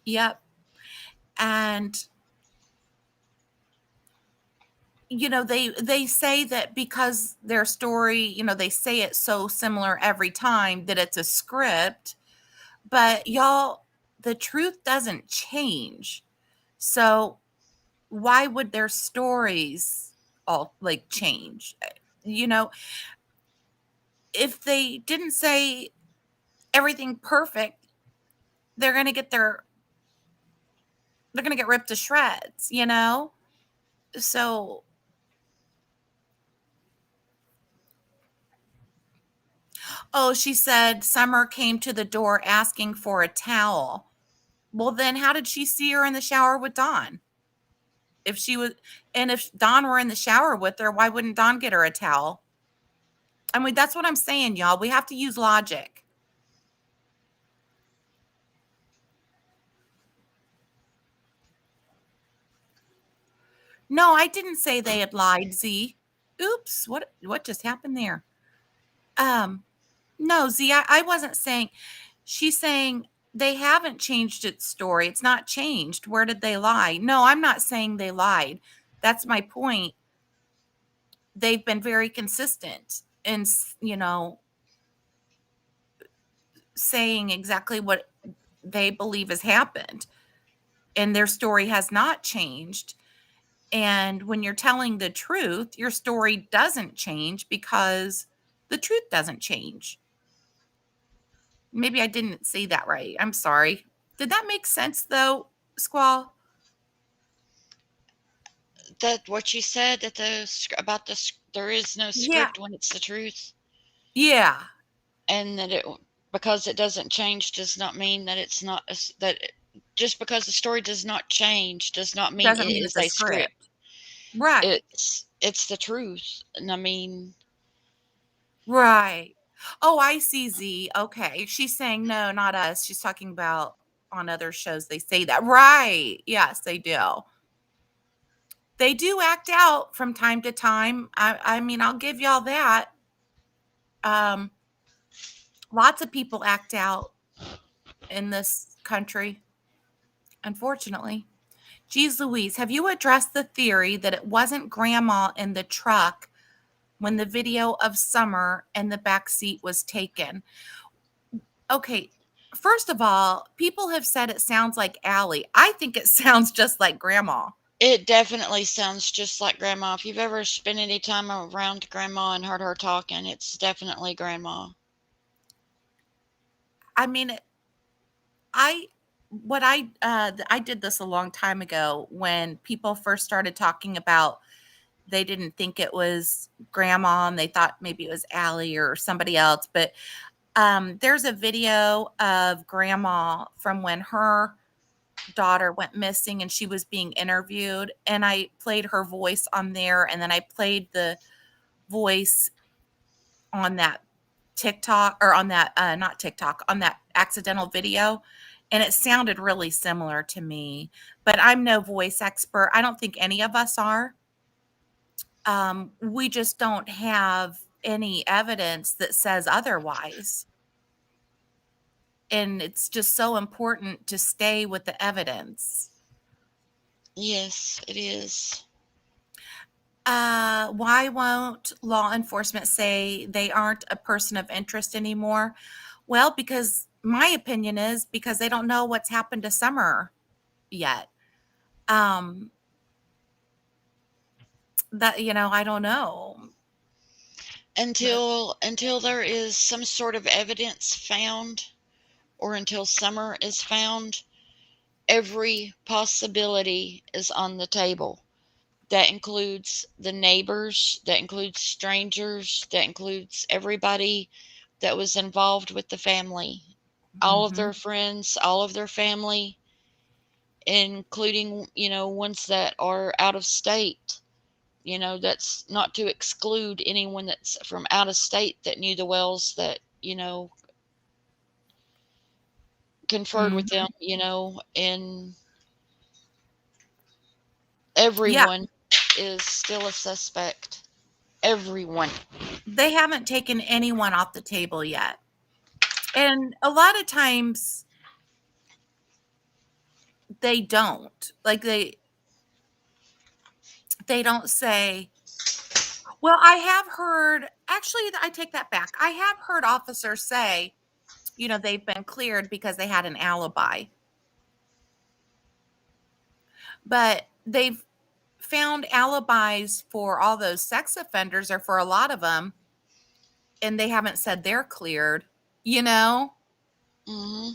Speaker 1: Yep. And they say that because their story, they say it so similar every time that it's a script, but y'all, the truth doesn't change. So why would their stories all change? If they didn't say everything perfect, they're going to get ripped to shreds, So Oh, she said Summer came to the door asking for a towel. Well, then how did she see her in the shower with Dawn? If she was, and if Dawn were in the shower with her, why wouldn't Dawn get her a towel? I mean, that's what I'm saying, y'all. We have to use logic. No, I didn't say they had lied, Z. Oops, what just happened there? Um, no, Z, I wasn't saying. She's saying they haven't changed its story. It's not changed. Where did they lie? No, I'm not saying they lied. That's my point. They've been very consistent in, saying exactly what they believe has happened, and their story has not changed. And when you're telling the truth, your story doesn't change because the truth doesn't change. Maybe I didn't say that right. I'm sorry. Did that make sense though, Squall?
Speaker 2: That what you said that about there is no
Speaker 1: Yeah.
Speaker 2: script when it's the truth,
Speaker 1: Yeah.
Speaker 2: and that it because it doesn't change does not mean that it's not just because the story does not change does not mean it
Speaker 1: Doesn't mean
Speaker 2: is
Speaker 1: it's a
Speaker 2: a script.
Speaker 1: script. Right.
Speaker 2: It's the truth, and I mean,
Speaker 1: Right. Oh, I see, Z. Okay. She's saying, no, not us. She's talking about on other shows, they say that. Right. Yes, they do. They do act out from time to time. I mean, I'll give y'all that. Um, Lots of people act out in this country, unfortunately. Geez Louise, have you addressed the theory that it wasn't grandma in the truck when the video of Summer in the back seat was taken? Okay, first of all, people have said it sounds like Allie. I think it sounds just like grandma.
Speaker 2: it definitely sounds just like grandma. If you've ever spent any time around grandma and heard her talking, it's definitely grandma.
Speaker 1: I mean, I what I did this a long time ago when people first started talking about they didn't think it was grandma and they thought maybe it was Allie or somebody else. But there's a video of grandma from when her daughter went missing and she was being interviewed. And I played her voice on there. And then I played the voice on that TikTok or on that, not TikTok, on that accidental video. And it sounded really similar to me. But I'm no voice expert. I don't think any of us are. We just don't have any evidence that says otherwise. And it's just so important to stay with the evidence.
Speaker 2: Yes, it is.
Speaker 1: Why won't law enforcement say they aren't a person of interest anymore? Well, because my opinion is because they don't know what's happened to Summer yet. Um, that, I don't know. But
Speaker 2: Until there is some sort of evidence found, or until Summer is found, every possibility is on the table. That includes the neighbors, that includes strangers, that includes everybody that was involved with the family, all of
Speaker 1: mhm.
Speaker 2: their friends, all of their family, including, ones that are out of state. That's not to exclude anyone that's from out of state that knew the Wells, that, conferred with them,
Speaker 1: Mhm.
Speaker 2: and
Speaker 1: Yeah,
Speaker 2: everyone is still a suspect. Everyone.
Speaker 1: they haven't taken anyone off the table yet. And a lot of times they don't. Like they don't say, well, I have heard, actually, I take that back. I have heard officers say, they've been cleared because they had an alibi. But they've found alibis for all those sex offenders or for a lot of them, and they haven't said they're cleared, you know?
Speaker 2: Hmm.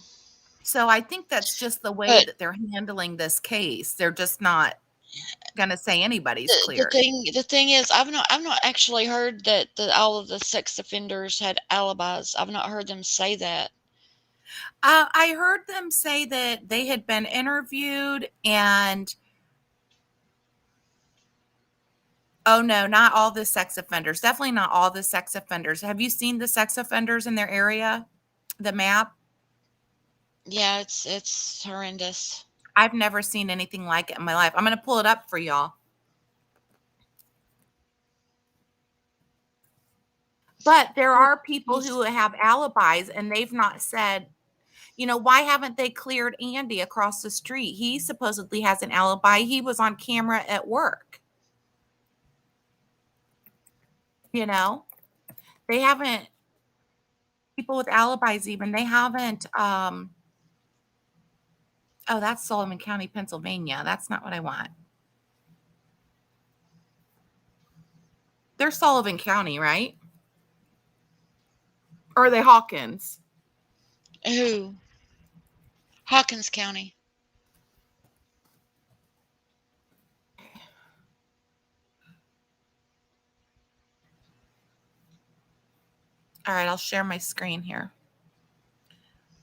Speaker 1: So I think that's just the way
Speaker 2: But
Speaker 1: that they're handling this case. They're just not. gonna say anybody's
Speaker 2: The
Speaker 1: cleared.
Speaker 2: thing is, I've not actually heard that all of the sex offenders had alibis. I've not heard them say that.
Speaker 1: I heard them say that they had been interviewed and oh no, not all the sex offenders. Definitely not all the sex offenders. Have you seen the sex offenders in their area? The map?
Speaker 2: Yeah, it's horrendous.
Speaker 1: I've never seen anything like it in my life. I'm going to pull it up for y'all. But there are people who have alibis and they've not said, why haven't they cleared Andy across the street? He supposedly has an alibi. He was on camera at work. They haven't, people with alibis even, they haven't, oh, that's Sullivan County, Pennsylvania. That's not what I want. They're Sullivan County, right? Or are they Hawkins?
Speaker 2: Who? Hawkins County.
Speaker 1: All right, I'll share my screen here.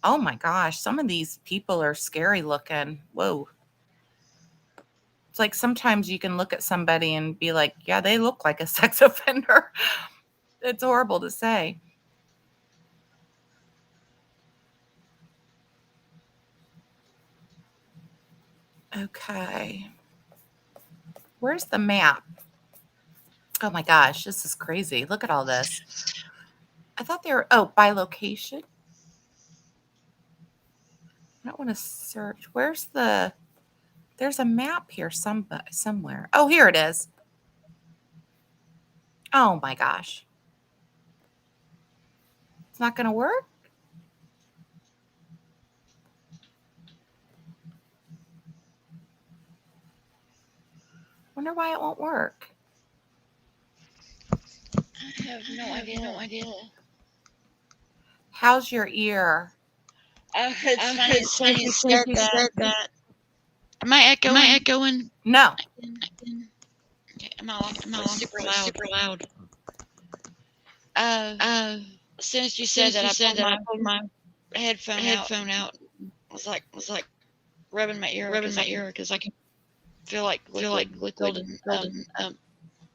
Speaker 1: Oh my gosh, some of these people are scary looking. Whoa. It's like sometimes you can look at somebody and be like, yeah, they look like a sex offender. It's horrible to say. Okay. Where's the map? Oh my gosh, this is crazy. Look at all this. I thought they were, by location. I don't want to search. There's a map here somewhere. Oh, here it is. Oh my gosh. It's not going to work? Wonder why it won't work.
Speaker 2: I have no idea.
Speaker 1: How's your ear?
Speaker 2: It's funny you said that. Am I echoing?
Speaker 1: No.
Speaker 2: Okay, am I super loud? As soon as you said that, I pulled my headphone out. Was like rubbing my ear because I can feel like liquid building.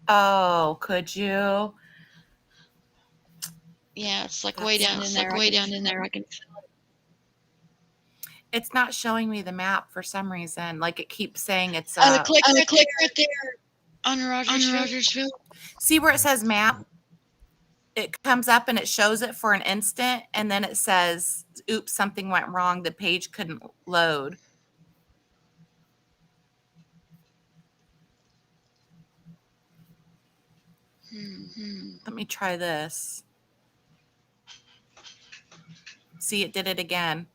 Speaker 1: Oh, could you?
Speaker 2: Yeah, it's like way down in there. I can.
Speaker 1: It's not showing me the map for some reason. Like it keeps saying it's
Speaker 2: Click right there on Rogersville.
Speaker 1: See where it says map? It comes up and it shows it for an instant and then it says, oops, something went wrong. The page couldn't load. Let me try this. See, it did it again.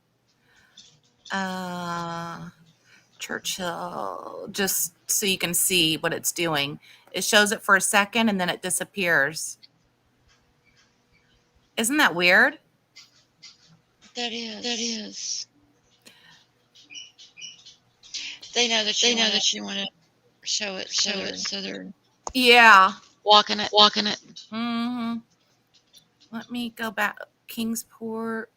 Speaker 1: Churchill, just so you can see what it's doing. It shows it for a second and then it disappears. Isn't that weird?
Speaker 2: That is. They know that you want to show it, so they're walking it.
Speaker 1: Mm-hmm. Let me go back. Kingsport.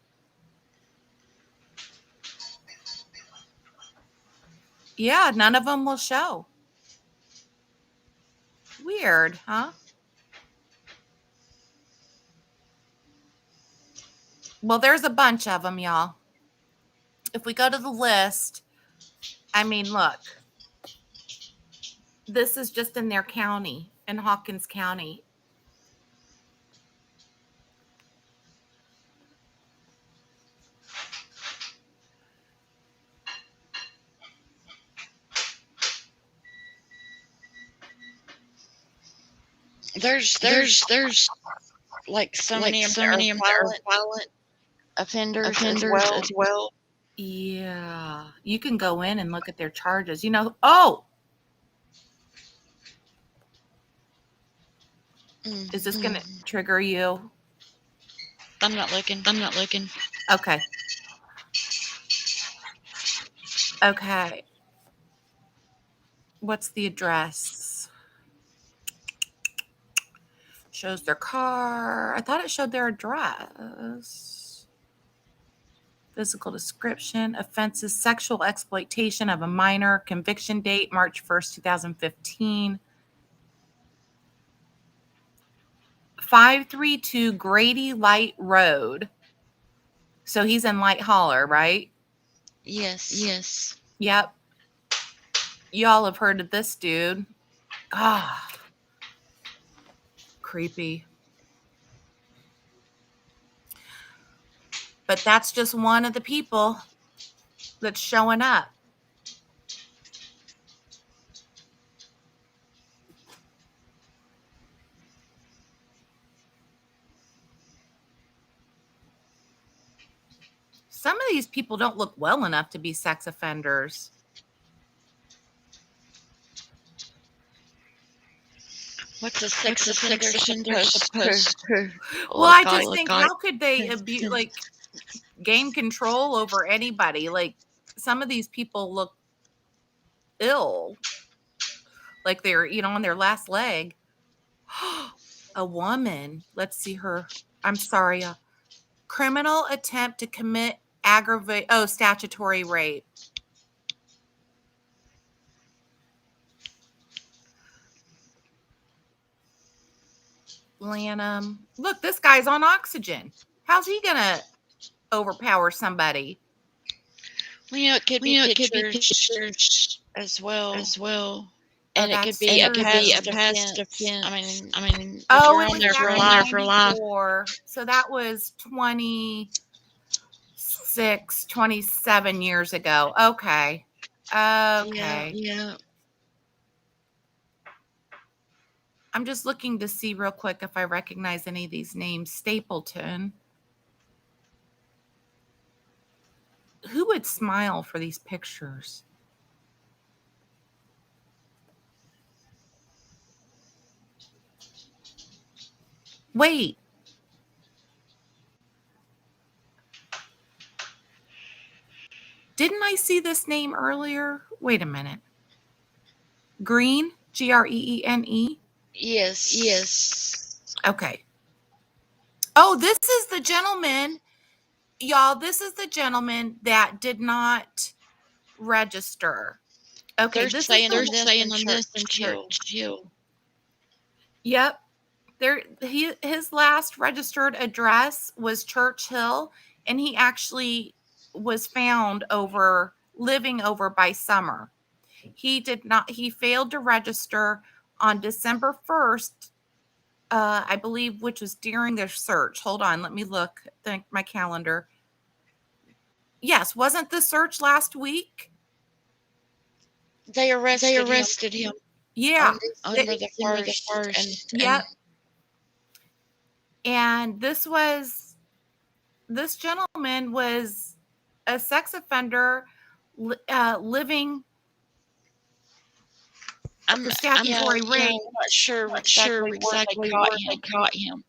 Speaker 1: Yeah, none of them will show. Weird, huh? Well, there's a bunch of them, y'all. If we go to the list, I mean, look. This is just in their county, in Hawkins County.
Speaker 2: There's like so many of them are violent offenders as well.
Speaker 1: Yeah, you can go in and look at their charges. Oh, is this going to trigger you?
Speaker 2: I'm not looking.
Speaker 1: Okay. What's the address? Shows their car. I thought it showed their address. Physical description, offenses, sexual exploitation of a minor, conviction date, March 1st, 2015. 532 Grady Light Road. So he's in Light Holler, right?
Speaker 2: Yes.
Speaker 1: Yep. Y'all have heard of this dude. Ah, creepy. But that's just one of the people that's showing up. Some of these people don't look well enough to be sex offenders.
Speaker 2: What's a sex offender supposed to
Speaker 1: Well, I
Speaker 2: look
Speaker 1: just
Speaker 2: like?
Speaker 1: think, how could they abuse, like, gain control over anybody? Like, some of these people look ill, like they're, on their last leg. A woman. Let's see her. I'm sorry. Criminal attempt to commit statutory rape. Lanham. Look, this guy's on oxygen. How's he gonna overpower somebody?
Speaker 2: Well, it could be pictures as well. And it could be a past offense. I mean, if
Speaker 1: Oh,
Speaker 2: you're
Speaker 1: it
Speaker 2: on
Speaker 1: was
Speaker 2: there
Speaker 1: back
Speaker 2: for
Speaker 1: in
Speaker 2: life.
Speaker 1: 94. So that was 27 years ago. Okay.
Speaker 2: Yeah.
Speaker 1: I'm just looking to see real quick if I recognize any of these names. Stapleton. Who would smile for these pictures? Wait. Didn't I see this name earlier? Wait a minute. Green? Greene?
Speaker 2: Yes.
Speaker 1: Okay. Oh, this is the gentleman. Y'all, this is the gentleman that did not register. Okay,
Speaker 2: They're
Speaker 1: this
Speaker 2: saying
Speaker 1: is
Speaker 2: on this in Church Hill.
Speaker 1: Yep. His last registered address was Church Hill, and he actually was found living over by Summer. He failed to register on December 1st, I believe, which was during their search. Hold on, let me look at my calendar. Yes, wasn't the search last week?
Speaker 2: They arrested him
Speaker 1: Yeah.
Speaker 2: on December the 1st.
Speaker 1: Yep. And this gentleman was a sex offender living
Speaker 2: I'm
Speaker 1: the statutory rape.
Speaker 2: not sure exactly where they caught him.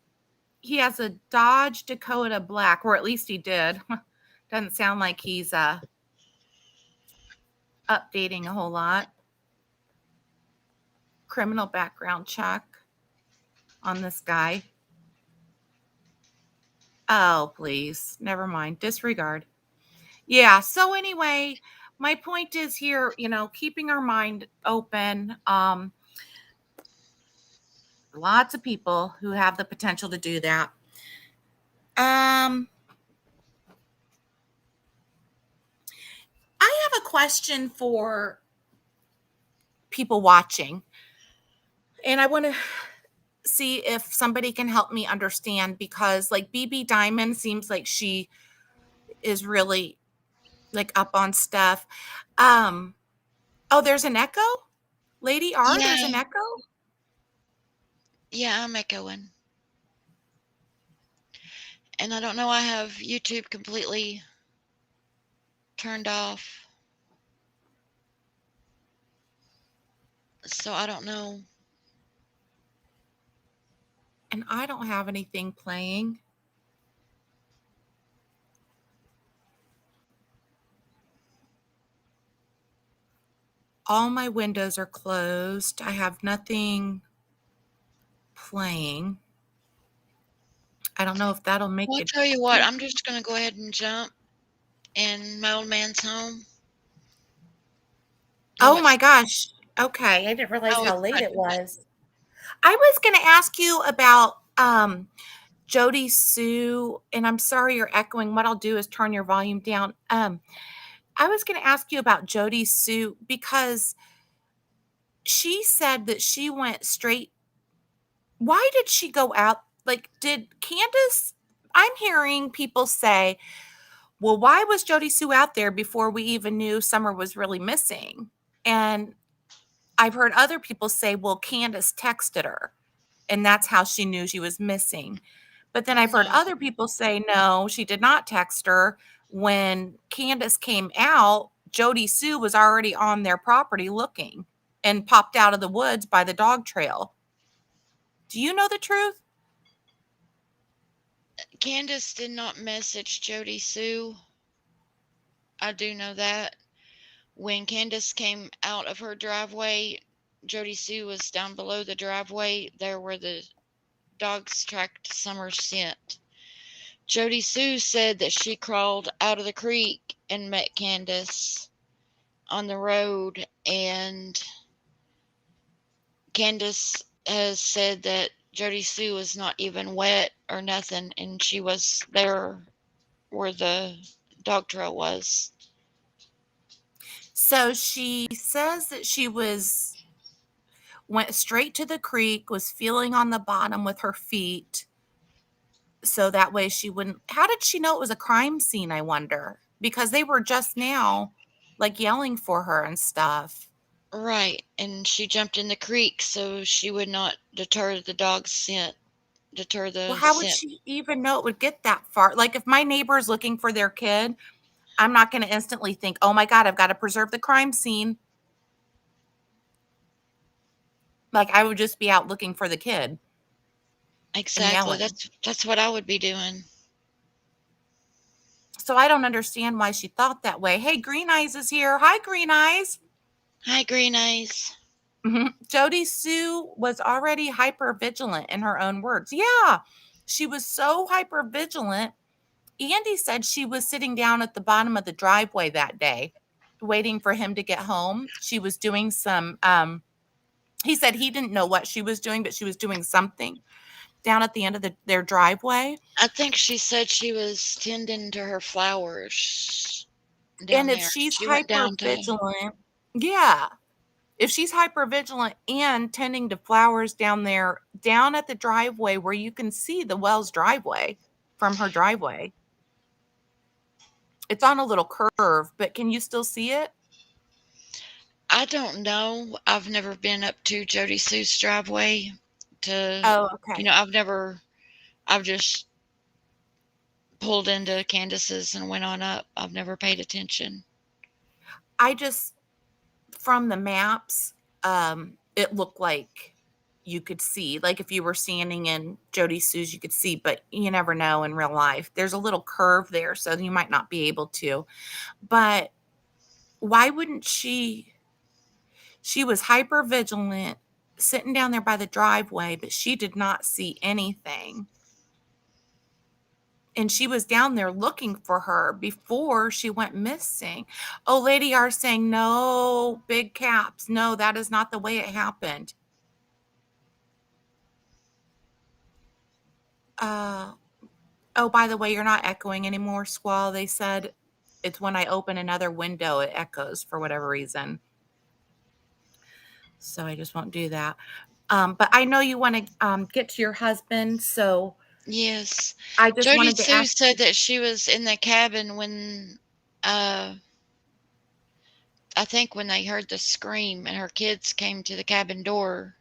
Speaker 1: He has a Dodge Dakota Black, or at least he did. Doesn't sound like he's updating a whole lot. Criminal background check on this guy. Oh, please. Never mind. Disregard. Yeah. So anyway, my point is here, keeping our mind open. Lots of people who have the potential to do that. I have a question for people watching, and I want to see if somebody can help me understand, because like BB Diamond seems like she is really like up on stuff. Oh, there's an echo? Lady R, there's an echo?
Speaker 2: Yeah, I'm echoing. And I don't know, I have YouTube completely turned off. So I don't know.
Speaker 1: And I don't have anything playing. All my windows are closed. I have nothing playing. I don't know if that'll make
Speaker 2: Well, I'll
Speaker 1: it.
Speaker 2: tell you what, I'm just going to go ahead and jump in my old man's home. How
Speaker 1: Oh my
Speaker 2: much?
Speaker 1: gosh. Okay. I didn't realize
Speaker 2: Oh,
Speaker 1: how
Speaker 2: it's
Speaker 1: late
Speaker 2: not
Speaker 1: it
Speaker 2: too much.
Speaker 1: was. I was going to ask you about Jody Sue, and I'm sorry you're echoing. What I'll do is turn your volume down. I was going to ask you about Jody Sue because she said that she went straight. Why did she go out? Like, did Candace? I'm hearing people say, well, why was Jody Sue out there before we even knew Summer was really missing? And I've heard other people say, well, Candace texted her, and that's how she knew she was missing. But then I've heard
Speaker 2: No.
Speaker 1: other people say, no, she did not text her. When Candace came out, Jody Sue was already on their property looking and popped out of the woods by the dog trail. Do you know the truth?
Speaker 2: Candace did not message Jody Sue. I do know that. When Candace came out of her driveway, Jody Sue was down below the driveway, there where the dogs tracked Summer's scent. Jody Sue said that she crawled out of the creek and met Candace on the road, and Candace has said that Jody Sue was not even wet or nothing, and she was there where the dog trail was.
Speaker 1: So she says that she went straight to the creek, was feeling on the bottom with her feet. So that way she wouldn't. How did she know it was a crime scene, I wonder? Because they were just now like yelling for her and stuff.
Speaker 2: Right, and she jumped in the creek so she would not deter the dog's scent, deter
Speaker 1: Well,
Speaker 2: the
Speaker 1: how would
Speaker 2: scent.
Speaker 1: she even know it would get that far? Like if my neighbor's looking for their kid, I'm not going to instantly think, "Oh my god, I've got to preserve the crime scene." Like I would just be out looking for the kid and
Speaker 2: Exactly.
Speaker 1: yelling.
Speaker 2: That's what I would be doing.
Speaker 1: So I don't understand why she thought that way. Hey, Green Eyes is here. Hi, Green Eyes.
Speaker 2: Hi, Green Eyes.
Speaker 1: Jody Sue was already hyper vigilant in her own words. Yeah, she was so hyper vigilant. Andy said she was sitting down at the bottom of the driveway that day, waiting for him to get home. She was doing some, he said he didn't know what she was doing, but she was doing something down at the end of their driveway.
Speaker 2: I think she said she was tending to her flowers
Speaker 1: And
Speaker 2: down
Speaker 1: if
Speaker 2: there.
Speaker 1: she's
Speaker 2: She went
Speaker 1: hyper
Speaker 2: down to,
Speaker 1: vigilant, yeah, if she's hyper vigilant and tending to flowers down there, down at the driveway where you can see the Wells driveway from her driveway, it's on a little curve, but can you still see it?
Speaker 2: I don't know. I've never been up to Jody Sue's driveway to,
Speaker 1: Oh, okay.
Speaker 2: I've just pulled into Candace's and went on up. I've never paid attention.
Speaker 1: I just, from the maps, it looked like you could see, like if you were standing in Jody Sue's, you could see, but you never know in real life. There's a little curve there, so you might not be able to. But why wouldn't she? She was hyper vigilant, sitting down there by the driveway, but she did not see anything. And she was down there looking for her before she went missing. Oh, Lady R saying, no, big caps. No, that is not the way it happened. Oh, by the way, you're not echoing anymore, Squall. They said it's when I open another window, it echoes for whatever reason. So I just won't do that. But I know you want to get to your husband, so
Speaker 2: Yes.
Speaker 1: I just
Speaker 2: Jody
Speaker 1: wanted to
Speaker 2: Sue
Speaker 1: ask.
Speaker 2: said that she was in the cabin when, uh, I think when they heard the scream and her kids came to the cabin door.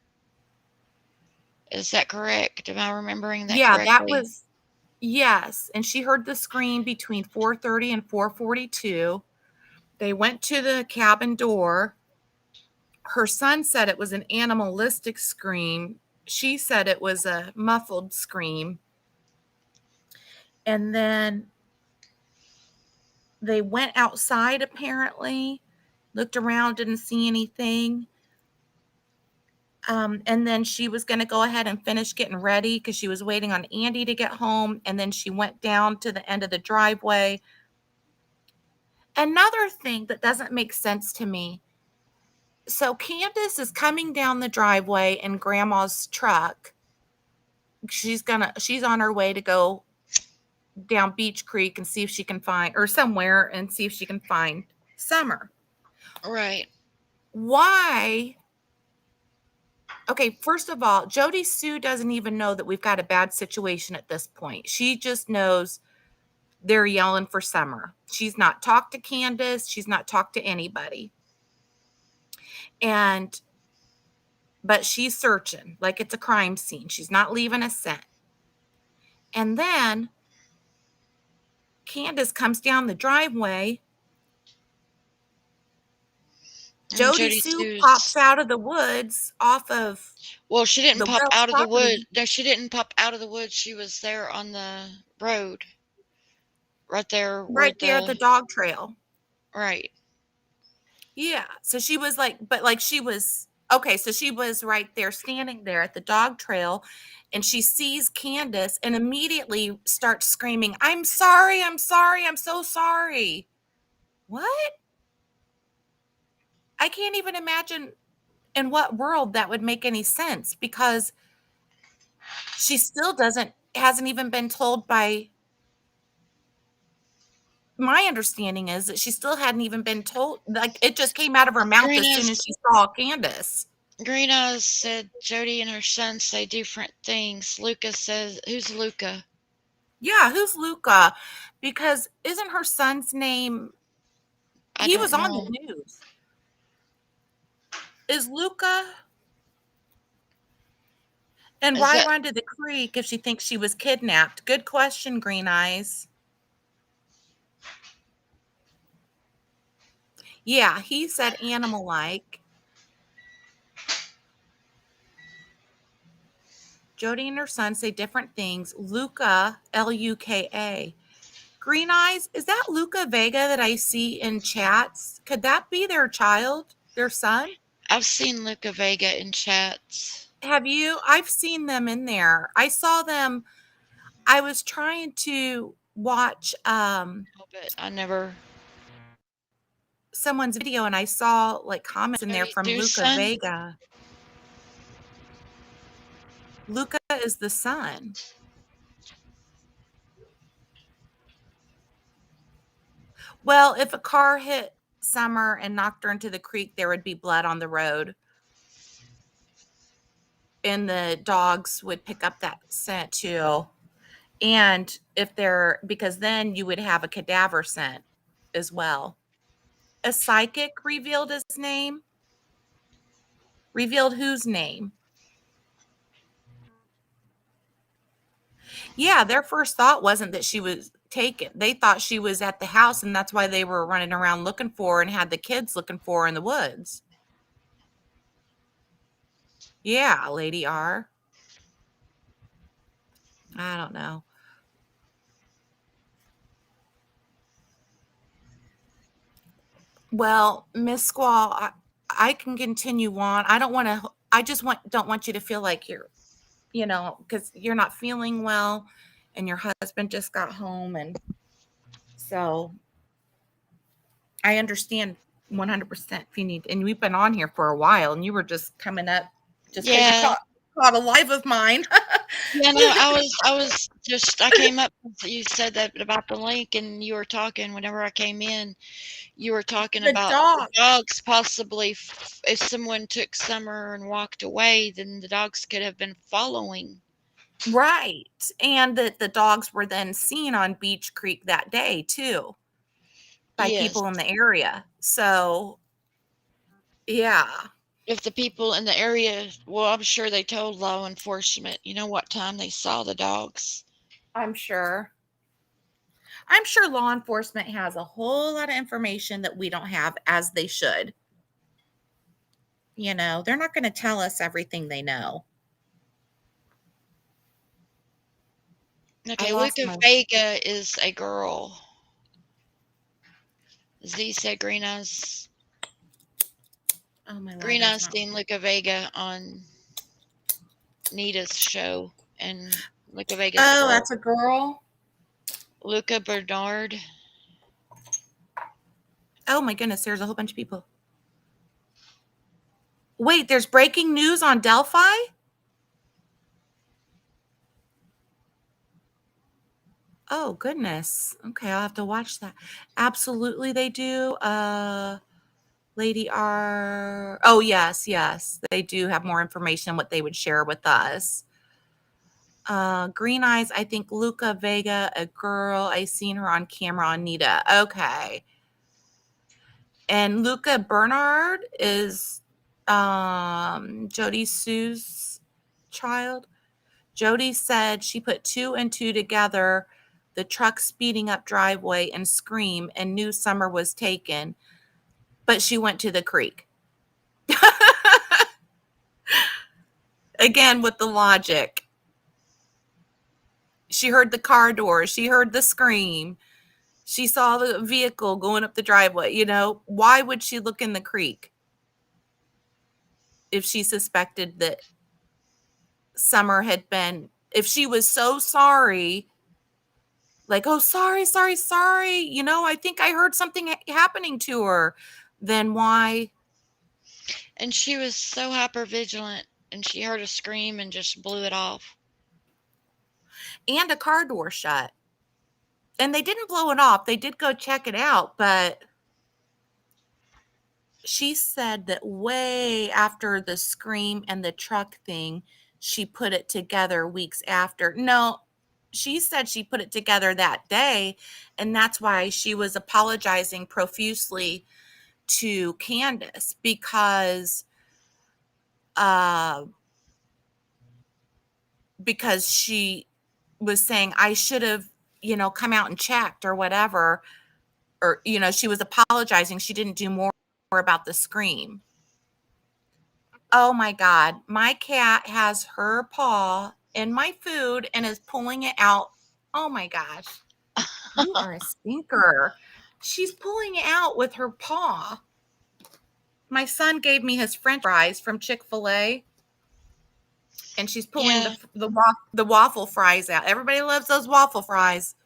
Speaker 2: Is that correct? Am I remembering that
Speaker 1: Yeah, that
Speaker 2: correctly?
Speaker 1: was yes, and she heard the scream between 4:30 and 4:42. They went to the cabin door. Her son said it was an animalistic scream. She said it was a muffled scream. And then they went outside apparently, looked around, didn't see anything. And then she was going to go ahead and finish getting ready because she was waiting on Andy to get home. And then she went down to the end of the driveway. Another thing that doesn't make sense to me. So Candace is coming down the driveway in Grandma's truck. She's on her way to go down Beach Creek and see if she can find, or somewhere, and see if she can find Summer.
Speaker 2: Right.
Speaker 1: Why? Okay, first of all, Jody Sue doesn't even know that we've got a bad situation at this point. She just knows they're yelling for Summer. She's not talked to Candace. She's not talked to anybody. But she's searching like it's a crime scene. She's not leaving a scent. And then Candace comes down the driveway.
Speaker 2: And
Speaker 1: Jody
Speaker 2: Jody
Speaker 1: Sue
Speaker 2: Sue's.
Speaker 1: pops out of the woods off of
Speaker 2: Well, she didn't
Speaker 1: the
Speaker 2: pop
Speaker 1: Wells
Speaker 2: out of the wood.
Speaker 1: property.
Speaker 2: No, she didn't pop out of the woods. She was there on the road. Right there where
Speaker 1: Right there at the dog trail.
Speaker 2: Right.
Speaker 1: Yeah. So she was like, okay, so she was right there standing there at the dog trail, and she sees Candace and immediately starts screaming, I'm sorry, I'm sorry, I'm so sorry. What? I can't even imagine in what world that would make any sense, because she still hasn't even been told by, my understanding is that she still hadn't even been told, like it just came out of her mouth as soon as she saw Candace.
Speaker 2: Green Eyes said Jody and her son say different things. Luca says, who's Luca?
Speaker 1: Yeah, who's Luca? Because isn't her son's name, he was on the news. Is Luca? And why run to the creek if she thinks she was kidnapped? Good question, Green Eyes. Yeah, he said animal-like. Jody and her son say different things. Luca, Luka. Green Eyes, is that Luca Vega that I see in chats? Could that be their child, their son?
Speaker 2: I've seen Luca Vega in chats.
Speaker 1: Have you? I've seen them in there. I saw them. I was trying to watch
Speaker 2: But I never.
Speaker 1: Someone's video, and I saw like comments in there from Luca Vega. Luca is the son. Well, if a car hit Summer and knocked her into the creek, there would be blood on the road. And the dogs would pick up that scent too. And because then you would have a cadaver scent as well. A psychic revealed his name. Revealed whose name? Yeah, their first thought wasn't that she was taken. They thought she was at the house, and that's why they were running around looking for her and had the kids looking for her in the woods. Yeah, Lady R. I don't know. Well, Miss Squall, I can continue on. I don't want you to feel like you're, because you're not feeling well and your husband just got home. And so I understand 100% if you need, and we've been on here for a while and you were just coming up just because you caught a live of mine.
Speaker 2: Yeah, no, I came up, you said that about the link, and you were talking whenever I came in, you were talking about the dogs possibly, if someone took Summer and walked away, then the dogs could have been following.
Speaker 1: Right. And that the dogs were then seen on Beach Creek that day too by people in the area. So, yeah.
Speaker 2: If the people in the area, well, I'm sure they told law enforcement, what time they saw the dogs.
Speaker 1: I'm sure law enforcement has a whole lot of information that we don't have, as they should. They're not going to tell us everything they know.
Speaker 2: Okay, Luca Vega is a girl. Z said Green Eyes.
Speaker 1: Oh, my
Speaker 2: Green
Speaker 1: lighter's
Speaker 2: Eyes
Speaker 1: not.
Speaker 2: seen Luca Vega on Nita's show, and Luca Vega's a
Speaker 1: Oh,
Speaker 2: girl.
Speaker 1: that's a girl.
Speaker 2: Luca Bernard.
Speaker 1: Oh my goodness, there's a whole bunch of people. Wait, there's breaking news on Delphi? Oh goodness. Okay, I'll have to watch that. Absolutely they do. Lady R. Oh yes, yes. They do have more information what they would share with us. Green Eyes, I think Luca Vega, a girl. I seen her on camera on Nita. Okay. And Luca Bernard is Jody Sue's child. Jody said she put 2 and 2 together, the truck speeding up driveway and scream, and knew Summer was taken, but she went to the creek. Again, with the logic. She heard the car door. She heard the scream. She saw the vehicle going up the driveway. You know, why would she look in the creek if she suspected that Summer had been, if she was so sorry, like, oh, sorry, sorry, sorry, you know, I think I heard something happening to her, then why?
Speaker 2: And she was so hyper vigilant, and she heard a scream and just blew it off.
Speaker 1: And a car door shut. And they didn't blow it off. They did go check it out, but she said that way after the scream and the truck thing, she put it together weeks after. No, she said she put it together that day, and that's why she was apologizing profusely to Candace uh because she was saying I should have, you know, come out and checked or whatever, or you know, she was apologizing she didn't do more about the scream. Oh my god, my cat has her paw in my food and is pulling it out. Oh my gosh, you are a stinker. She's pulling it out with her paw. My son gave me his french fries from Chick-fil-A, and she's pulling
Speaker 2: Yeah,
Speaker 1: the waffle fries out. Everybody loves those waffle fries.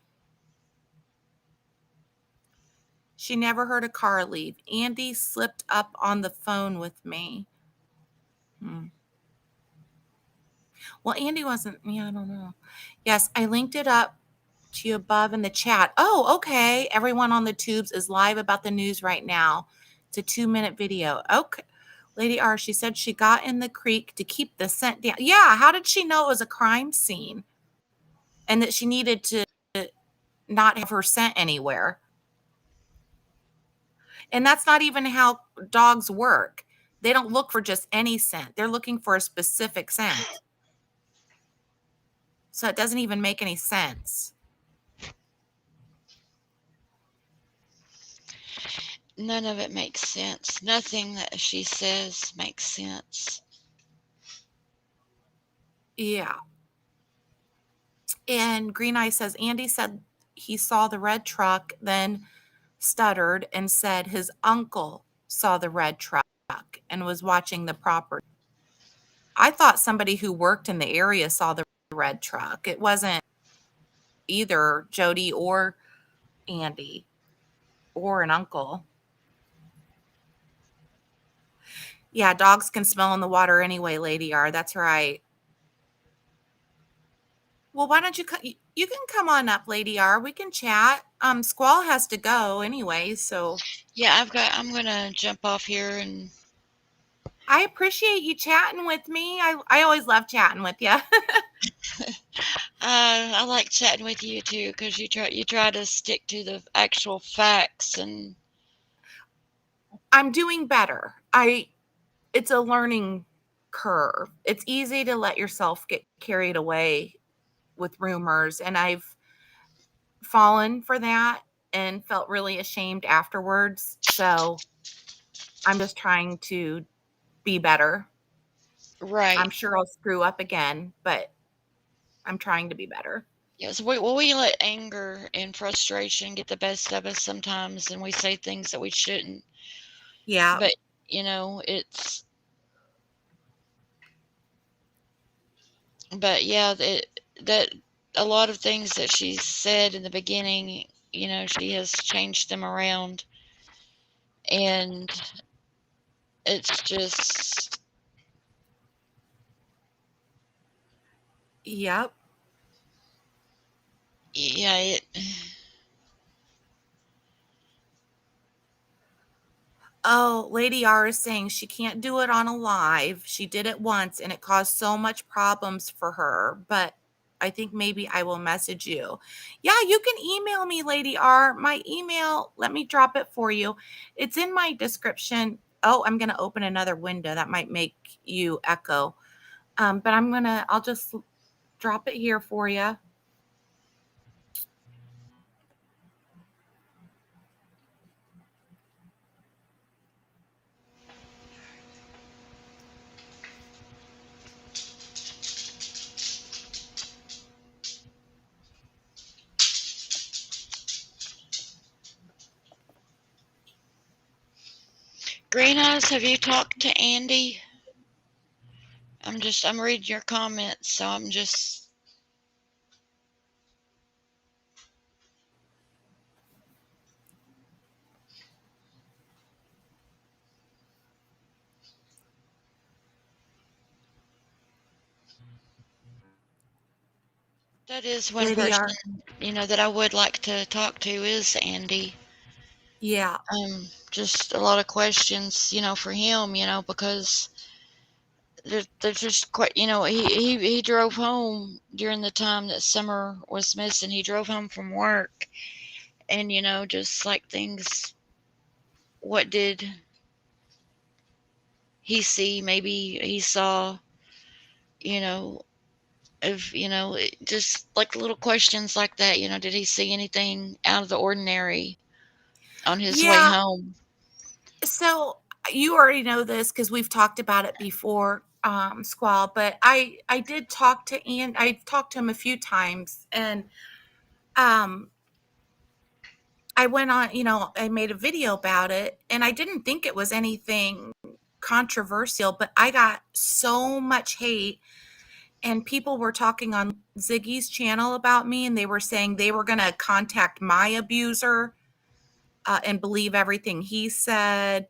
Speaker 1: She never heard a car leave. Andy slipped up on the phone with me. Well, Andy wasn't, yeah, I don't know. Yes, I linked it up to you above in the chat. Oh, okay. Everyone on the tubes is live about the news right now. It's a 2-minute video. Okay. Lady R, she said she got in the creek to keep the scent down. Yeah, how did she know it was a crime scene and that she needed to not have her scent anywhere? And that's not even how dogs work. They don't look for just any scent. They're looking for a specific scent. So it doesn't even make any sense.
Speaker 2: none of it makes sense. Nothing that she says makes sense.
Speaker 1: Yeah. And Green Eye says Andy said he saw the red truck, then stuttered and said his uncle saw the red truck and was watching the property. I thought somebody who worked in the area saw the red truck. It wasn't either Jody or Andy or an uncle. Yeah, dogs can smell in the water anyway, Lady R. That's right. Well, why don't you you can come on up, Lady R. We can chat. Squall has to go anyway, so
Speaker 2: Yeah, I'm gonna jump off here, and
Speaker 1: I appreciate you chatting with me. I always love chatting with you.
Speaker 2: I like chatting with you too, because you try to stick to the actual facts. And
Speaker 1: I'm doing better. It's a learning curve. It's easy to let yourself get carried away with rumors, and I've fallen for that and felt really ashamed afterwards. So I'm just trying to be better.
Speaker 2: right,
Speaker 1: I'm sure I'll screw up again, but I'm trying to be better.
Speaker 2: yes, we let anger and frustration get the best of us sometimes, and we say things that we shouldn't.
Speaker 1: Yeah.
Speaker 2: But it's, but yeah, that a lot of things that she said in the beginning, she has changed them around, and it's just,
Speaker 1: Yep.
Speaker 2: yeah,
Speaker 1: Oh, Lady R is saying she can't do it on a live. She did it once and it caused so much problems for her, but I think maybe I will message you. Yeah, you can email me, Lady R. My email, let me drop it for you. It's in my description. Oh, I'm going to open another window. That might make you echo. But I'll just drop it here for you.
Speaker 2: Green Eyes, have you talked to Andy? I'm reading your comments, so I'm just, that is one
Speaker 1: Lady
Speaker 2: person,
Speaker 1: R.
Speaker 2: that I would like to talk to is Andy.
Speaker 1: Yeah.
Speaker 2: Just a lot of questions, for him, because there's just quite, he drove home during the time that Summer was missing. He drove home from work, and, just like things, what did he see? Maybe he saw, you know, if, just like little questions like that, did he see anything out of the ordinary on his way
Speaker 1: Yeah.
Speaker 2: home?
Speaker 1: So you already know this because we've talked about it before, Squall. But I did talk to Ian. I talked to him a few times, and um, I went on. I made a video about it, and I didn't think it was anything controversial, but I got so much hate, and people were talking on Ziggy's channel about me, and they were saying they were going to contact my abuser and believe everything he said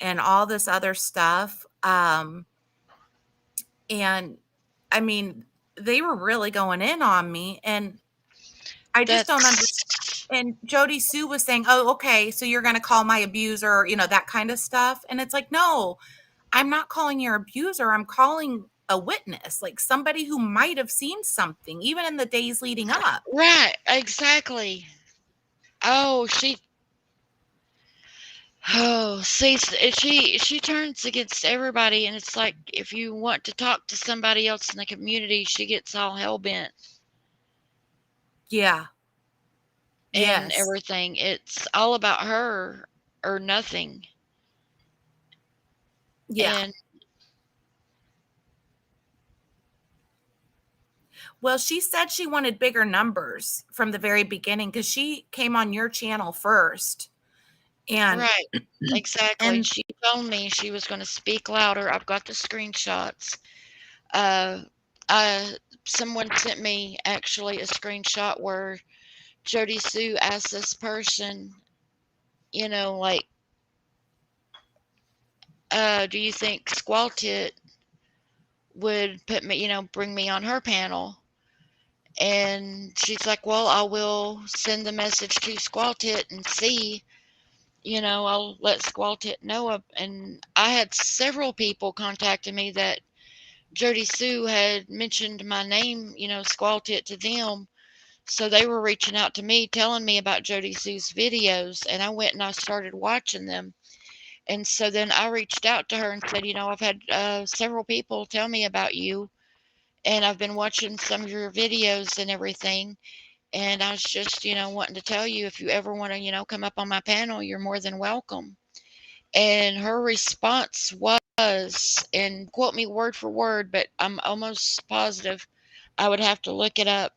Speaker 1: and all this other stuff. And I mean, they were really going in on me, and I just don't understand.
Speaker 2: That's
Speaker 1: And Jody Sue was saying, "Oh, okay, so you're going to call my abuser, that kind of stuff." And it's like, no, I'm not calling your abuser. I'm calling a witness, like somebody who might have seen something, even in the days leading up.
Speaker 2: right, exactly. Oh, see, she turns against everybody, and it's like if you want to talk to somebody else in the community, she gets all hell bent
Speaker 1: Yeah.
Speaker 2: and
Speaker 1: Yes.
Speaker 2: everything. It's all about her or nothing.
Speaker 1: Yeah.
Speaker 2: And
Speaker 1: Well, she said she wanted bigger numbers from the very beginning because she came on your channel first. And
Speaker 2: right, exactly.
Speaker 1: and
Speaker 2: She told me she was going to speak louder. I've got the screenshots. Uh, someone sent me actually a screenshot where Jody Sue asked this person, like, do you think Squaltit would put me, bring me on her panel? And she's like, well, I will send the message to Squaltit and see, I'll let Squaltit know. And I had several people contacting me that Jody Sue had mentioned my name, Squaltit to them. So they were reaching out to me, telling me about Jody Sue's videos, and I went and I started watching them. And so then I reached out to her and said, I've had several people tell me about you, and I've been watching some of your videos and everything. And I was just, wanting to tell you if you ever want to, come up on my panel, you're more than welcome. And her response was, and quote me word for word, but I'm almost positive I would have to look it up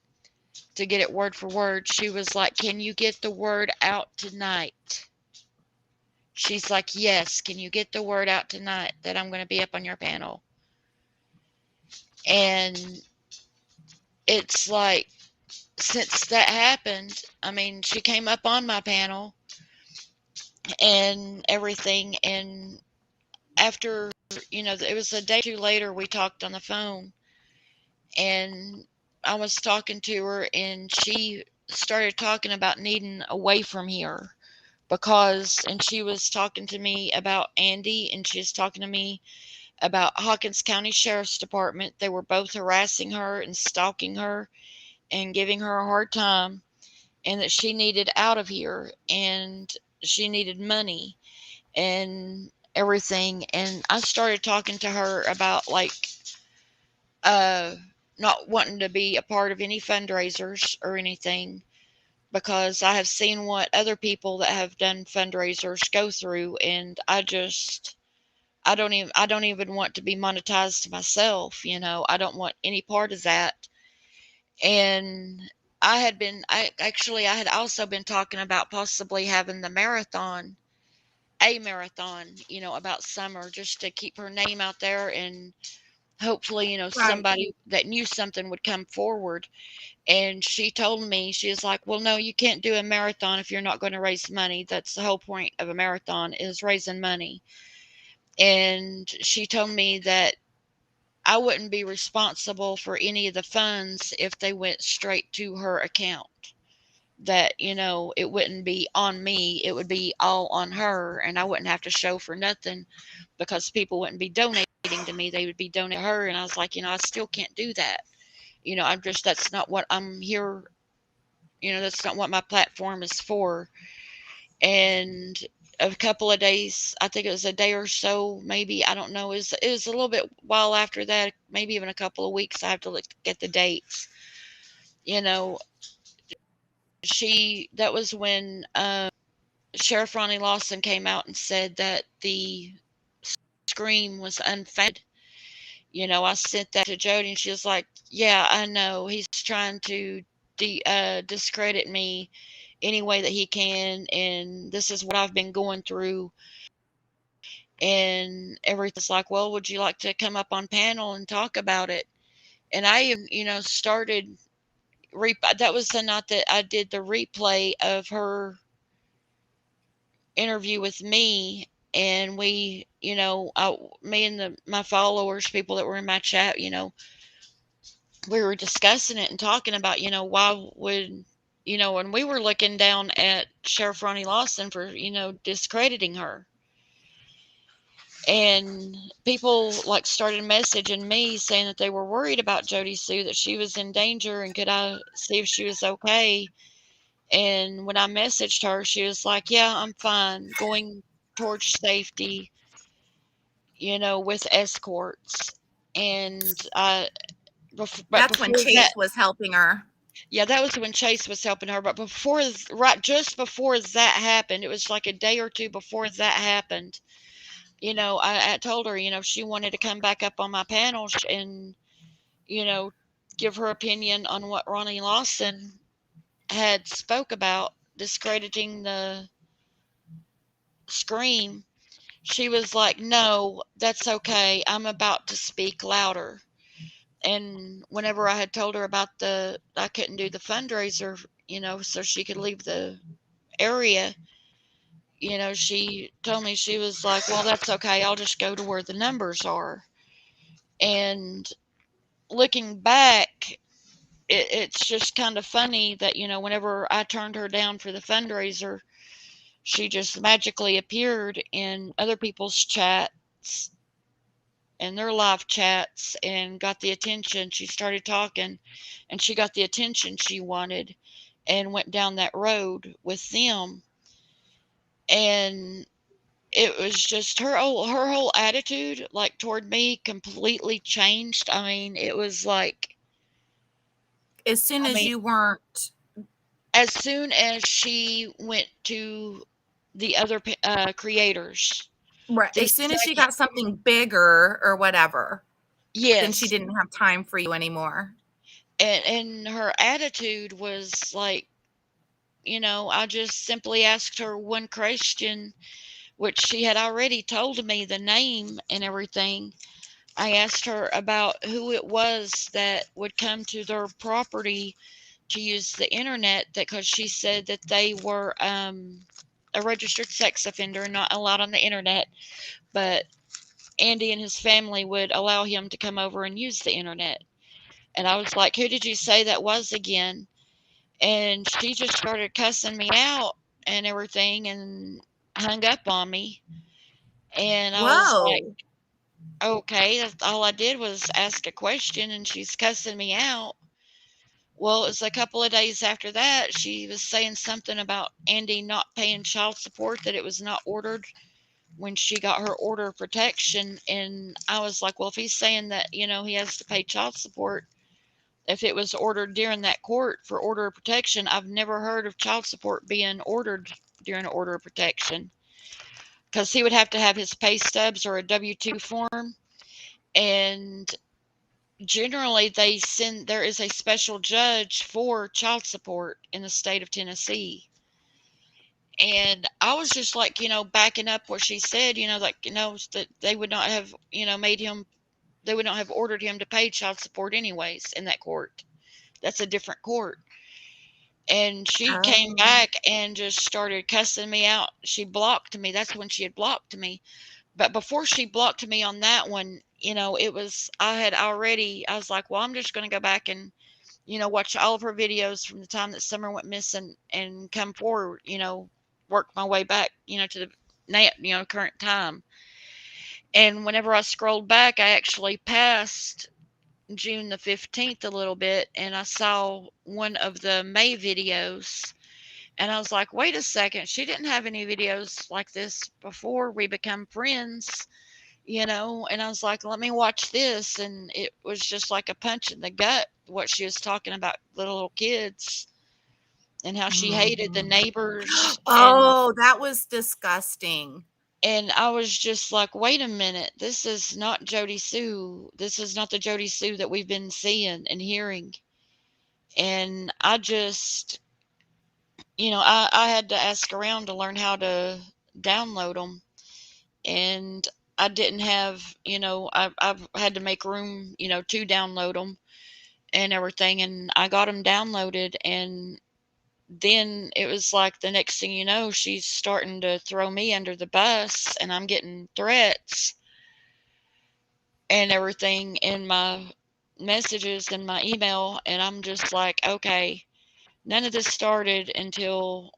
Speaker 2: to get it word for word. She was like, can you get the word out tonight? she's like, yes, can you get the word out tonight that I'm going to be up on your panel? And it's like, since that happened, I mean, she came up on my panel and everything. And after, it was a day or two later, we talked on the phone, and I was talking to her, and she started talking about needing away from here and she was talking to me about Andy, and she was talking to me about Hawkins County Sheriff's Department. They were both harassing her and stalking her and giving her a hard time, and that she needed out of here, and she needed money and everything. And I started talking to her about, like, uh not wanting to be a part of any fundraisers or anything, because I have seen what other people that have done fundraisers go through, and I don't even want to be monetized myself. I don't want any part of that. And I had also been talking about possibly having a marathon, about Summer, just to keep her name out there, and hopefully,
Speaker 1: Right.
Speaker 2: somebody that knew something would come forward. And she told me, she was like, well, no, you can't do a marathon if you're not going to raise money. That's the whole point of a marathon, is raising money. And she told me that I wouldn't be responsible for any of the funds if they went straight to her account. That, it wouldn't be on me, it would be all on her, and I wouldn't have to show for nothing, because people wouldn't be donating to me, they would be donating to her. And I was like, I still can't do that. That's not what I'm here, that's not what my platform is for. And a couple of days, I think it was a day or so, maybe, I don't know, it was a little bit while after that, maybe even a couple of weeks. I have to look at the dates. You know, that was when Sheriff Ronnie Lawson came out and said that the scream was unfounded. I sent that to Jody, and she was like, yeah, I know. He's trying to discredit me any way that he can, and this is what I've been going through. And everything's like, well, would you like to come up on panel and talk about it? And I even, started, that was the night that I did the replay of her interview with me. And we, me and my followers, people that were in my chat, we were discussing it and talking about, why would, and we were looking down at Sheriff Ronnie Lawson for, discrediting her. And people, like, started messaging me saying that they were worried about Jody Sue, that she was in danger, and could I see if she was okay. And when I messaged her, she was like, yeah, I'm fine, going towards safety, with escorts. And but
Speaker 1: That's when
Speaker 2: before that,
Speaker 1: Chase was helping her.
Speaker 2: yeah, that was when Chase was helping her. But just before that happened, it was like a day or two before that happened. I told her, if she wanted to come back up on my panel and, you know, give her opinion on what Ronnie Lawson had spoke about, discrediting the scream. She was like, no, that's okay. I'm about to speak louder. And whenever I had told her about I couldn't do the fundraiser, so she could leave the area, she told me, she was like, well, that's okay. I'll just go to where the numbers are. And looking back, it's just kind of funny that, whenever I turned her down for the fundraiser, she just magically appeared in other people's chats and their live chats and got the attention. She started talking, and she got the attention she wanted, and went down that road with them. And it was just her whole attitude, like, toward me, completely changed. I mean, it was like,
Speaker 1: As soon
Speaker 2: I
Speaker 1: as
Speaker 2: mean,
Speaker 1: you weren't
Speaker 2: as soon as she went to the other creators,
Speaker 1: right,
Speaker 2: the
Speaker 1: as soon as she
Speaker 2: second,
Speaker 1: got something bigger or whatever, then she
Speaker 2: yes,
Speaker 1: didn't have time for you anymore.
Speaker 2: and her attitude was like, I just simply asked her one question, which she had already told me the name and everything. I asked her about who it was that would come to their property to use the internet, that because she said that they were a registered sex offender and not allowed on the internet, but Andy and his family would allow him to come over and use the internet. And I was like, who did you say that was again? And she just started cussing me out and everything and hung up on me. And I was like,
Speaker 1: Whoa.
Speaker 2: okay, that's all I did was ask a question and she's cussing me out. Well, it was a couple of days after that, she was saying something about Andy not paying child support, that it was not ordered when she got her order of protection. And I was like, well, if he's saying that, he has to pay child support, if it was ordered during that court for order of protection, I've never heard of child support being ordered during order of protection, because he would have to have his pay stubs or a W-2 form. And generally there is a special judge for child support in the state of Tennessee. And I was just like, backing up what she said, like, that they would not have, they would not have ordered him to pay child support anyways in that court. That's a different court. And she came
Speaker 1: Oh.
Speaker 2: back and just started cussing me out. She blocked me. That's when she had blocked me. But before she blocked me on that one, I was like, well, I'm just going to go back and, watch all of her videos from the time that Summer went missing and come forward, work my way back, to the current time. And whenever I scrolled back, I actually passed June the 15th a little bit, and I saw one of the May videos, and I was like, wait a second, she didn't have any videos like this before we become friends, and I was like, let me watch this. And it was just like a punch in the gut, what she was talking about the little kids and how she hated the
Speaker 1: Mhm.
Speaker 2: neighbors.
Speaker 1: Oh, that was disgusting.
Speaker 2: And I was just like, wait a minute, this is not Jody Sue. This is not the Jody Sue that we've been seeing and hearing. And I just, I had to ask around to learn how to download them. And I didn't have, I've had to make room, to download them and everything. And I got them downloaded. And then it was like the next thing you know, she's starting to throw me under the bus, and I'm getting threats and everything in my messages and my email. And I'm just like, okay, none of this started until,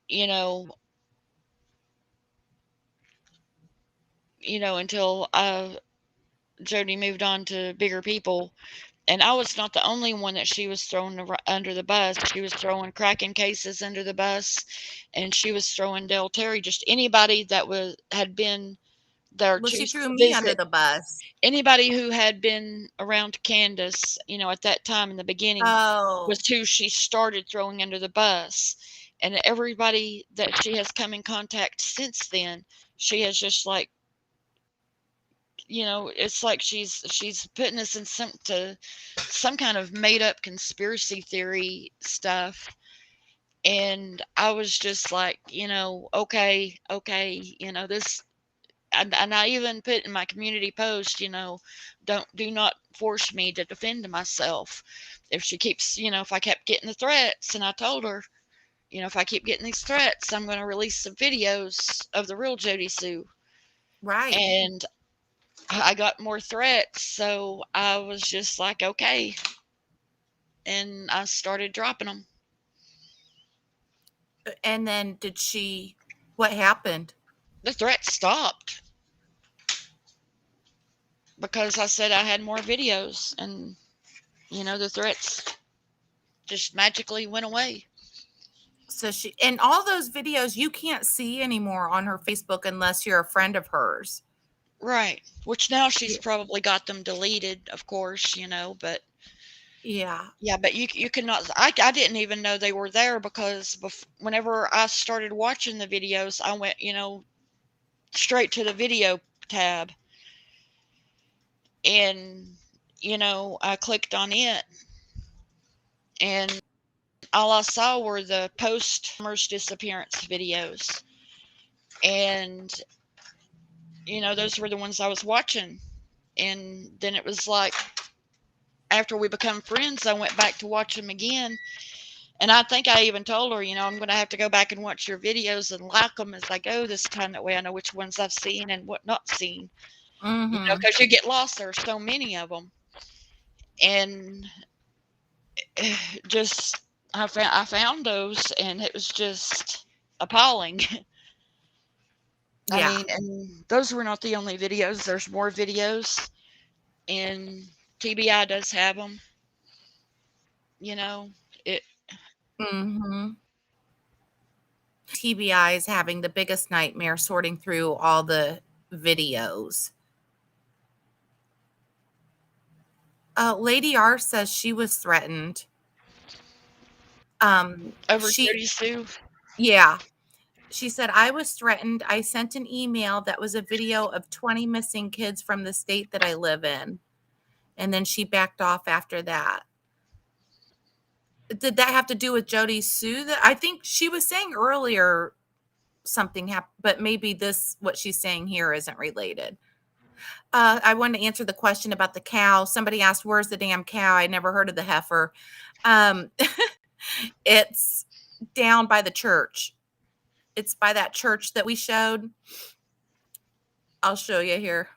Speaker 2: you know, until Jody moved on to bigger people. And I was not the only one that she was throwing under the bus. She was throwing Kraken cases under the bus, and she was throwing Del Terry, just anybody that had been there
Speaker 1: Well,
Speaker 2: to
Speaker 1: she threw me under
Speaker 2: visit.
Speaker 1: the bus.
Speaker 2: Anybody who had been around Candace, at that time in the beginning, was
Speaker 1: Oh,
Speaker 2: who she started throwing under the bus. And everybody that she has come in contact since then, she has just like, it's like she's putting us in some kind of made up conspiracy theory stuff. And I was just like, okay, this. And I even put in my community post, do not force me to defend myself. If she keeps, if I kept getting the threats, and I told her, if I keep getting these threats, I'm going to release some videos of the real Jody Sue.
Speaker 1: right.
Speaker 2: And I got more threats, so I was just like, okay, and I started dropping them.
Speaker 1: And then what happened?
Speaker 2: The threats stopped because I said I had more videos, and the threats just magically went away.
Speaker 1: So and all those videos you can't see anymore on her Facebook unless you're a friend of hers.
Speaker 2: Right. Which now she's
Speaker 1: Yeah.
Speaker 2: probably got them deleted, of course, but
Speaker 1: Yeah.
Speaker 2: yeah, but you cannot. I didn't even know they were there, because whenever I started watching the videos, I went, straight to the video tab, and I clicked on it, and all I saw were the post Summer's disappearance videos. And, those were the ones I was watching. And then it was like, after we become friends, I went back to watch them again. And I think I even told her, I'm going to have to go back and watch your videos and like them as I go this time. That way I know which ones I've seen and what not seen,
Speaker 1: Mm-hmm.
Speaker 2: because you get lost. There are so many of them. And just, I found those, and it was just appalling. I
Speaker 1: Yeah.
Speaker 2: mean, and those were not the only videos. There's more videos, and TBI does have them. It.
Speaker 1: Mm-hmm. TBI is having the biggest nightmare sorting through all the videos. Lady R says she was threatened.
Speaker 2: Over
Speaker 1: She,
Speaker 2: Jody Sue.
Speaker 1: yeah, she said, I was threatened. I sent an email that was a video of 20 missing kids from the state that I live in. And then she backed off after that. Did that have to do with Jody Sue? That I think she was saying earlier something happened, but maybe what she's saying here isn't related. I wanted to answer the question about the cow. Somebody asked, where's the damn cow? I never heard of the heifer. Um, it's down by the church. It's by that church that we showed. I'll show you here.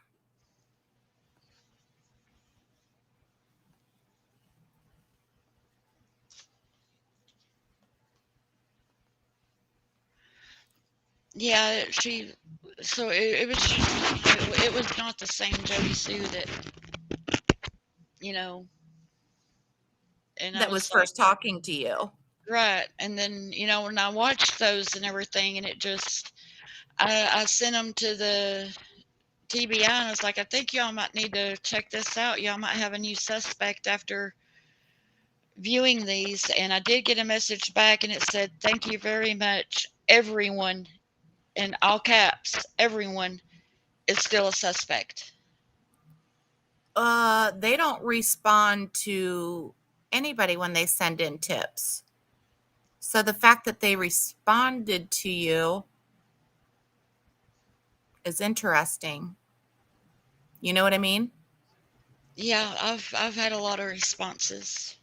Speaker 2: Yeah, she. So it was not the same Jody Sue that, you know. And I
Speaker 1: That was
Speaker 2: was like,
Speaker 1: first talking to you.
Speaker 2: right. And then, when I watched those and everything, and it just, I sent them to the TBI, and I was like, I think y'all might need to check this out. Y'all might have a new suspect after viewing these. And I did get a message back, and it said, thank you very much. Everyone, in all caps, everyone is still a suspect.
Speaker 1: They don't respond to anybody when they send in tips. So the fact that they responded to you is interesting. You know what I mean?
Speaker 2: Yeah, I've had a lot of responses.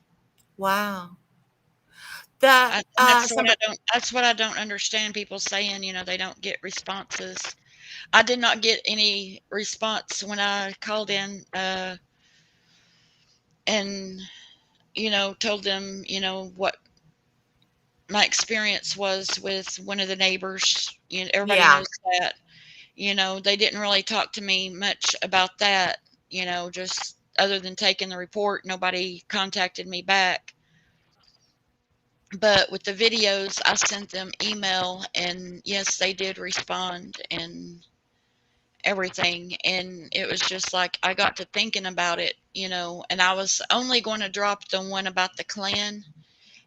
Speaker 1: Wow. The
Speaker 2: And that's what I
Speaker 1: somebody
Speaker 2: don't that's what I don't understand, people saying, they don't get responses. I did not get any response when I called in, and, told them, what my experience was with one of the neighbors. Everybody
Speaker 1: yeah,
Speaker 2: knows that. They didn't really talk to me much about that, just other than taking the report. Nobody contacted me back. But with the videos, I sent them email, and yes, they did respond and everything. And it was just like, I got to thinking about it, and I was only going to drop the one about the Klan.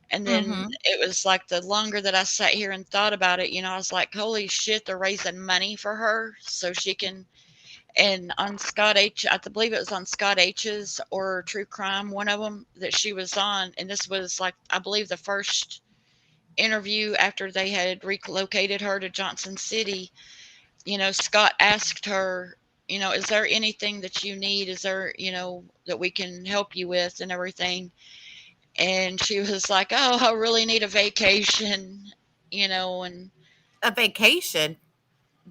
Speaker 2: And then
Speaker 1: mhm.
Speaker 2: it was like, the longer that I sat here and thought about it, I was like, holy shit, they're raising money for her so she can. And on Scott H, I believe it was on Scott H's or True Crime, one of them that she was on. And this was like, I believe, the first interview after they had relocated her to Johnson City. Scott asked her, is there anything that you need? Is there, that we can help you with and everything? And she was like, oh, I really need a vacation, and
Speaker 1: A vacation.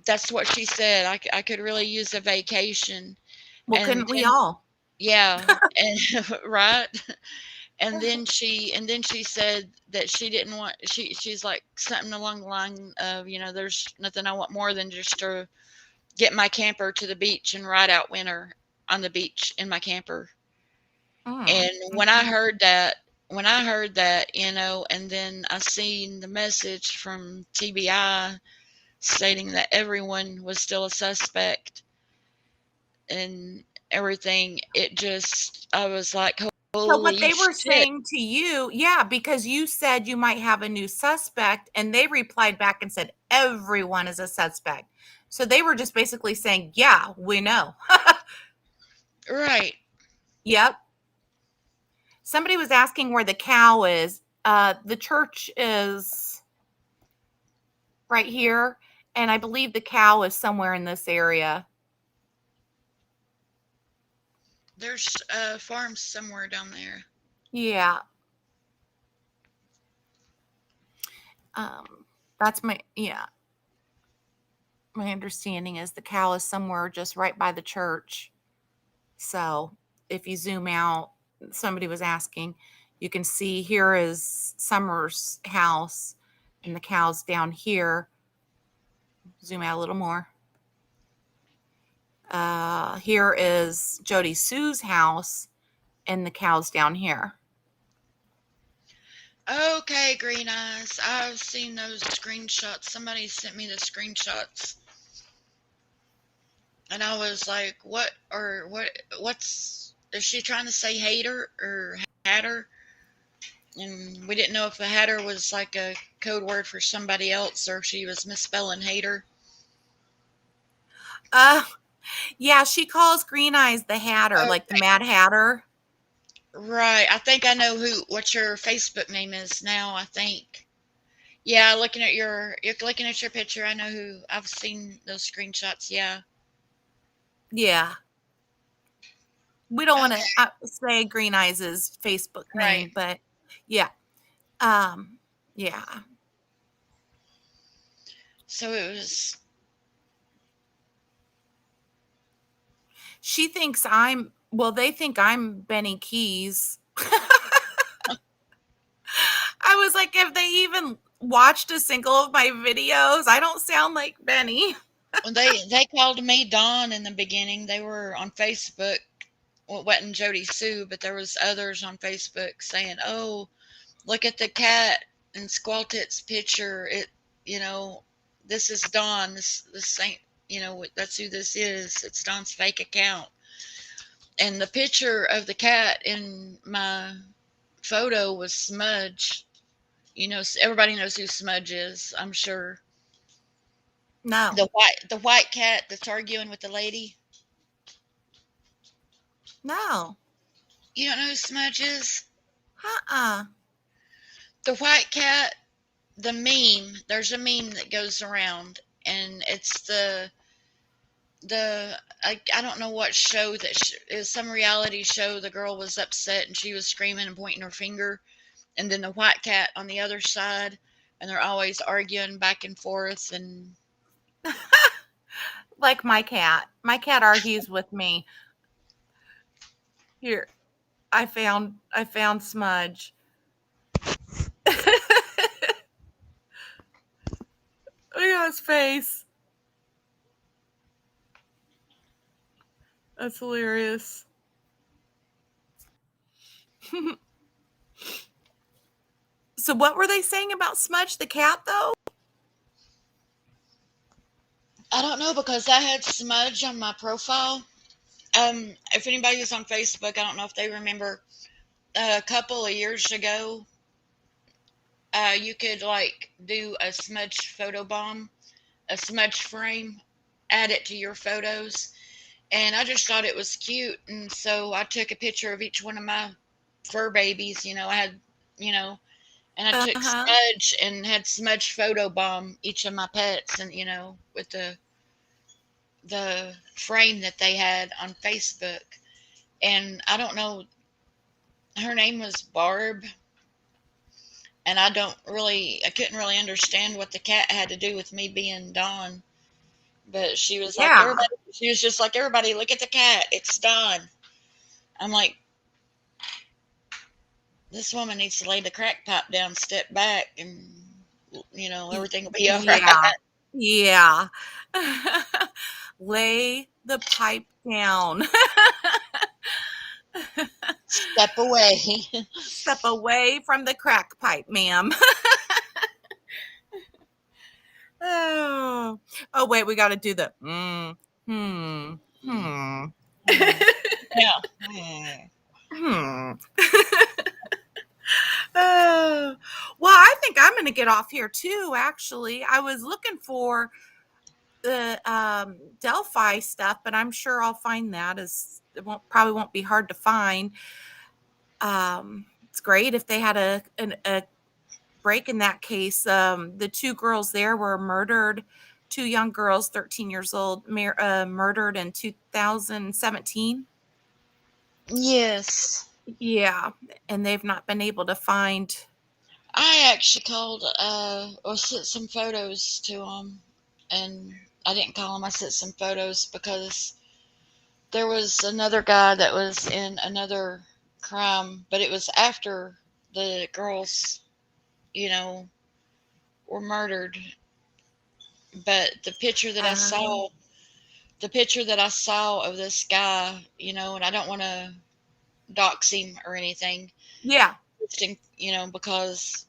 Speaker 2: that's what she said. I could really use a vacation.
Speaker 1: Well,
Speaker 2: And
Speaker 1: couldn't we
Speaker 2: then,
Speaker 1: all?
Speaker 2: yeah, and right. And then she said that she didn't want, she's like something along the line of, there's nothing I want more than just to get my camper to the beach and ride out winter on the beach in my camper. And
Speaker 1: Okay.
Speaker 2: when I heard that, and then I seen the message from TBI stating that everyone was still a suspect and everything, I was like,
Speaker 1: So what
Speaker 2: holy
Speaker 1: they were
Speaker 2: shit.
Speaker 1: saying to you, yeah, because you said you might have a new suspect, and they replied back and said everyone is a suspect. So they were just basically saying, yeah, we know.
Speaker 2: Right.
Speaker 1: Yep. Somebody was asking where the cow is. The church is right here, And I believe the cow is somewhere in this area.
Speaker 2: There's farms somewhere down there.
Speaker 1: Yeah. That's my understanding is the cow is somewhere just right by the church. So if you zoom out, somebody was asking, you can see here is Summer's house and the cow's down here. Zoom out a little more. Here is Jody Sue's house and the cow's down here.
Speaker 2: Okay, Green Eyes. I've seen those screenshots. Somebody sent me the screenshots. And I was like, what's, is she trying to say hater or hatter? And we didn't know if the hatter was like a code word for somebody else or if she was misspelling hater.
Speaker 1: Yeah, she calls Green Eyes the Hatter, like the Mad Hatter.
Speaker 2: Right. I think I know what your Facebook name is now, I think. Yeah, you're looking at your picture. I know who. I've seen those screenshots. Yeah.
Speaker 1: Yeah. We don't want to say Green Eyes' Facebook name,
Speaker 2: Right.
Speaker 1: but yeah. Yeah.
Speaker 2: So it was.
Speaker 1: She thinks they think I'm Benny Keys. I was like, have they even watched a single of my videos? I don't sound like Benny.
Speaker 2: They called me Dawn in the beginning. They were on Facebook. Well, it wasn't Jody Sue, but there was others on Facebook saying, "Oh, look at the cat and Squaltit's picture. This is Dawn. This ain't, that's who this is. It's Dawn's fake account." And the picture of the cat in my photo was Smudge. Everybody knows who Smudge is, I'm sure.
Speaker 1: No.
Speaker 2: The white cat that's arguing with the lady.
Speaker 1: No.
Speaker 2: You don't know who Smudge is? The white cat, the meme, there's a meme that goes around, and it's I don't know what show it was, some reality show. The girl was upset and she was screaming and pointing her finger, and then the white cat on the other side, and they're always arguing back and forth. And
Speaker 1: like my cat argues with me. Here, I found Smudge. Look at his face. That's hilarious. So what were they saying about Smudge the cat, though?
Speaker 2: I don't know, because I had Smudge on my profile. If anybody is on Facebook, I don't know if they remember, a couple of years ago, you could like do a Smudge photo bomb, a Smudge frame, add it to your photos. And I just thought it was cute. And so I took a picture of each one of my fur babies. I had, and I took Smudge and had Smudge photo bomb each of my pets, and with the frame that they had on Facebook. And I don't know, her name was Barb, and I couldn't really understand what the cat had to do with me being Dawn. But she was like, everybody, she was just like, everybody, look at the cat. It's Dawn. I'm like, this woman needs to lay the crack pipe down, step back, and everything will be all right.
Speaker 1: Yeah. Lay the pipe down.
Speaker 2: Step away.
Speaker 1: Step away from the crack pipe, ma'am. Oh, wait, we got to do the
Speaker 2: Yeah.
Speaker 1: Well, I think I'm going to get off here too, actually. I was looking for the Delphi stuff, but I'm sure I'll find that. Probably won't be hard to find. It's great if they had a break in that case. The two girls there were murdered two young girls, 13 years old, murdered in 2017.
Speaker 2: Yes.
Speaker 1: Yeah, and they've not been able to find.
Speaker 2: I actually called or sent some photos to them, and I didn't call them. I sent some photos because there was another guy that was in another crime, but it was after the girls, you know, were murdered. But
Speaker 1: Um,
Speaker 2: the picture that I saw of this guy, and I don't want to dox him or anything,
Speaker 1: yeah.
Speaker 2: just because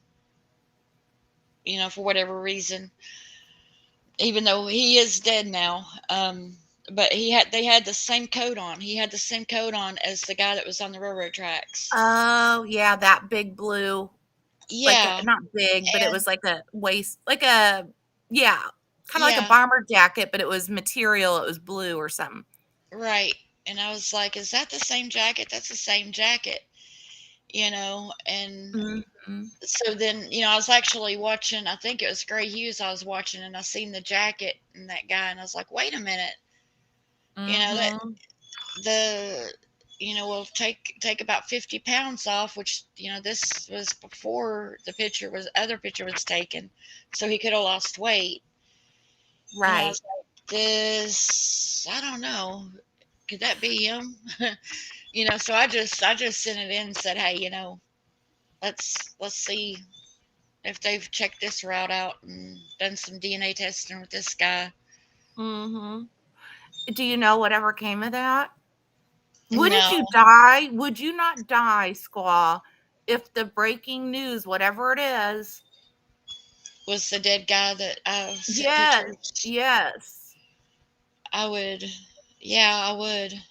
Speaker 2: for whatever reason, even though he is dead now. But they had the same coat on. He had the same coat on as the guy that was on the railroad tracks.
Speaker 1: Oh, yeah, that big blue, like a,
Speaker 2: Yeah,
Speaker 1: not big, but it
Speaker 2: and
Speaker 1: was like a waist, like a, yeah, kind of like a
Speaker 2: yeah,
Speaker 1: bomber jacket, but it was material. It was blue or something.
Speaker 2: right. And I was like, "Is that the same jacket? That's the same jacket." And
Speaker 1: Hmm.
Speaker 2: so then, I was actually watching. I think it was Gray Hughes I was watching, and I seen the jacket and that guy, and I was like, "Wait a minute." That
Speaker 1: Hmm.
Speaker 2: the will take about 50 pounds off, which this was before other picture was taken, so he could have lost weight. And I
Speaker 1: Right.
Speaker 2: was like, this, I don't know, could that be him? So I just sent it in and said, hey, let's see if they've checked this route out and done some DNA testing with this guy.
Speaker 1: Hmm. Do you know whatever came of that? Wouldn't
Speaker 2: No,
Speaker 1: you die? Would you not die, Squaw, if the breaking news, whatever it is?
Speaker 2: was the dead guy that I sent
Speaker 1: Yes,
Speaker 2: pictures.
Speaker 1: yes.
Speaker 2: I would, yeah, I would.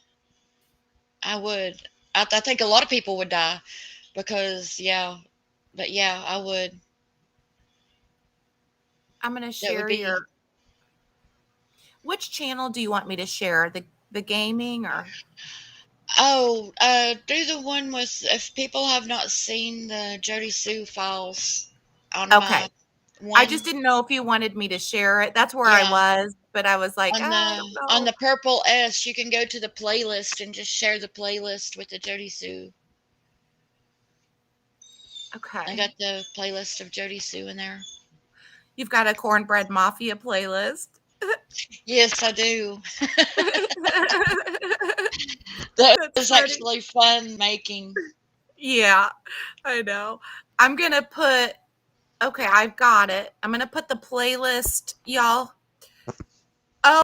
Speaker 2: I think a lot of people would die because, yeah, but yeah, I would.
Speaker 1: I'm gonna
Speaker 2: That would
Speaker 1: share
Speaker 2: be.
Speaker 1: your. Which channel do you want me to share? The gaming or?
Speaker 2: Oh, do the one with, if people have not seen the Jody Sue files on
Speaker 1: Okay.
Speaker 2: my
Speaker 1: I
Speaker 2: one,
Speaker 1: just didn't know if you wanted me to share it. That's where I
Speaker 2: yeah,
Speaker 1: was, but I was like,
Speaker 2: on
Speaker 1: I
Speaker 2: the
Speaker 1: don't
Speaker 2: on
Speaker 1: know.
Speaker 2: the purple S, you can go to the playlist and just share the playlist with the Jody Sue. I
Speaker 1: Okay.
Speaker 2: got the playlist of Jody Sue in there.
Speaker 1: You've got a Cornbread Mafia playlist.
Speaker 2: Yes, I do. That
Speaker 1: That's
Speaker 2: was
Speaker 1: funny.
Speaker 2: actually fun making.
Speaker 1: Yeah, I know. I'm gonna put okay, I've got it. I'm gonna put the playlist, y'all. Oh,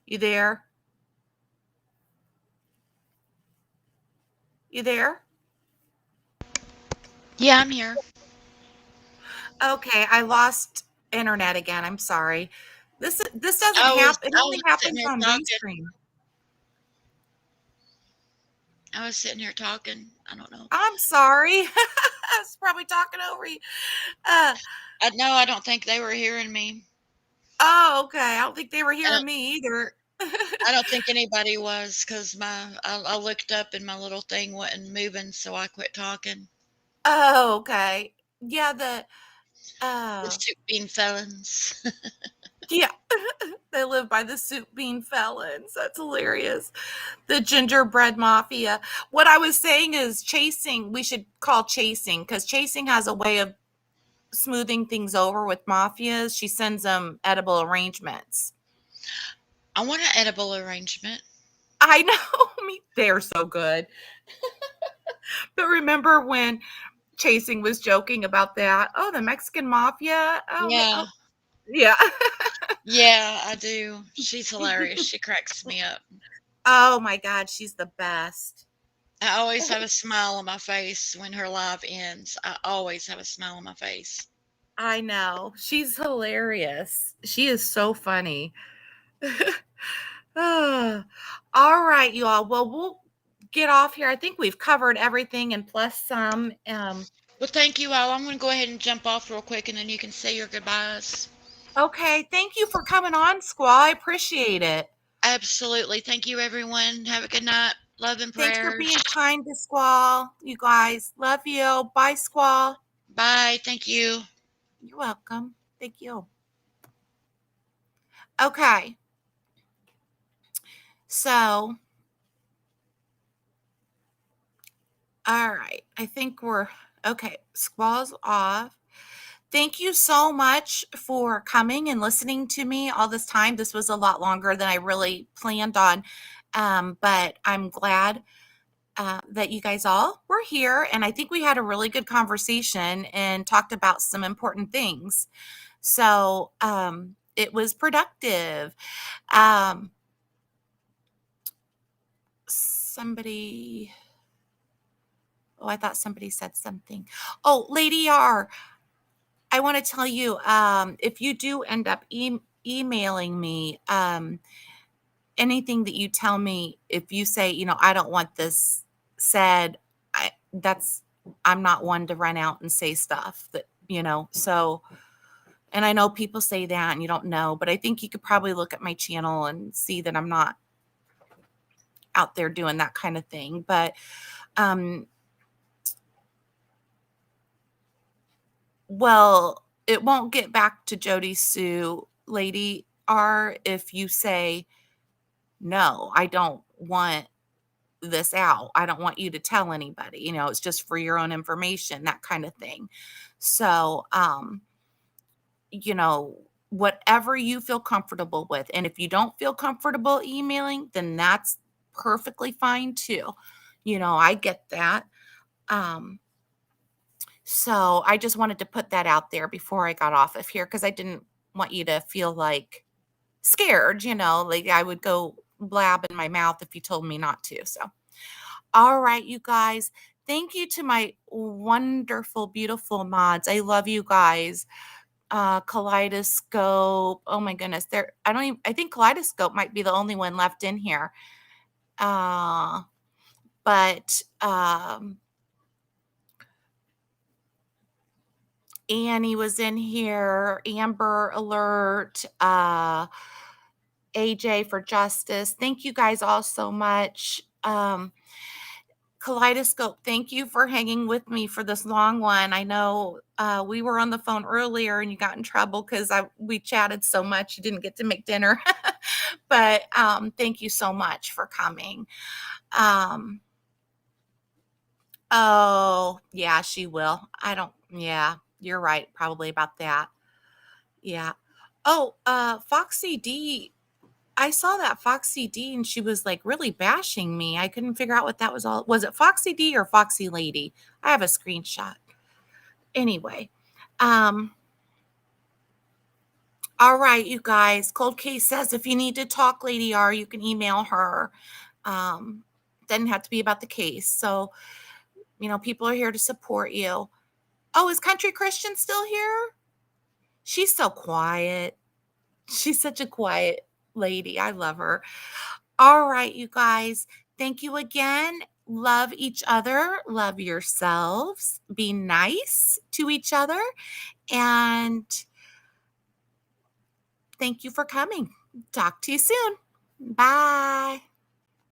Speaker 1: you there? You there?
Speaker 2: Yeah, I'm here.
Speaker 1: Okay, I lost internet again. I'm sorry. This doesn't
Speaker 2: I was
Speaker 1: happen. It
Speaker 2: I
Speaker 1: only
Speaker 2: was sitting
Speaker 1: happens
Speaker 2: here
Speaker 1: on
Speaker 2: talking.
Speaker 1: Restream.
Speaker 2: I was sitting here talking. I don't know.
Speaker 1: I'm sorry. I was probably talking over you. Uh,
Speaker 2: No, I don't think they were hearing me.
Speaker 1: oh, okay. I don't think they were
Speaker 2: I
Speaker 1: hearing
Speaker 2: don't.
Speaker 1: me either.
Speaker 2: I don't think anybody was because I looked up and my little thing wasn't moving, so I quit talking.
Speaker 1: Oh, okay. Yeah,
Speaker 2: The
Speaker 1: uh
Speaker 2: soup bean felons.
Speaker 1: yeah. They live by the soup bean felons. That's hilarious. The gingerbread mafia. What I was saying is chasing, we should call chasing because chasing has a way of smoothing things over with mafias. She sends them edible arrangements.
Speaker 2: I want an edible arrangement.
Speaker 1: I know. Me, they're so good. But remember when Chasing was joking about that? Oh, the Mexican mafia.
Speaker 2: Yeah,
Speaker 1: Oh yeah.
Speaker 2: yeah, I do. She's hilarious. She cracks me up.
Speaker 1: Oh my God, she's the best.
Speaker 2: I always have a smile on my face when her live ends. I always have a smile on my face.
Speaker 1: I know. She's hilarious. She is so funny. Ah, all right, you all. Well, we'll get off here. I think we've covered everything and plus some.
Speaker 2: Well, thank you all. I'm going to go ahead and jump off real quick, and then you can say your goodbyes.
Speaker 1: Okay, thank you for coming on, Squaw. I appreciate it.
Speaker 2: Absolutely. Thank you, everyone. Have a good night. Love and
Speaker 1: Thanks for
Speaker 2: prayers.
Speaker 1: being kind to Squall, you guys. Love you. Bye, Squall.
Speaker 2: Bye. Thank you.
Speaker 1: You're welcome. Thank you. Okay. So, all right. I think we're okay. Squall's off. Thank you so much for coming and listening to me all this time. This was a lot longer than I really planned on. But I'm glad that you guys all were here. And I think we had a really good conversation and talked about some important things. So it was productive. Somebody, oh, I thought somebody said something. Oh, Lady R, I want to tell you, if you do end up emailing me, anything that you tell me, if you say, I don't want this said, I'm not one to run out and say stuff that, so, and I know people say that and you don't know, but I think you could probably look at my channel and see that I'm not out there doing that kind of thing. But, well, it won't get back to Jody Sue, Lady R, if you say, no, I don't want this out. I don't want you to tell anybody, it's just for your own information, that kind of thing. So, whatever you feel comfortable with. And if you don't feel comfortable emailing, then that's perfectly fine too. I get that. So I just wanted to put that out there before I got off of here because I didn't want you to feel like scared, like I would go blab in my mouth if you told me not to. So, all right, you guys. Thank you to my wonderful, beautiful mods. I love you guys. Kaleidoscope. Oh my goodness. I think Kaleidoscope might be the only one left in here. But Annie was in here, Amber Alert, AJ for Justice. Thank you guys all so much. Kaleidoscope, thank you for hanging with me for this long one. I know we were on the phone earlier and you got in trouble because we chatted so much you didn't get to make dinner. But thank you so much for coming. Oh, yeah, she will. Yeah, you're right, probably about that. Yeah. Oh, Foxy D. I saw that Foxy D and she was like really bashing me. I couldn't figure out what that was all. Was it Foxy D or Foxy Lady? I have a screenshot. Anyway, um, all right, you guys. Cold Case says if you need to talk, Lady R, you can email her. Doesn't have to be about the case. So, people are here to support you. Oh, is Country Christian still here? She's so quiet. She's such a quiet lady. I love her. All right, you guys. Thank you again. Love each other. Love yourselves. Be nice to each other. And thank you for coming. Talk to you soon. Bye.